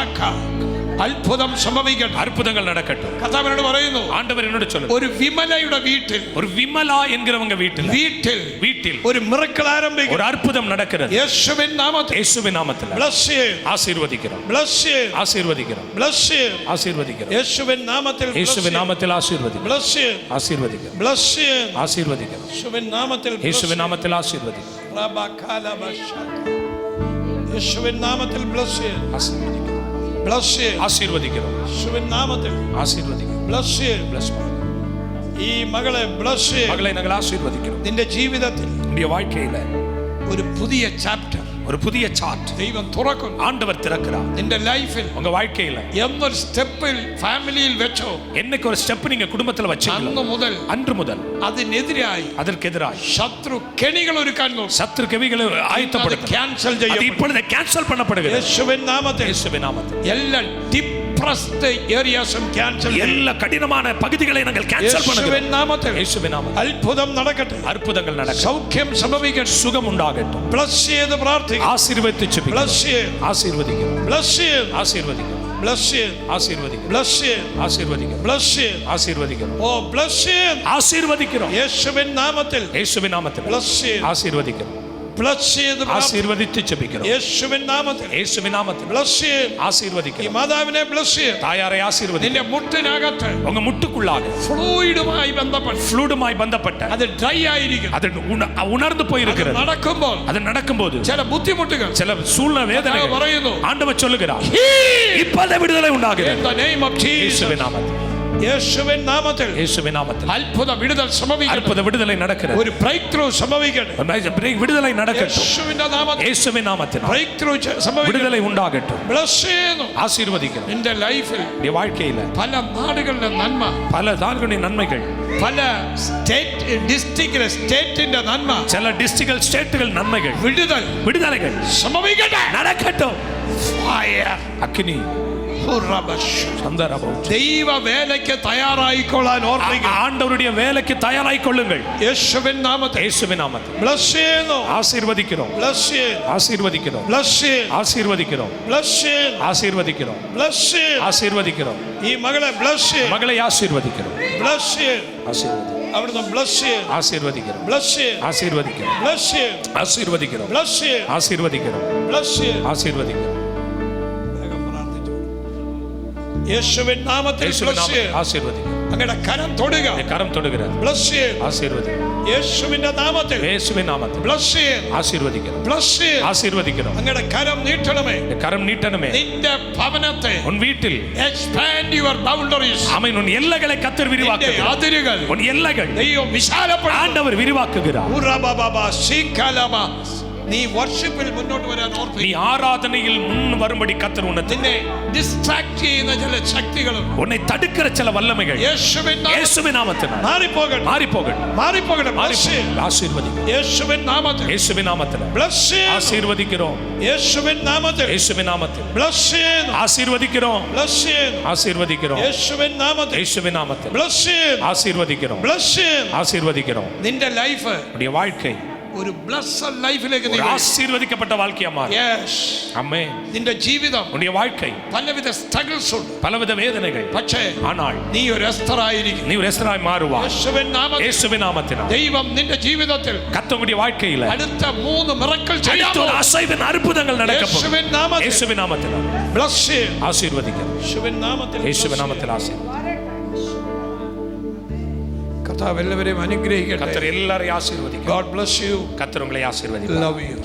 അത്ഭുതം സംഭവിക്കട്ടെ. അത്ഭുതങ്ങൾ നടക്കട്ടെ. കർത്താവിനോട് പറയുന്നു. ആണ്ടവർ എന്നോട് ചൊല്ലുന്നു. ഒരു വിമലയുടെ വീട്ടിൽ ഒരു വിമല എன்கிறவங்க വീട്ടിൽ ഒരു മിറക്കിൾ ആരംഭിക്കും. ഒരു അത്ഭുതം നടക്കുന്നത്. യേശുവിൻ നാമത്തിൽ യേശുവിൻ നാമത്തിൽ ബ്ലസ് ആശീർവദിക്കണം. ബ്ലസ് ആശീർവദിക്കണം. ബ്ലസ് ആശീർവദിക്കണം. യേശുവിൻ നാമത്തിൽ യേശുവിൻ നാമത്തിൽ ആശീർവദിക്കണം. ബ്ലസ് ആശീർവദിക്കണം. ബ്ലസ് ആശീർവദിക്കണം. യേശുവിൻ നാമത്തിൽ യേശുവിൻ നാമത്തിൽ ആശീർവദിക്കണം. യേശുവിൻ നാമത്തിൽ ബ്ലസ് ആശീർവദിക്കണം. ആശീർവദിക്കണം. യേശുവിൻ നാമത്തിൽ ആശീർവദിക്കണം. ബ്ലസ് ഈ മകളെ ബ്ലസ് മകളെ ഞങ്ങൾ ആശീർവദിക്കണം. നിന്റെ ജീവിതത്തിൽ നിന്റെ வாழ்க்கையில ഒരു പുതിയ ചാപ്റ്റർ, ഒരു പുതിയ ചാർട്ട് ദൈവം തുറക്കുന്നു. ആണ്ടവർ திறக்கிறார். നിന്റെ ലൈഫിൽ உங்க வாழ்க்கையில എന്നൊരു സ്റ്റെപ്പിൽ ഫാമിലിയിൽ വെച്ചോ, என்னைக்கு ஒரு ஸ்டெப் நீங்க குடும்பத்துல வச்சீங்களோ அன்று முதல் അതിനെതിരായി அதற்கெதிராய் ശത്രു കെണികൾ ഒരുക്കാൻ നോക്കും. சத்துரு கெவிகளை ஆயத்தப்படுத்த ക്യാൻസൽ அது ചെയ്യും. இப்பொழுது கேன்சல் பண்ணப்படுகிறது. യേശുവിൻ നാമത്തിൽ യേശുവിൻ നാമത്തിൽ എല്ലാ ഡിപ്രസ്ഡ് ഏരിയാസും ക്യാൻസൽ ചെയ്യും. எல்லா கடினமான பகுதிகளை நாங்கள் கேன்சல் பண்ணுகிறோம். യേശുവിൻ നാമത്തിൽ യേശുവിൻ നാമത്തിൽ അത്ഭുതം നടക്കട്ടെ. അത്ഭുതങ്ങൾ നടക്കട്ടെ. സൗഖ്യം സംഭവിക്കട്ടെ. സുഖം ഉണ്ടാകട്ടെ. ബ്ലസ് ചെയ്ത് പ്രാർത്ഥിക്കുക. ആശീർവദിച്ച് ആശീർവദിക്കണം. ബ്ലസ് ആശീർവദിക്കണം. ബ്ലസ് ആശീർവദിക്കണം. ബ്ലസ് ആശീർവദിക്കണം. ബ്ലസ് ആശീർവദിക്കണം. ഓ ബ്ലസ് ആശീർവദിക്കണം. യേശുവിൻ നാമത്തിൽ യേശുവിൻ നാമത്തിൽ ബ്ലസ് ആശീർവദിക്കണം. bless ചെയ്ത് ആശീർവദിച്ച് ജപിக்கிறோம் യേശുവിൻ നാമത്തിൽ യേശുവിൻ നാമത്തിൽ bless ചെയ്ത് ഈ ആശീർവദിக்கிறோம் മാതാവിനെ bless ചെയ്ത് തായാറെ ആശീർവദിക്കുക നിന്റെ മുട്ടിനകത്ത് உங்க முட்டுக்குள்ளாக ഫ്ലൂയിഡുമായി ബന്ധപ്പെട്ട് ഫ്ലൂയിഡുമായി ബന്ധപ്പെട്ട അത് ഡ്രൈ ആയിരിക്കും அது ഉണർന്നു പോയിരിக்கிறது നടക്കുമ്പോൾ அது நடக்கும்போது ചില ബുദ്ധിമുട്ടുകൾ சில சூழ்நிலை வேதனைகள் പറയുന്നു ஆண்டவர் சொல்லுகிறார் இப்போதே விடுதலை உண்டாகிறது in the name of Jesus இயேசுவின் நாமத்தில் യേശുവിൻ നാമത്തിൽ இயேசுவின் நாமத்தில் അത്ഭുത വിടുതൽ സംഭവിക്കട്ടെ அற்புத விடுதலை நடக்கிறது ഒരു ബ്രേക്ക് ത്രൂ സംഭവിക്കട്ടെ விடுதலை நடக்கட்டும் യേശുവിന്റെ നാമത്തിൽ இயேசுவின் நாமத்தில் ബ്രേക്ക് ത്രൂ സംഭവിക്കട്ടെ விடுதலை உண்டாகட்டும் ബ്ലസ് ചെയ്യുന്നു ஆசீர்வதிக்கிறோம் നിന്റെ ലൈഫിൽ நீ வாழ்க்கையில പല നാടുകളുടെ നന്മ பல நாடுகளின் நன்மைகள் പല സ്റ്റേറ്റിന്റെ നന്മ சில டிஸ்ட்ரிக்ட் ஸ்டேட்டுகள் நன்மைகள் விடுதலைகள் സംഭവിക്കട്ടെ நடக்கட்டும் ഫയർ அக்கினி சந்தரபம் ദൈവ വേലയ്ക്ക് തയ്യാറായിക്കൊള്ളാൻ ഓർമ്മിക്കുക ஆண்டவருடைய வேலைக்கு தயாராய் கொள்ளுங்கள் യേശുവിൻ നാമത്തിൽ இயேசுவின் நாமத்தில் ബ്ലസ് ചെയ്യുന്നു ஆசீர்வதிக்கிறோம் ബ്ലസ് ചെയ്യുന്നു ஆசீர்வதிக்கிறோம் ബ്ലസ് ചെയ്യുന്നു ஆசீர்வதிக்கிறோம் ബ്ലസ് ചെയ്യുന്നു ஆசீர்வதிக்கிறோம் ബ്ലസ് ചെയ്യുന്നു ஆசீர்வதிக்கிறோம் ഈ മകളെ ബ്ലസ് ചെയ്യുന്നു மகளை ஆசீர்வதிக்கிறோம் ബ്ലസ് ചെയ്യുന്നു ஆசீர்வதி അവിടുന്ന് ബ്ലസ് ചെയ്യുന്നു ஆசீர்வதிக்கிறோம் ബ്ലസ് ചെയ്യുന്നു ஆசீர்வதிக்கிறோம் ബ്ലസ് ചെയ്യുന്നു ஆசீர்வதிக்கிறோம் ബ്ലസ് ചെയ്യുന്നു ஆசீர்வதிக்கிறோம் ബ്ലസ് ചെയ്യുന്നു ஆசீர்வதிக்கிறோம் വേഗം പ്രാർത്ഥിച്ചു യേശുവിൻ നാമത്തിൽ ബ്ലസ് ചെയ്യുന്നു ஆசீர்வதிக்கிறோம் അങ്ങയുടെ കരം തൊടുക கரம் தொடுகிறது ബ്ലസ് ചെയ്യുന്നു ஆசீர்வதிக்கிறோம் യേശുവിന്റെ നാമത്തിൽ இயேசுவின் நாமத்தில் ബ്ലസ് ചെയ്യുന്നു ஆசீர்வதிக்கிறோம் ബ്ലസ് ചെയ്യുന്നു ஆசீர்வதிக்கிறோம் അങ്ങയുടെ കരം നീട്ടണമേ கரம் நீட்டணுமே നിന്റെ ഭവനത്തെ உன் வீட்டில் expand your boundaries ஆமென் உன் எல்லைகளை கர்த்தர் നിന്റെ விரிவாக்குகிறார் അതിരുകൾ உன் எல்லைகள் ദൈവം വിശാലപ്പെടുത്തുന്നു ஆண்டவர் விரிவாக்குகிறார் ഉറബബബ ശീകലബ നീ വർഷിപ്പിൽ മുന്നോട്ട് വരാൻ நீ ഓർമ്മിക്കുക ஆராதனையில் முன் வரும்படி கர்த்தர் உன்னை നിന്നെ ഡിസ്ട്രാക്ട് ചെയ്യുന്ന ചില ശക്തികളും உன்னை தடுக்கிற சில வல்லமைகள் യേശുവിൻ നാമത്തിൽ இயேசுவின் நாமத்தில் മാറിപ്പോകട്ടെ மாறி போகட்டும் മാറിപ്പോകട്ടെ மாறி bless you. ஆசீர்வதிக்கிறோம் യേശുവിൻ നാമത്തിൽ இயேசுவின் நாமத்தில் bless you. ஆசீர்வதிக்கிறோம் യേശുവിൻ നാമത്തിൽ இயேசுவின் நாமத்தில் bless you. ஆசீர்வதிக்கிறோம் bless you. ஆசீர்வதிக்கிறோம் യേശുവിൻ നാമത്തിൽ இயேசுவின் நாமத்தில் bless you. ஆசீர்வதிக்கிறோம் bless you. ஆசீர்வதிக்கிறோம் നിന്റെ ലൈഫ് உன்னுடைய வாழ்க்கை ഒരു ബ്ലെസ്സഡ് ലൈഫിലേക്ക് ஒரு ஆசீர்வதிக்கப்பட்ட வாழ்க்கையா மாறும் യെസ് ஆமென் നിന്റെ ജീവിതം உன்னுடைய வாழ்க்கை പലവിധ സ്ട്രഗിൾസ് ഉണ്ട് பலவித வேதனைகள் പക്ഷേ ஆனால் നീ ഒരു എസ്തർ ആയിരിക്കും நீ ஒரு எஸ்தராய் மாறுவா യേശുവിൻ നാമത്തിൽ இயேசுவின் நாமத்தினால் ദൈവം നിന്റെ ജീവിതത്തിൽ கர்த்தருடைய வாழ்க்கையில അടുത്ത 3 മിറക്കിൾ அடுத்த ചെയ്യാമോ ஒரு அசைவின் அற்புதங்கள் நடக்க போகுது യേശുവിൻ നാമത്തിൽ இயேசுவின் நாமத்தினால் bless you. ஆசீர்வதிக்கிறோம் യേശുവിൻ നാമത്തിൽ இயேசுவின் நாமத்தில் ஆசீர்வதி കർത്താവ് എല്ലാവരെയും അനുഗ്രഹിക്കട്ടെ கர்த்தர் எல்லாரையும் ஆசீர்வதிக்கும் God bless you. கர்த்தர் உங்களை ஆசீர்வதிப்பார் Love you.